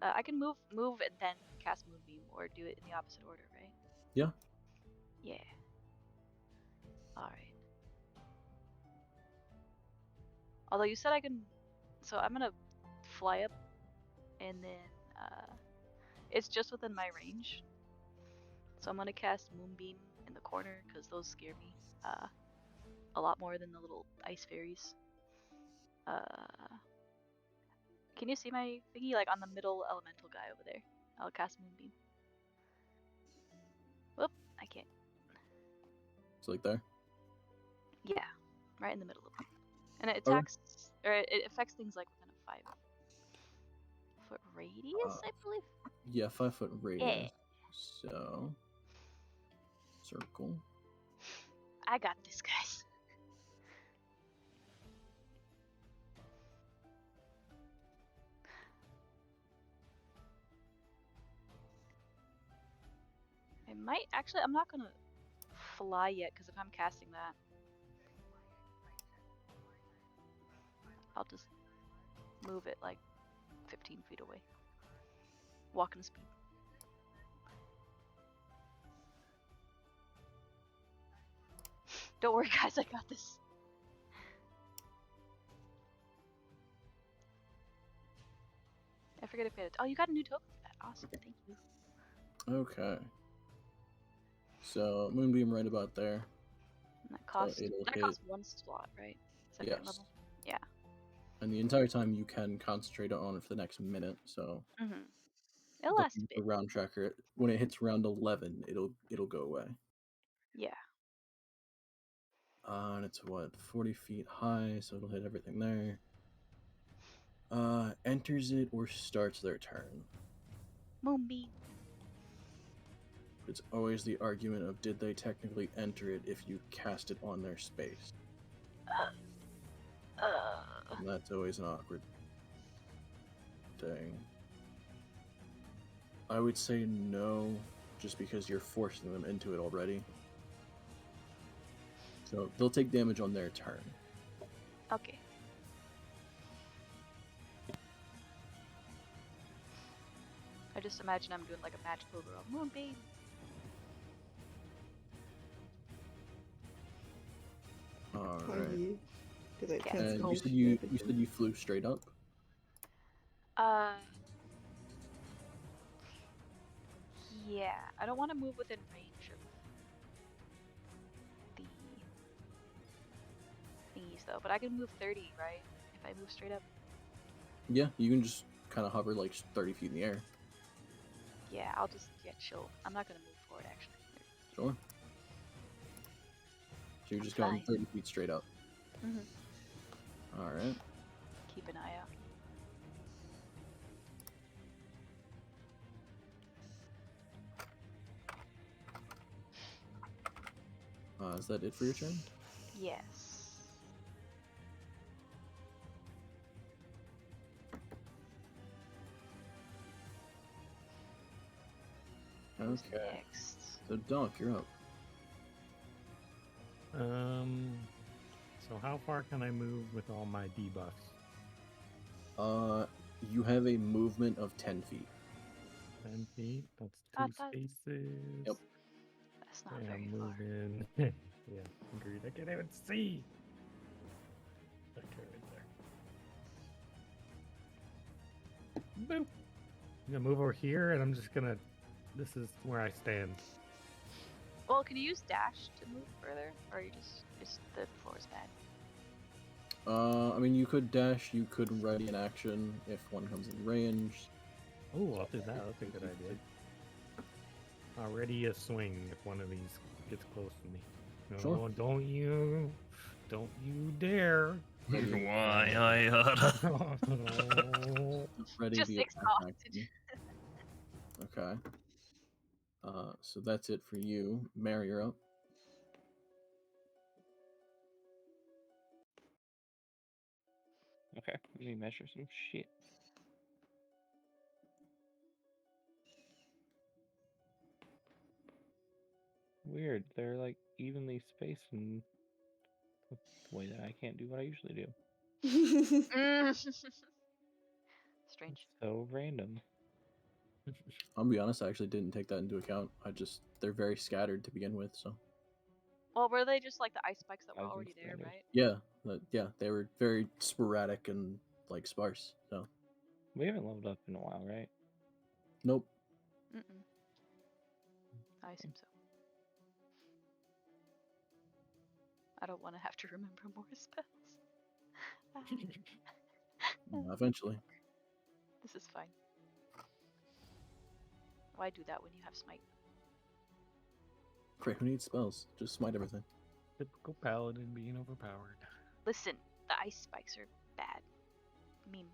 I can move and then cast Moonbeam, or do it in the opposite order, right? Yeah. Yeah. All right. Although you said I can, so I'm gonna fly up, and then it's just within my range. So I'm gonna cast Moonbeam in the corner because those scare me a lot more than the little ice fairies. Can you see my thingy, like on the middle elemental guy over there? I'll cast Moonbeam. Whoop, I can't. It's like there. Yeah, right in the middle of them. And it attacks, or it affects things like within a 5-foot radius, I believe? Yeah, 5-foot radius. Yeah. So, circle. I got this, guys. I might, actually, I'm not gonna fly yet, because if I'm casting that, I'll just move it like 15 feet away. Walking speed. Don't worry, guys, I got this. I forget if it. Oh, you got a new token for that. Awesome, thank you. Okay. So, Moonbeam right about there. And that costs, it'll that hit- costs 1 slot, right? Second Yes. level? Yeah. And the entire time you can concentrate on it for the next minute, so Mm-hmm. It'll last a the bit. round tracker, when it hits round 11, it'll go away. Yeah. And it's what, 40 feet high, so it'll hit everything there. Enters it or starts their turn. Moonbeam. It's always the argument of did they technically enter it if you cast it on their space. And that's always an awkward thing. I would say no, just because you're forcing them into it already. So they'll take damage on their turn. Okay. I just imagine I'm doing like a magical girl. Moonbeam. Alright. Yeah. And you said you flew straight up? Yeah. I don't want to move within range of though, but I can move 30, right? If I move straight up. Yeah, you can just kind of hover like 30 feet in the air. Yeah, I'll just chill. I'm not gonna move forward actually. Sure. So you're just I'm going fine. 30 feet straight up. Mhm. All right. Keep an eye out. Is that it for your turn? Yes. Who's Okay. next? So Doc, you're up. So how far can I move with all my debuffs? You have a movement of 10 feet. 10 feet. That's I two thought- spaces. Yep. That's not Okay, very I'm far. moving. Yeah, agreed. I can't even see. Okay, right there. Boop. I'm gonna move over here, and I'm just gonna. This is where I stand. Well, can you use dash to move further, or you just the floor is bad? I mean, you could dash, you could ready an action if one comes in range. Oh, I'll do that. That's a good idea. Already a swing if one of these gets close to me. No, Sure. don't you dare. Why I Ready Just the attack exhausted. action. Okay. So that's it for you. Mary, you're up. Okay, let me measure some shit. Weird. They're like evenly spaced in the way that I can't do what I usually do. Strange. So random. I'll be honest, I actually didn't take that into account. They're very scattered to begin with, so. Well, were they just like the ice spikes that were As in already there, standard. right? Yeah, they were very sporadic and like sparse. So, We haven't leveled up in a while, right? nope. Mm-mm. I assume so. I don't want to have to remember more spells. Eventually. This is fine. Why do that when you have smite? Great, who needs spells? Just smite everything. Typical paladin being overpowered. Listen, the ice spikes are bad. Meme.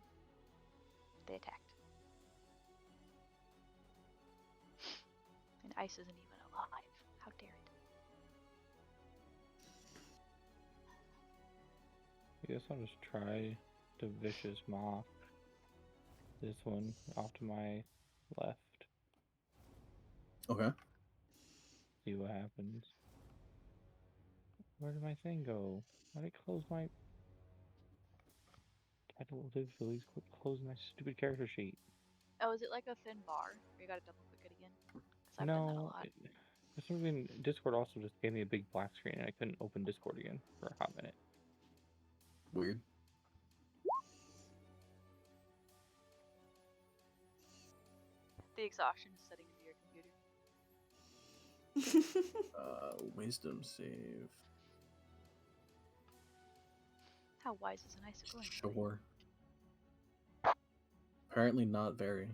They attacked. And ice isn't even alive. How dare it? I guess I'll just try to vicious moth this one off to my left. Okay. See what happens. Where did my thing go? Why did it close my... I don't live for these quick closing my stupid character sheet. Oh, is it like a thin bar? Or you gotta double click it again? Because I've done that a No, lot. for some reason Discord also just gave me a big black screen and I couldn't open Discord again for a hot minute. Weird. The exhaustion is setting into your computer. Wisdom save. How wise is an icicle? anyway? Sure. Apparently not very.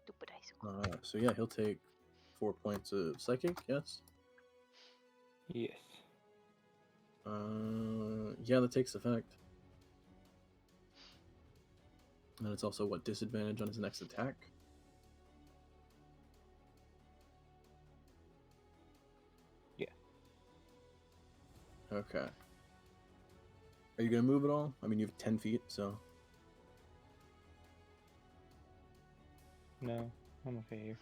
Stupid icicle. So yeah, he'll take 4 points of psychic. Yes. Yes. Yeah, that takes effect. And it's also what, disadvantage on his next attack? Yeah. Okay. Are you gonna move at all? I mean, you have 10 feet, so. No, I'm okay here.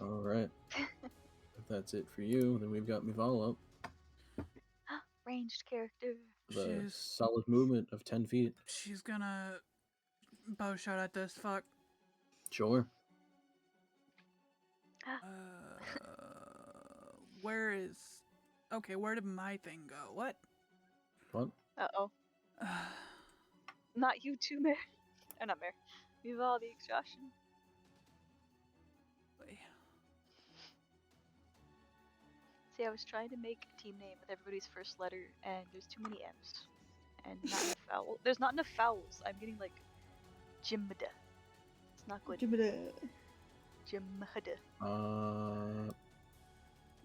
Alright. If that's it for you, then we've got Mival up. Ranged character. The She's solid movement of 10 feet. she's gonna bow shot at this fuck. Sure. Where is? Okay, where did my thing go? What? What? Uh-oh. Not you too, Mare. Oh, not Mare. We've all the exhaustion. See, I was trying to make a team name with everybody's first letter, and there's too many M's. And not enough vowels. There's not enough vowels. I'm getting like Jimda. It's not good. Jimda.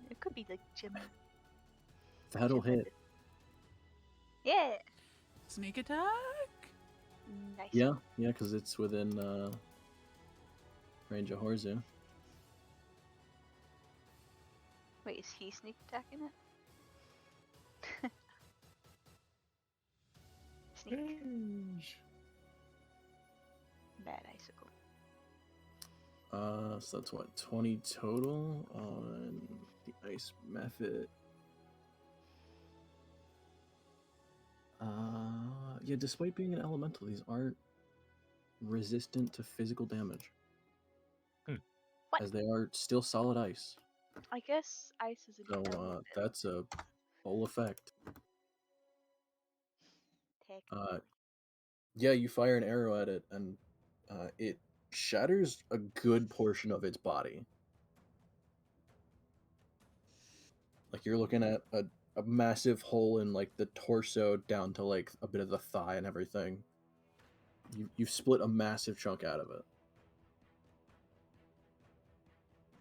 It could be like Jim. That'll hit. Yeah. Sneak attack? Nice. Yeah, because it's within range of Horzu. Wait, is he sneak attacking it? Sneak. Bad icicle. So that's what, 20 total on the ice method. Yeah, despite being an elemental, these aren't resistant to physical damage. What? As they are still solid ice. I guess ice is an So, element. that's a full effect. Yeah, you fire an arrow at it, and it shatters a good portion of its body. Like, you're looking at a massive hole in, like, the torso down to, like, a bit of the thigh and everything. You've split a massive chunk out of it.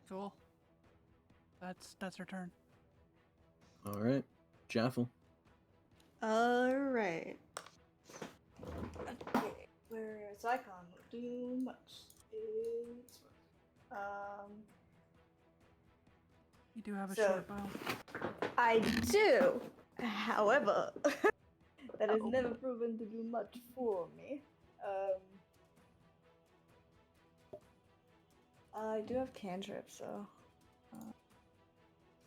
Cool. That's her turn. Alright. Jaffel. Alright. Okay, so I can't do much. You do have a So- short bow. I do. However, that has never proven to do much for me. I do have cantrips, so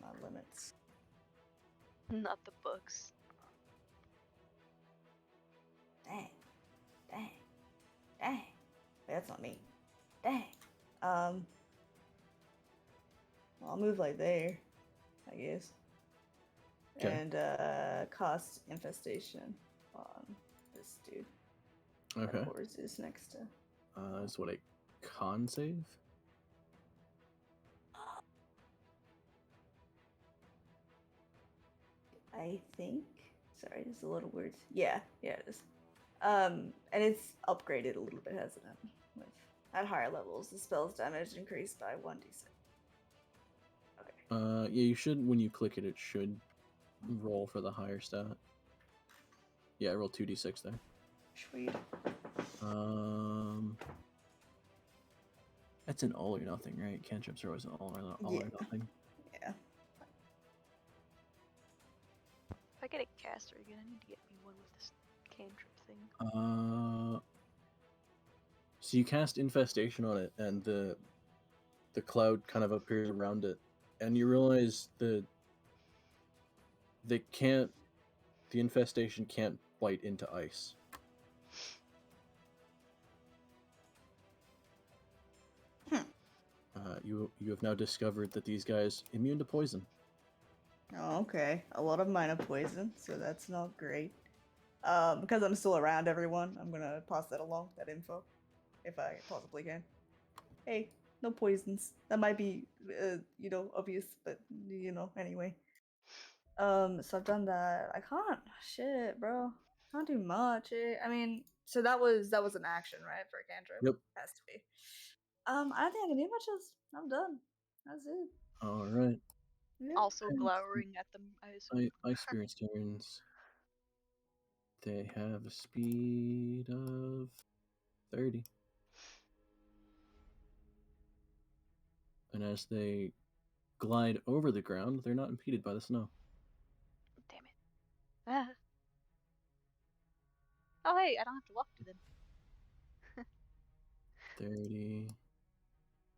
not limits. Not the books. Dang. That's not me. Dang. Well, I'll move like there, I guess. Okay. And cost infestation on this dude. Okay. That horse is next to. That's what, a con save? I think. Sorry, there's a little words. Yeah, it is. And it's upgraded a little bit, hasn't it? With at higher levels, the spell's damage increased by 1d6. Okay. Yeah, you should, when you click it, it should roll for the higher stat. Yeah, I rolled 2d6 there. Sweet. That's an all or nothing, right? Cantrips are always an all or nothing. Yeah. If I get a caster again, I need to get me one with this cantrip thing. So you cast infestation on it, and the cloud kind of appears around it, and you realize the infestation can't bite into ice. You have now discovered that these guys immune to poison. Oh, okay. A lot of mine are poison, so that's not great. Because I'm still around everyone, I'm gonna pass that along, that info, if I possibly can. Hey, no poisons. That might be, obvious, but anyway. So I've done that. I can't. Shit, bro. Can't do much. I mean, so that was an action, right, for a cantrip? Yep. Has to be. I don't think I can do much else. I'm done. That's it. All right. Yeah. Also glowering at them, I assume. Ice Spirits turns. They have a speed of 30. And as they glide over the ground, they're not impeded by the snow. Damn it. Ah. Oh hey, I don't have to walk to them. 30.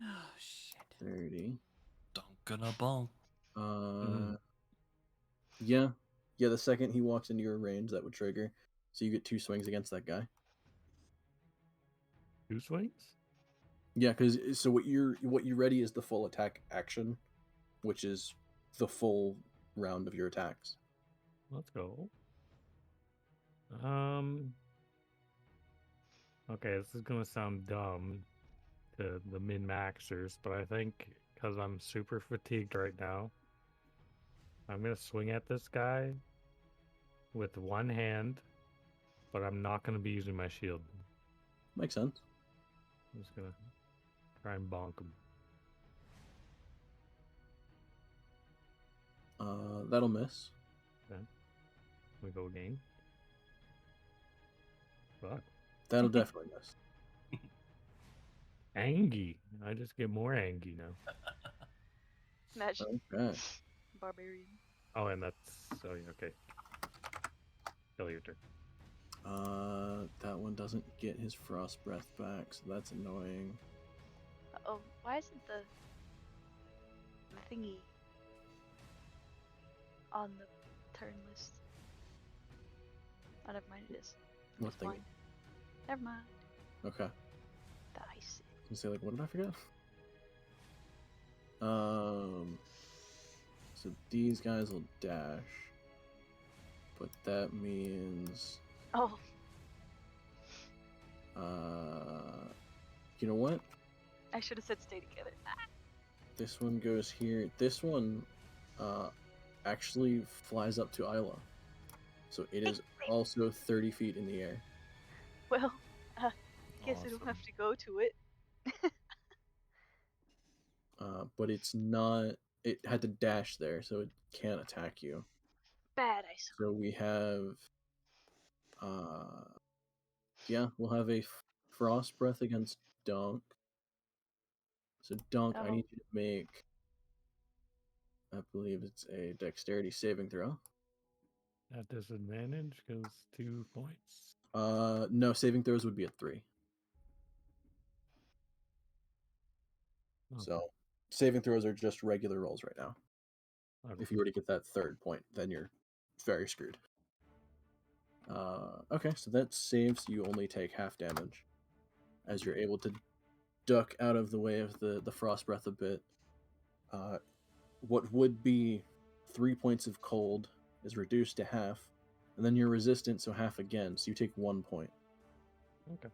Oh shit. 30. Gonna bonk. Yeah. Yeah, the second he walks into your range, that would trigger. So you get 2 swings against that guy. 2 swings? Yeah, because so what you ready is the full attack action, which is the full round of your attacks. Let's go. Okay, this is gonna sound dumb to the min-maxers, but I think because I'm super fatigued right now, I'm gonna swing at this guy with one hand, but I'm not gonna be using my shield. Makes sense. I'm just gonna try and bonk him. That'll miss. Okay. We go again. Fuck. That'll definitely miss. Angie. I just get more Angie now. Imagine. Okay. Barbarian. Oh, and that's okay. Kill your turn. That one doesn't get his frost breath back, so that's annoying. Oh, why isn't the thingy on the turn list? Oh, never mind, it is. What It's thing? blind. Never mind. Okay. The ice. You say, like, what did I forget? So these guys will dash, but that means, Oh, you know what? I should have said stay together. This one goes here. This one, actually flies up to Isla, so it is also 30 feet in the air. Well, guess I don't Awesome. have to go to it. But it's not. It had to dash there, so it can't attack you. Bad ice. So we have, yeah, we'll have a frost breath against Dunk. So Dunk, I Oh. need you to make, I believe it's a dexterity saving throw. At disadvantage goes 2 points. No, saving throws would be at 3. Oh, So saving throws are just regular rolls right now. okay. If you were to get that third point, then you're very screwed. Okay, so that saves. You only take half damage as you're able to duck out of the way of the frost breath a bit. What would be 3 points of cold is reduced to half, and then you're resistant, so half again. So you take 1 point. Okay.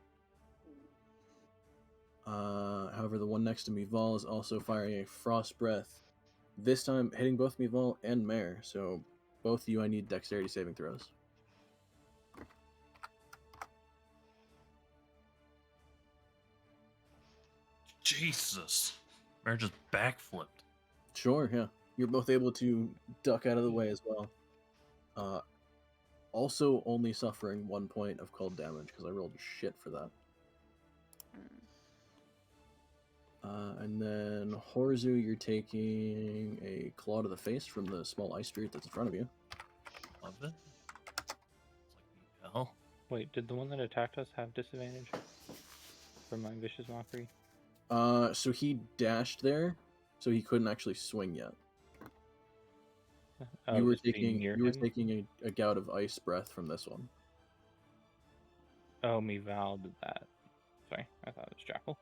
However, the one next to Mival is also firing a frost breath. This time hitting both Mival and Mare. So both of you, I need dexterity saving throws. Jesus. Mare just backflipped. Sure, yeah. You're both able to duck out of the way as well. Also only suffering 1 point of cold damage because I rolled shit for that. And then Horzu, you're taking a claw to the face from the small ice street that's in front of you. Love it. It's like, hell. Wait, did the one that attacked us have disadvantage from my vicious mockery? So he dashed there, so he couldn't actually swing yet. Oh, you were just being near taking him? a gout of ice breath from this one. Oh, me Val did that. Sorry, I thought it was Jackal.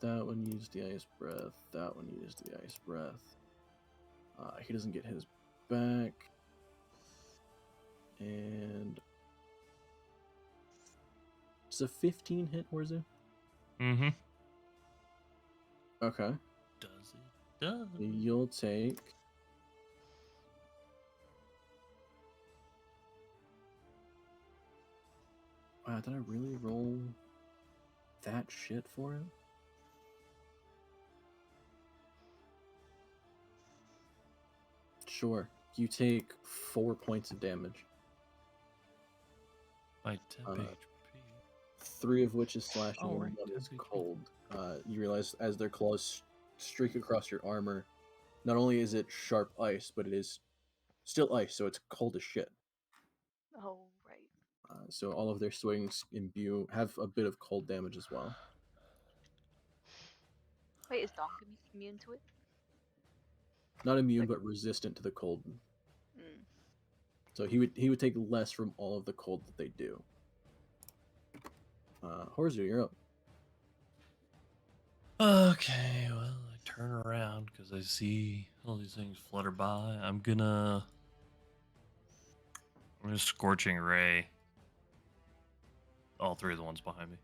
That one used the ice breath. That one used the ice breath. He doesn't get his back. And it's a 15 hit, Horzu? Mm-hmm. Okay. Does it? Does. You'll take... Wow, did I really roll that shit for it? Sure. You take 4 points of damage. By 10 HP. 3 of which is slashing Oh, and right, 1 is 10 HP. cold. You realize as their claws streak across your armor, not only is it sharp ice, but it is still ice, so it's cold as shit. Oh, right. So all of their swings have a bit of cold damage as well. Wait, is Donk immune to it? Not immune, but resistant to the cold. Mm. So he would take less from all of the cold that they do. Horzu, you're up. Okay, well, I turn around because I see all these things flutter by. I'm gonna Scorching Ray all 3 of the ones behind me.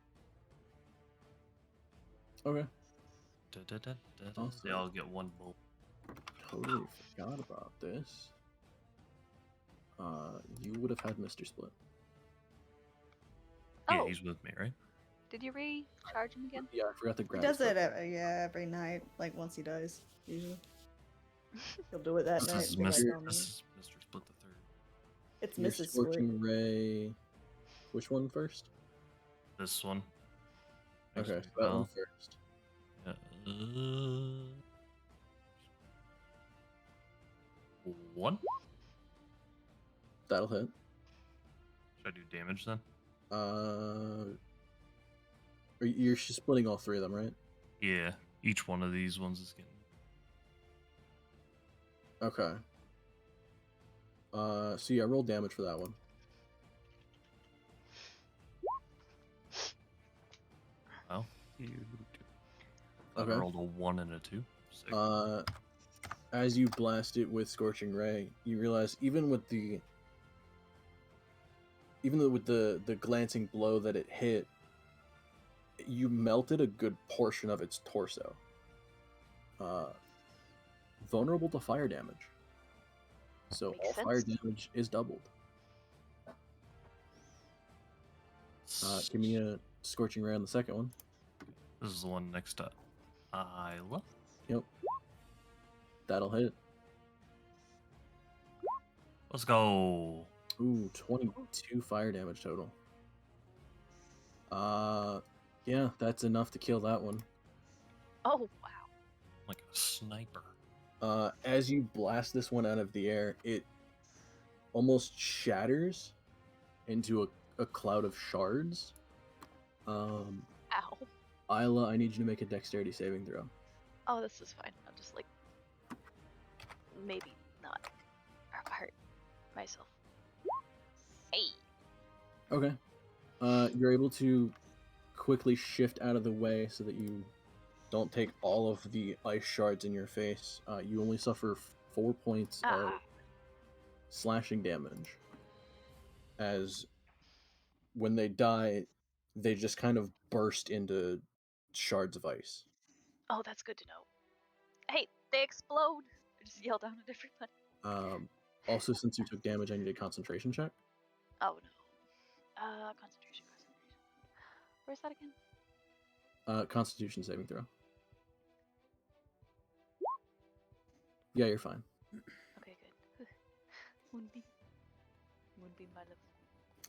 Okay. They all get 1 bolt. totally forgot about this. You would have had Mr. Split. Yeah, Oh, he's with me, right? did you recharge him again? Yeah, I forgot to He grab does his it every night, like once he dies, usually. He'll do it that This night. is be like, Mr. "Oh, This man." is Mr. Split the Third. It's Your Mrs. Split. Scorching Ray. Which one first? This one. Okay, Next so that one bell. first. Yeah, 1. That'll hit. Should I do damage then? You're splitting all three of them, right? Yeah, each one of these ones is getting. Okay. So yeah, roll damage for that one. Well, I Okay. rolled a 1 and a 2. Sick. As you blast it with Scorching Ray, you realize even with the glancing blow that it hit, you melted a good portion of its torso. Vulnerable to fire damage. So Makes all sense. fire damage is doubled. Give me a Scorching Ray on the second one. This is the one next to Isla. Yep. That'll hit. Let's go. Ooh, 22 fire damage total. Yeah, that's enough to kill that one. Oh wow. Like a sniper. As you blast this one out of the air, it almost shatters into a cloud of shards. Ow. Isla, I need you to make a dexterity saving throw. Oh, this is fine. I'll just like maybe not hurt myself. Hey. Okay. You're able to quickly shift out of the way so that you don't take all of the ice shards in your face. You only suffer 4 points of slashing damage. As when they die, they just kind of burst into shards of ice. Oh, that's good to know. Hey, they explode. I just yell down at everybody. Also, since you took damage, I need a concentration check. Oh no. Concentration. Where's that again? Constitution saving throw. Yeah, you're fine. Okay, good. Moonbeam. Moonbeam, my love.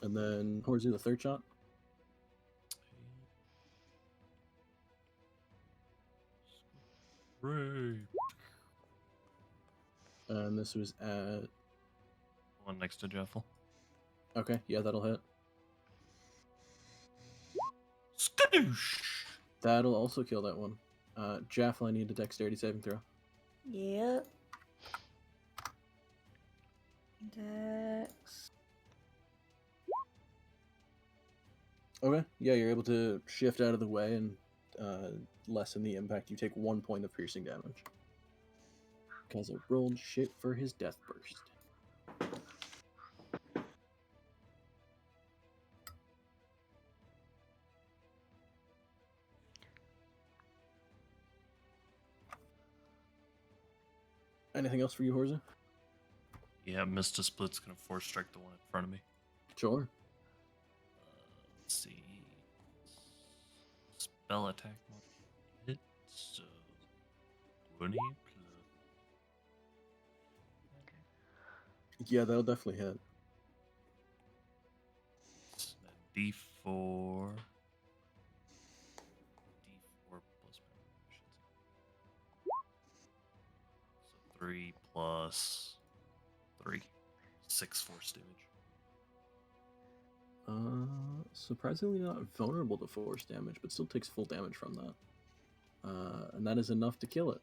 And then Horzu, the third shot. Ray. And this was at... One next to Jeffel. Okay, yeah, that'll hit. Skadoosh! That'll also kill that one. Jaffel, I need a dexterity saving throw. Yep. Dex. Okay, yeah, you're able to shift out of the way and lessen the impact. You take 1 point of piercing damage. Because I rolled shit for his death burst. Anything else for you, Horza? Yeah, Mr. Split's gonna force strike the one in front of me. Sure. Let's see. Spell attack mod hit. So 20 Yeah, that'll definitely hit. plus D4. D4 plus my so 3 plus 3. 6 force damage. Surprisingly not vulnerable to force damage, but still takes full damage from that. And that is enough to kill it.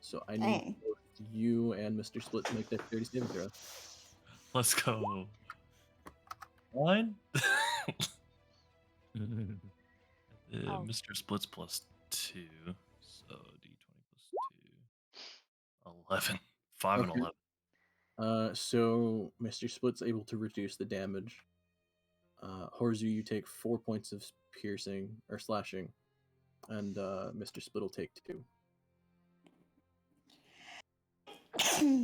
So I need both you and Mr. Split to make that 30 saving throw. Let's go. 1. Mr. Split's plus 2. So D20 plus 2. 11. 5 and Okay. 11. So Mr. Split's able to reduce the damage. Horzu, you take 4 points of piercing or slashing, and Mr. Split will take 2. Bless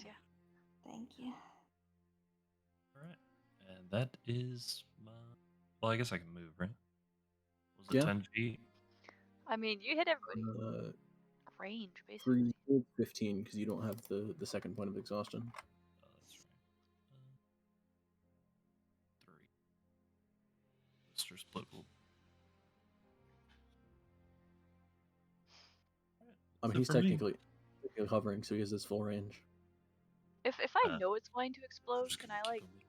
ya. Thank you. All right. And that is my. Well, I guess I can move, right? Was it Yeah. 10 feet? I mean, you hit everybody. Range, For basically. you, 15 because you don't have the second point of exhaustion. That's right. 3. Mr. Split will. I mean, he's technically hovering, so he has his full range. If I Uh, know it's going to explode, just can gonna I keep like him.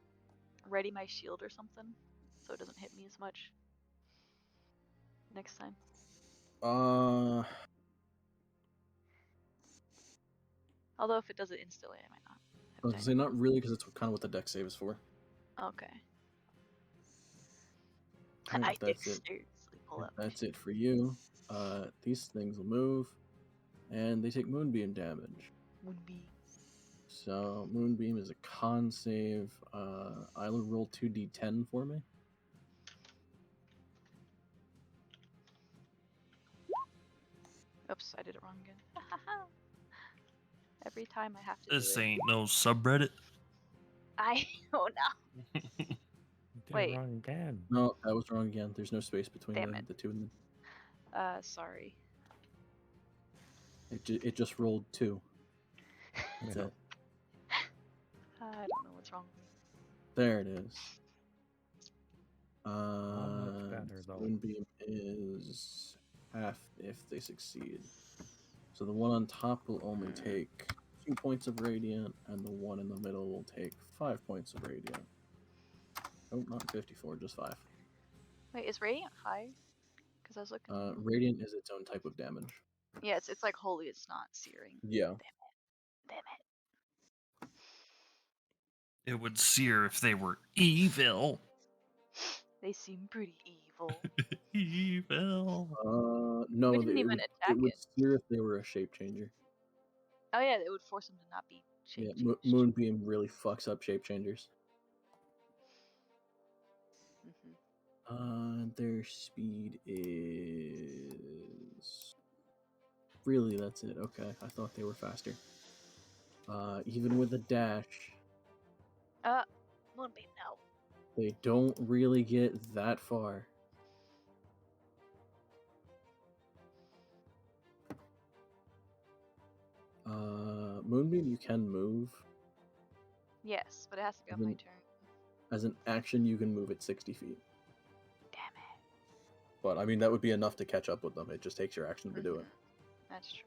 ready my shield or something so it doesn't hit me as much next time? Although if it does it instantly, I might not. I was gonna say not really because it's kind of what the deck save is for. Okay. Alright, I that's it. seriously pull up. That's it for you. These things will move, and they take moonbeam damage. Moonbeam. So moonbeam is a con save. Isla, roll 2d10 for me. Oops, I did it wrong again. Every time I have to This do it. ain't no subreddit. I don't know. You did Wait. it wrong again. No, that was wrong again. There's no space between Damn it. the two of them. Sorry. It just rolled 2. That's it. I don't know what's wrong with me. There it is. much better, though. Moonbeam is half if they succeed. So the one on top will only take 2 points of radiant, and the one in the middle will take 5 points of radiant. Oh, not 54, just 5. Wait, is radiant high? Because I was looking. Radiant is its own type of damage. Yeah, it's like holy. It's not searing. Yeah. Damn it. It would sear if they were evil. They seem pretty evil. Evil. No, We didn't even attack it would it. sear if they were a shape changer. Oh yeah, it would force them to not be shape Yeah, changed. Moonbeam really fucks up shape changers. Their speed is really that's it. Okay, I thought they were faster. Even with a dash, Moonbeam, no. they don't really get that far. Moonbeam, you can move. Yes, but it has to be on my turn. As an action, you can move at 60 feet. Damn it. But I mean, that would be enough to catch up with them. It just takes your action to do it. That's true.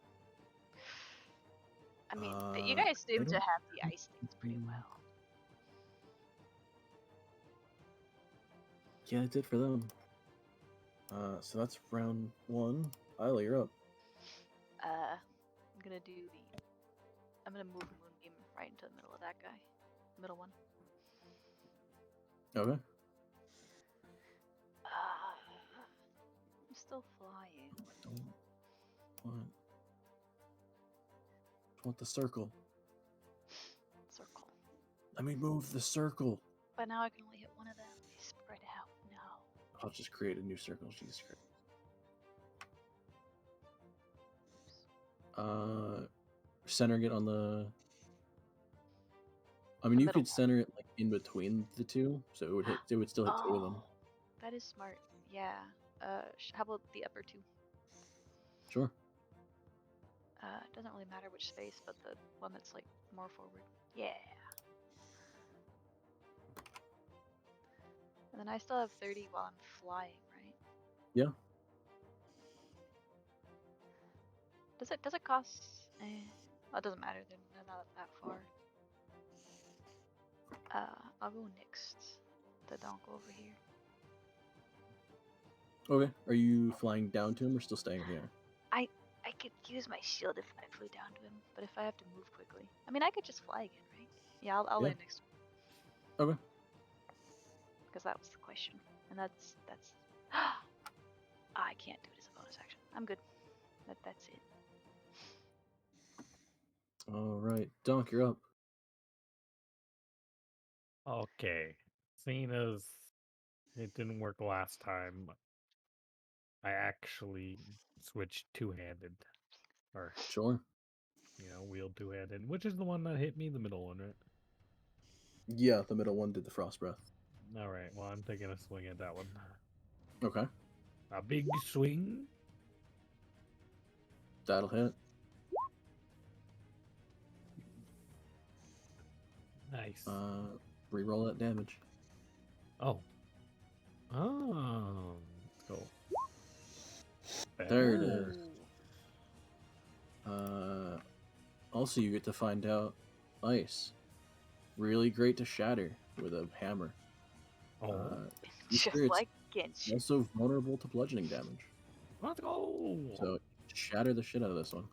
I mean, you guys seem to have the ice things pretty well. Yeah, it did for them. So that's round 1. Isla, you're up. I'm gonna move Moonbeam right into the middle of that guy. Middle one. Okay. I'm still flying. I want the circle. Circle. Let me move the circle. But now I can only hit one of them. They spread out. No. I'll just create a new circle. Jesus Christ. Center it on the. I mean, you could center it like in between the two, so it would hit. It would still hit 2 of them. That is smart. Yeah. How about the upper 2? Sure. It doesn't really matter which space, but the one that's like more forward. Yeah. And then I still have 30 while I'm flying, right? Yeah. Does it cost? Well, it doesn't matter. They're not that far. I'll go next. Then I'll go over here. Okay. Are you flying down to him or still staying here? I could use my shield if I flew down to him, but if I have to move quickly, I mean, I could just fly again, right? Yeah, I'll land next. Okay. Because that was the question, and that's. I can't do it as a bonus action. I'm good. That's it. All right, Donk, you're up. Okay. Seeing as it didn't work last time, I actually switched two-handed. Or Sure. wield two-handed. Which is the one that hit me? The middle one, right? Yeah, the middle one did the frost breath. All right. Well, I'm taking a swing at that one. Okay, A big swing. that'll hit. Nice. Reroll that damage. Oh. Oh. Let's go. There it Better. is. Also, you get to find out ice. Really great to shatter with a hammer. Oh. These Just spirits like Genshin. also vulnerable to bludgeoning damage. Let's go. So shatter the shit out of this one.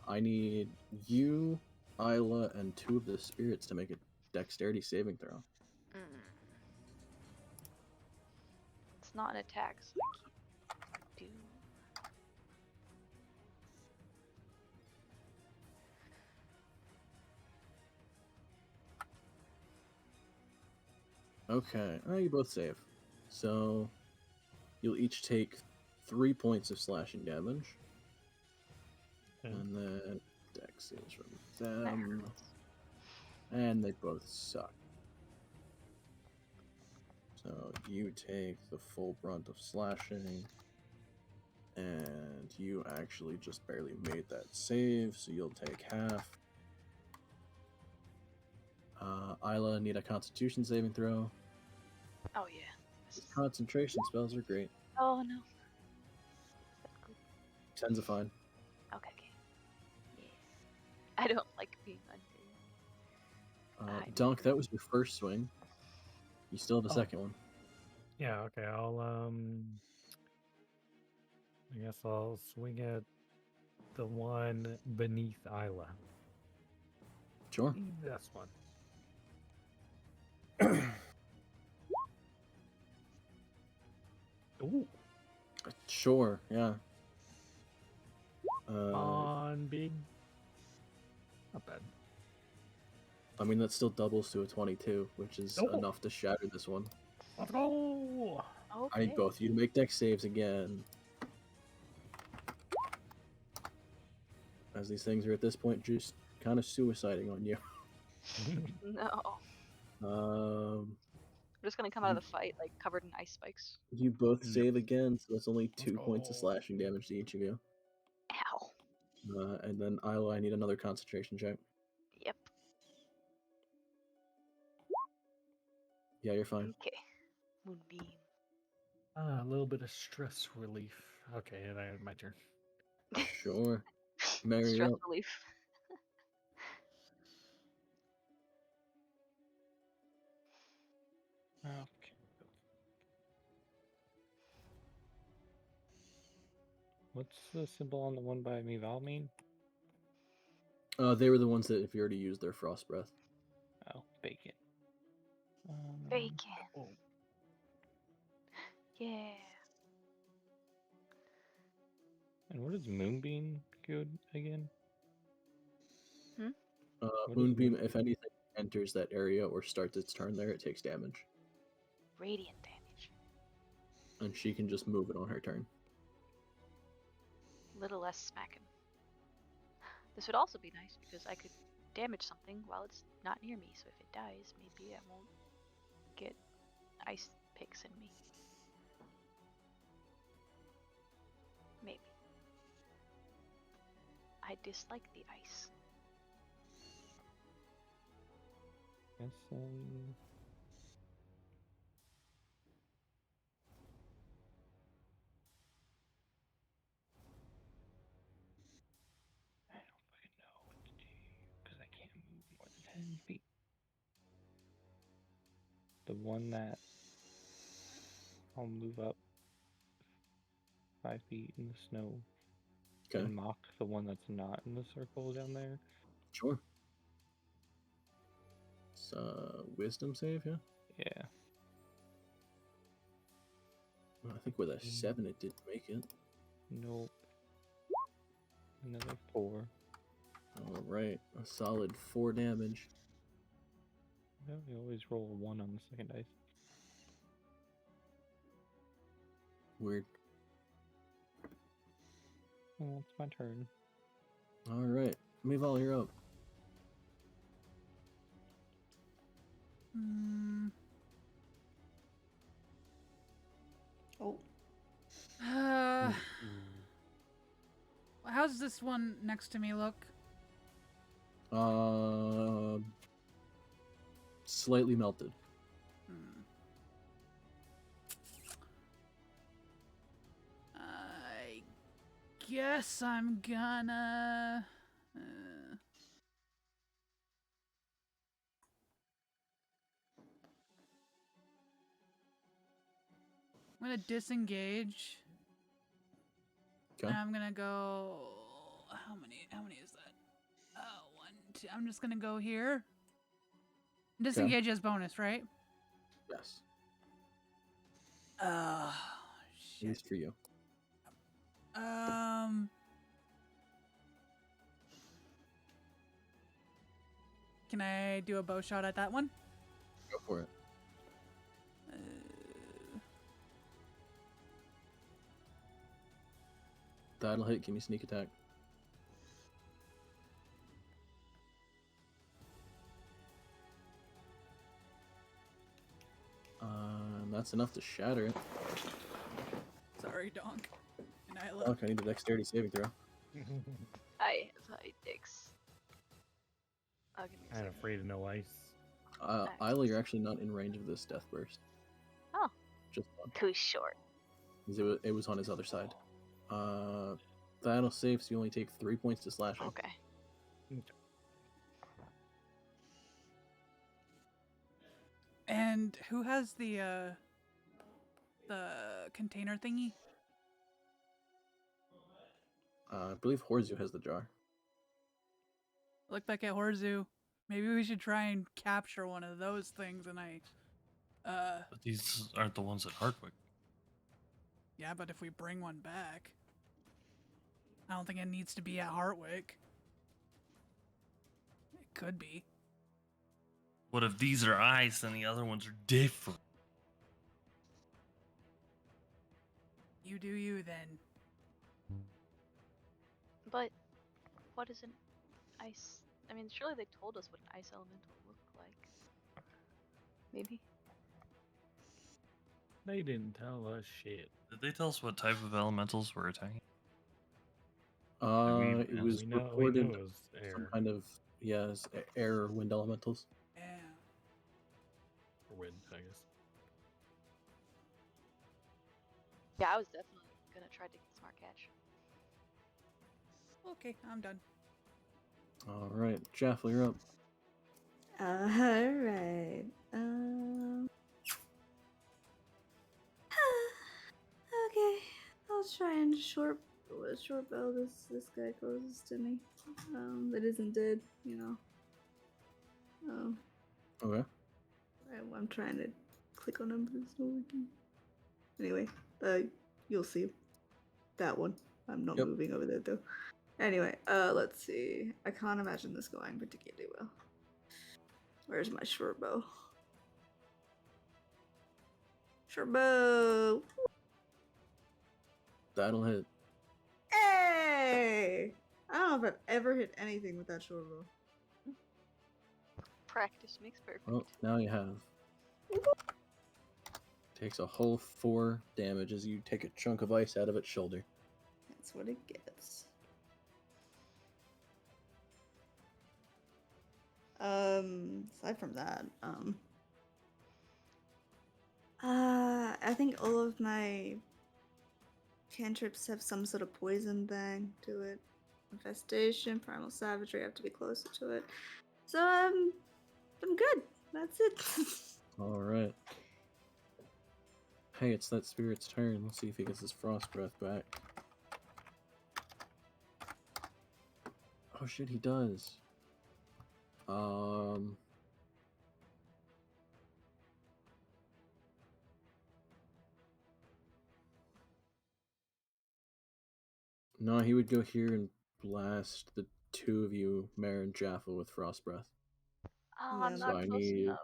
I need you, Isla, and 2 of the spirits to make a dexterity saving throw. It's not an attack, so I keep do. Okay, you both save. So you'll each take 3 points of slashing damage. Okay. And then dex saves from them. And they both suck. So you take the full brunt of slashing. And you actually just barely made that save, so you'll take half. Isla, need a constitution saving throw. Oh yeah. Concentration spells are great. Oh no. That's good. 10's a fine. Okay. Yeah. I don't like being unfair. Dunk, that was your first swing. You still have a second one. Yeah. Okay. I guess I'll swing at the one beneath Isla. Sure. This one. Ooh. Sure, yeah. On big. Not bad. I mean, that still doubles to a 22, which is enough to shatter this one. Let's go! Okay. I need both of you to make dex saves again. As these things are at this point just kind of suiciding on you. No. Um, We're just gonna come out of the fight like covered in ice spikes. you both save again, so that's only 2 Let's points of go. slashing damage to each of you. Ow. And then Isla, I need another concentration check. Yep. Yeah, you're fine. Okay. Moonbeam. A little bit of stress relief. Okay, and my turn. Sure. Marry Stress up. relief. Okay. What's the symbol on the one by me, Valmine? They were the ones that if you already used their frost breath. Oh, bacon. Bacon. Oh, Yeah. and what is Moonbeam good again? What is Moonbeam, if anything enters that area or starts its turn there, it takes damage. Radiant damage. And she can just move it on her turn. Little less smacking. This would also be nice because I could damage something while it's not near me, so if it dies, maybe I won't get ice picks in me. Maybe. I dislike the ice. Yes, I don't fucking know what to do because I can't move more than 10 feet. The one that I'll move up 5 feet in the snow and mock the one that's not in the circle down there. Sure. It's wisdom save, yeah? Yeah. Well, I think with a 7 it didn't make it. Nope. Another 4. Alright, a solid 4 damage. Well, we always roll a 1 on the second dice. Weird. Well, it's my turn. All right, Meval, you're up. Oh. How's this one next to me look? Slightly melted. I guess I'm gonna. I'm gonna disengage. Okay. And I'm gonna go. How many is that? One, two. I'm just gonna go here. Disengage as bonus, right? Yes. Shit. At least for you. Can I do a bow shot at that one? Go for it. That'll hit. Give me sneak attack. That's enough to shatter it. Sorry, Donk. Okay, I need a dexterity saving throw. I have high dex. Give me a I'm second. afraid of no ice. Isla, you're actually not in range of this death burst. Oh. Just one. Too short. It was on his other side. That'll save, so you only take 3 points to slashing. Okay. And who has the container thingy? I believe Horzu has the jar. Look back at Horzu. Maybe we should try and capture one of those things, and But these aren't the ones at Hardwick. Yeah, but if we bring one back, I don't think it needs to be at Hartwick. It could be. What if these are ice and the other ones are different? You do you then. But what is an ice? I mean, surely they told us what an ice elemental looked like. Maybe. They didn't tell us shit. Did they tell us what type of elementals were attacking? It was reported it was some air. kind of air or wind elementals. Yeah. Or wind, I guess. Yeah, I was definitely gonna try to get smart catch. Okay, I'm done. All right, Jaffel, you're up. Alright. Okay. I'll try and short bow this guy closest to me. That isn't dead, you know. Okay. I'm trying to click on him, but it's not working. Anyway, you'll see that one. I'm not moving over there though. Anyway, let's see. I can't imagine this going particularly well. Where's my short bow? Short bow! That'll hit. Hey! I don't know if I've ever hit anything with that short bow. Practice makes perfect. Well, now you have. Takes a whole 4 damage as you take a chunk of ice out of its shoulder. That's what it gets. Aside from that, I think all of my cantrips have some sort of poison thing to it. Infestation, primal savagery, I have to be closer to it. So, I'm good. That's it. Alright. Hey, it's that spirit's turn. Let's see if he gets his frost breath back. Oh shit, he does. No, he would go here and blast the 2 of you, Mare and Jaffel, with frost breath. Oh, I'm not close enough.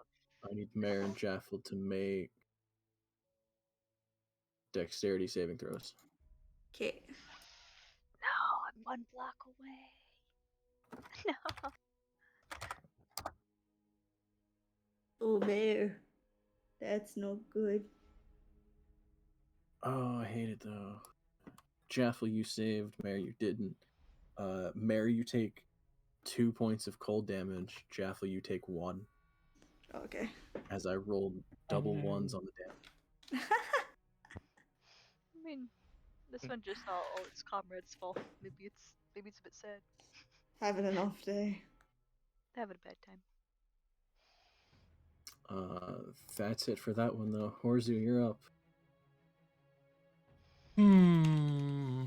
I need Mare and Jaffel to make dexterity saving throws. Okay. No, I'm 1 block away. No. Oh, Bear. That's no good. Oh, I hate it though. Jaffel, you saved. Mary, you didn't. Mary, you take 2 points of cold damage. Jaffel, you take 1. Okay. As I rolled double ones on the damage. I mean, this one just saw all its comrades fall. Maybe it's a bit sad. Having an off day. Having a bad time. That's it for that one though. Horzu, you're up. Hmm.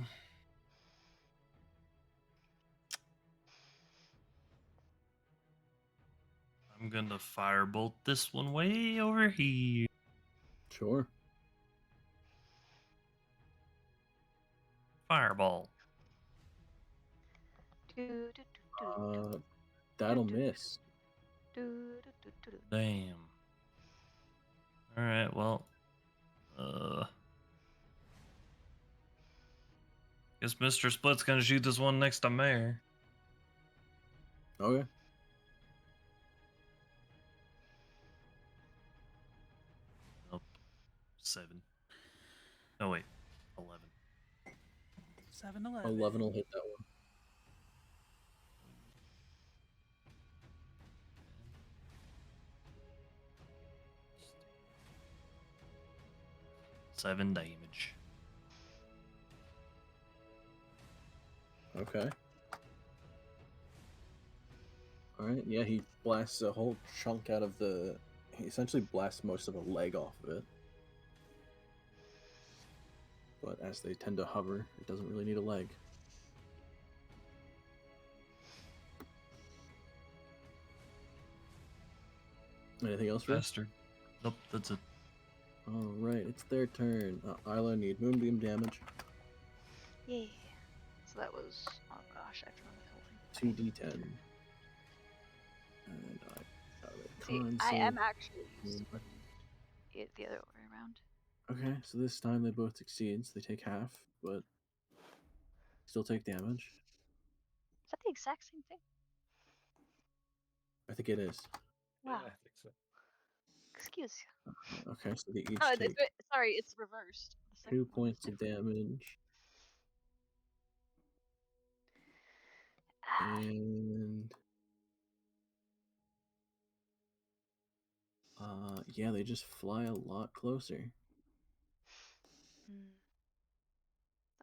I'm gonna firebolt this one way over here. Sure. Fireball. That'll miss. Damn. Alright, well. Guess Mr. Split's gonna shoot this one next to Mare. Okay. Nope. 7. Oh wait. 11. 7-11. 11 will hit that one. Seven damage. Okay. Alright, yeah, he blasts a whole chunk out of the... He essentially blasts most of the leg off of it. But as they tend to hover, it doesn't really need a leg. Anything else, Rick? Bastard. Nope, that's it. Alright, it's their turn. Isla, need moonbeam damage. Yeah. So that was, oh gosh, I forgot the whole thing. 2d10. And I got a See, con I save. am actually used to it the other way around. Okay, so this time they both succeed, so they take half, but still take damage. Is that the exact same thing? I think it is. Wow. Yeah, I think so. Excuse you. Okay, so they each Oh, take sorry, it's reversed. The second 2 one was points of different. damage. And yeah, they just fly a lot closer.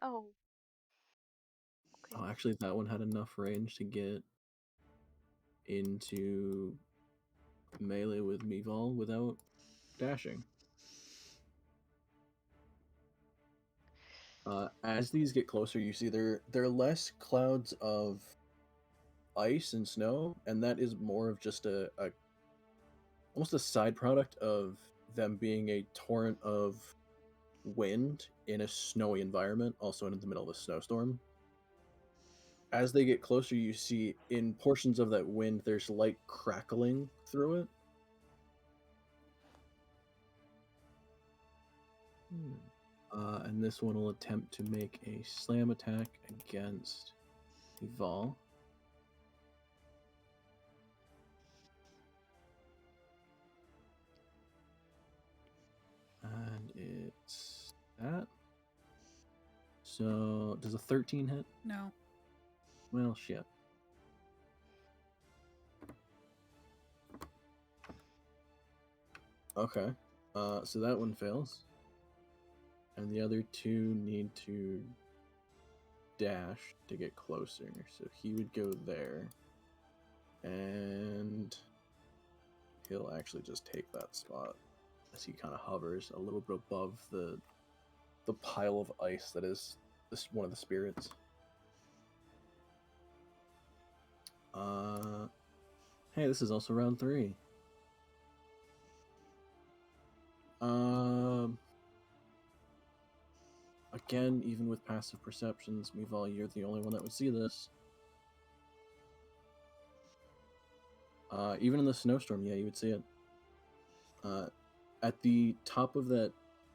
Oh. Okay. Oh, actually, that one had enough range to get into melee with Meval without dashing. As these get closer, you see there are less clouds of ice and snow, and that is more of just a almost a side product of them being a torrent of wind in a snowy environment, also in the middle of a snowstorm. As they get closer, you see in portions of that wind there's light crackling through it. And this one will attempt to make a slam attack against Eval. And it's that. So, does a 13 hit? No. Well, shit. Okay. So that one fails. And the other two need to dash to get closer. So he would go there. And he'll actually just take that spot as he kind of hovers a little bit above the pile of ice that is this one of the spirits. Hey, this is also round 3. Again, even with passive perceptions, Meval, you're the only one that would see this. Even in the snowstorm, yeah, you would see it. At the top of that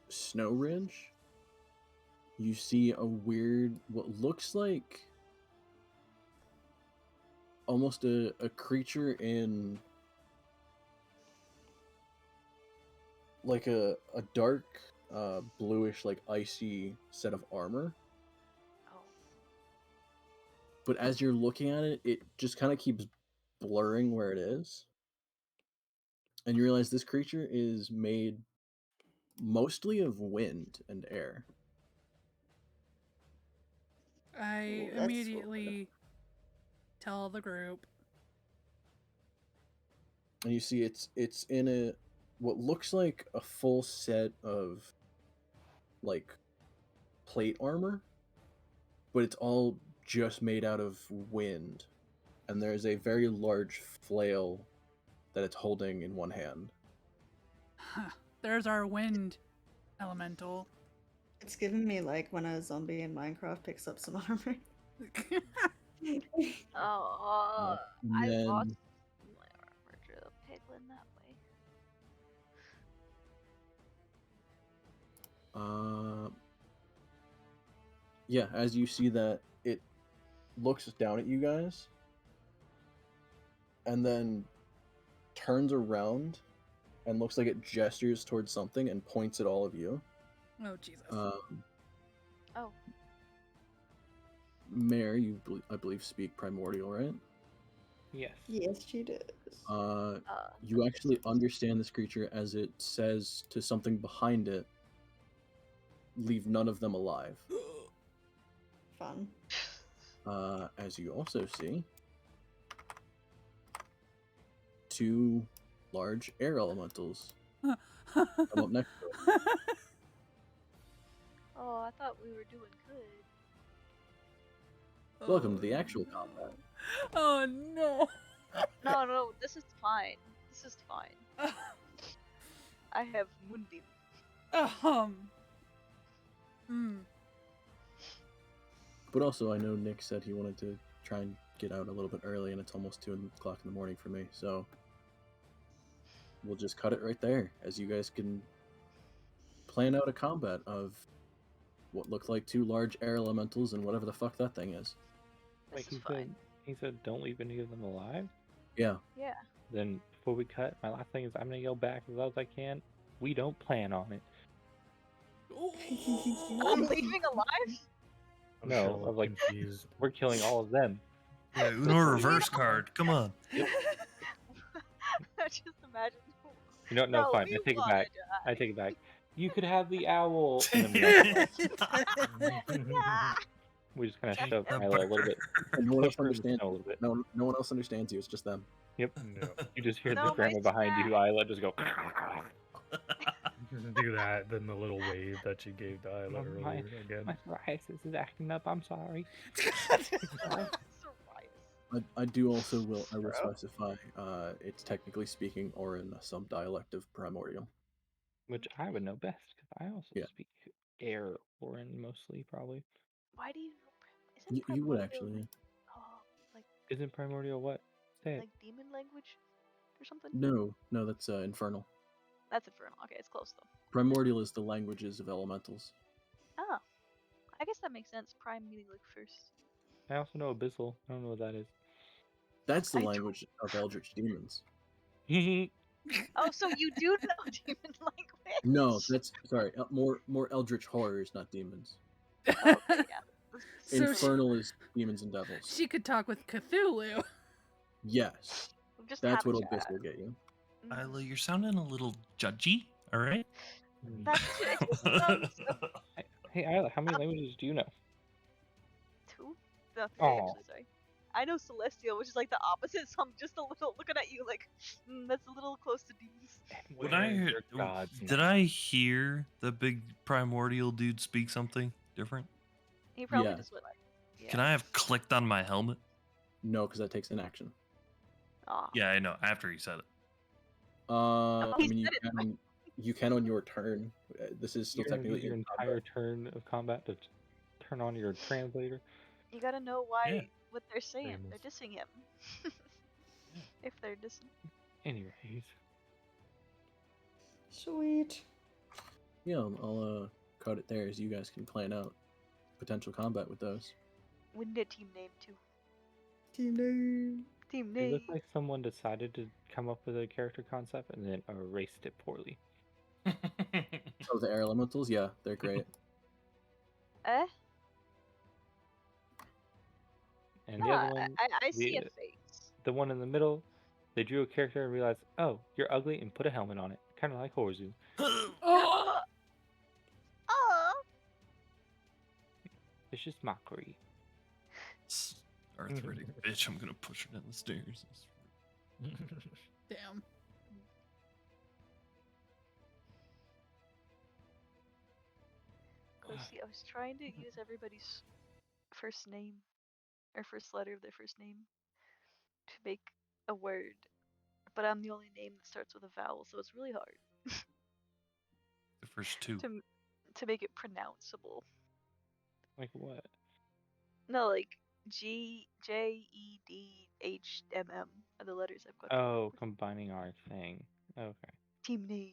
snow ridge, you see a weird, what looks like almost a creature in like a dark bluish, like icy set of armor. Oh. But as you're looking at it, it just kind of keeps blurring where it is. And you realize this creature is made mostly of wind and air. I Ooh, that's immediately tell the group. And you see it's in a what looks like a full set of like plate armor, but it's all just made out of wind. And there's a very large flail that it's holding in one hand. There's our wind elemental. It's giving me like when a zombie in Minecraft picks up some armor. Oh, And I then- lost my armor to a piglin that way. Yeah, as you see that, it looks down at you guys and then turns around and looks like it gestures towards something and points at all of you. Oh, Jesus. Oh. Mare, I believe speak Primordial, right? Yes. Yes, she does. You actually understand this creature as it says to something behind it, leave none of them alive. Fun. As you also see, two large air elementals come up next to it. Oh, I thought we were doing good. Welcome to the actual combat. Oh no. No, this is fine. This is fine. I have Moonbeam. But also, I know Nick said he wanted to try and get out a little bit early, and it's almost 2 o'clock in the morning for me, so we'll just cut it right there, as you guys can plan out a combat of what look like two large air elementals and whatever the fuck that thing is. This Wait, is fine. he said don't leave any of them alive? Yeah. Yeah. Then before we cut, my last thing is I'm gonna yell back as loud as I can. We don't plan on it. I'm leaving alive? I'm No, still I'm like confused. we're killing all of them. Yeah, Uno reverse card. Come on. I just imagine. You know, no, fine. we I take it wanna back. I die. take it back. You could have the owl. And then we all- Yeah. we just kind of Take shove the Milo a little bit. And no one Push else her in the understands. snow a little bit. No one else understands you. It's just them. Yep. No. You just hear No, the my grandma behind you, snack. Isla, just go. Do that, then the little wave that you gave to Isla earlier again. My psoriasis is acting up. I'm sorry. Psoriasis. I do also will Bro. specify it's technically speaking or in some dialect of Primordial. Which I would know best because I also Yeah. speak air Orin mostly, probably. Why do you know? Isn't You would Primordial actually. like, like Isn't primordial what? Say it. like demon language or something? No, that's Infernal. That's Infernal. Okay, it's close though. Primordial is the languages of elementals. Oh, I guess that makes sense. Prime meaning like first. I also know abyssal. I don't know what that is. That's the I don't- language of Eldritch demons. Oh, so you do know demon language? No, that's sorry. More Eldritch horrors, not demons. Oh, okay, yeah. So Infernal is demons and devils. she could talk with Cthulhu. Yes, Just that's have what a Abyss chat. will get you. Isla, you're sounding a little judgy, all right? That's it. Just sounds Hey, Isla, how many languages do you know? two. No, three Aw. actually. Sorry. I know Celestial, which is like the opposite. So I'm just a little looking at you like, that's a little close to demons. When I Where heard, your gods did now? I hear the big primordial dude speak something different? He probably Yeah. just went like, yeah. Can I have clicked on my helmet? No, because that takes an action. Aw. Yeah, I know. After he said it. I he mean, said it. you can on your turn. This is still You're gonna use technically your in entire combat. turn of combat to turn on your translator. You gotta know why Yeah. what they're saying. Famous. They're dissing him. If they're dissing. Anyways, Sweet. Yeah, I'll cut it there as you guys can plan out potential combat with those. We need a team name too. Team name. Team It looked name. like someone decided to come up with a character concept and then erased it poorly. Oh, the air elementals, yeah, they're great. Eh? And No, the other one, I see a face. the one in the middle, they drew a character and realized, oh, you're ugly, and put a helmet on it, kind of like Horzu. Oh, Oh. It's just mockery. Arthritic bitch, I'm gonna push her down the stairs. damn. See, I was trying to use everybody's first name or first letter of their first name to make a word, but I'm the only name that starts with a vowel, so it's really hard The first two. to make it pronounceable. Like what? No, like G, J, E, D, H, M, M are the letters I've got to work Oh, with. combining our thing. Okay. Team name.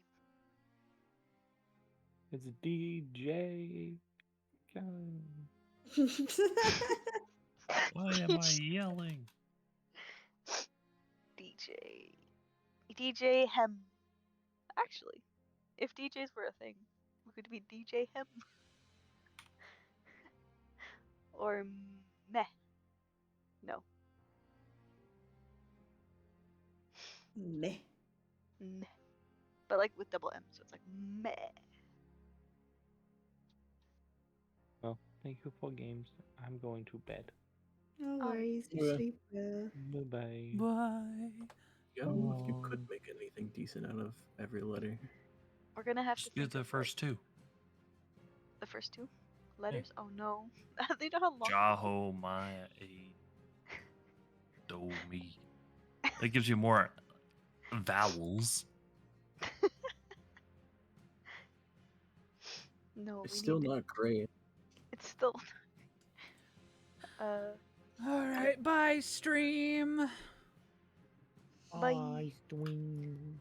It's DJ. Why am I yelling? DJ. DJ Hem. Actually, if DJs were a thing, we could be DJ Hem. Or Meh. No. Meh. Meh. But like with double M, so it's like Meh. Well, thank you for games. I'm going to bed. No Um, worries. You Yeah. sleep well. Bye-bye. Bye. Yeah, I don't know if you could make anything decent out of every letter. We're gonna have Just to do think the of, first two. the first two letters. Oh no, they don't have long. Jaho, Maya, A, Do, Mi. That gives you more vowels. No, It's we still need. not great. It's still. All right, bye, stream. Bye. Swing.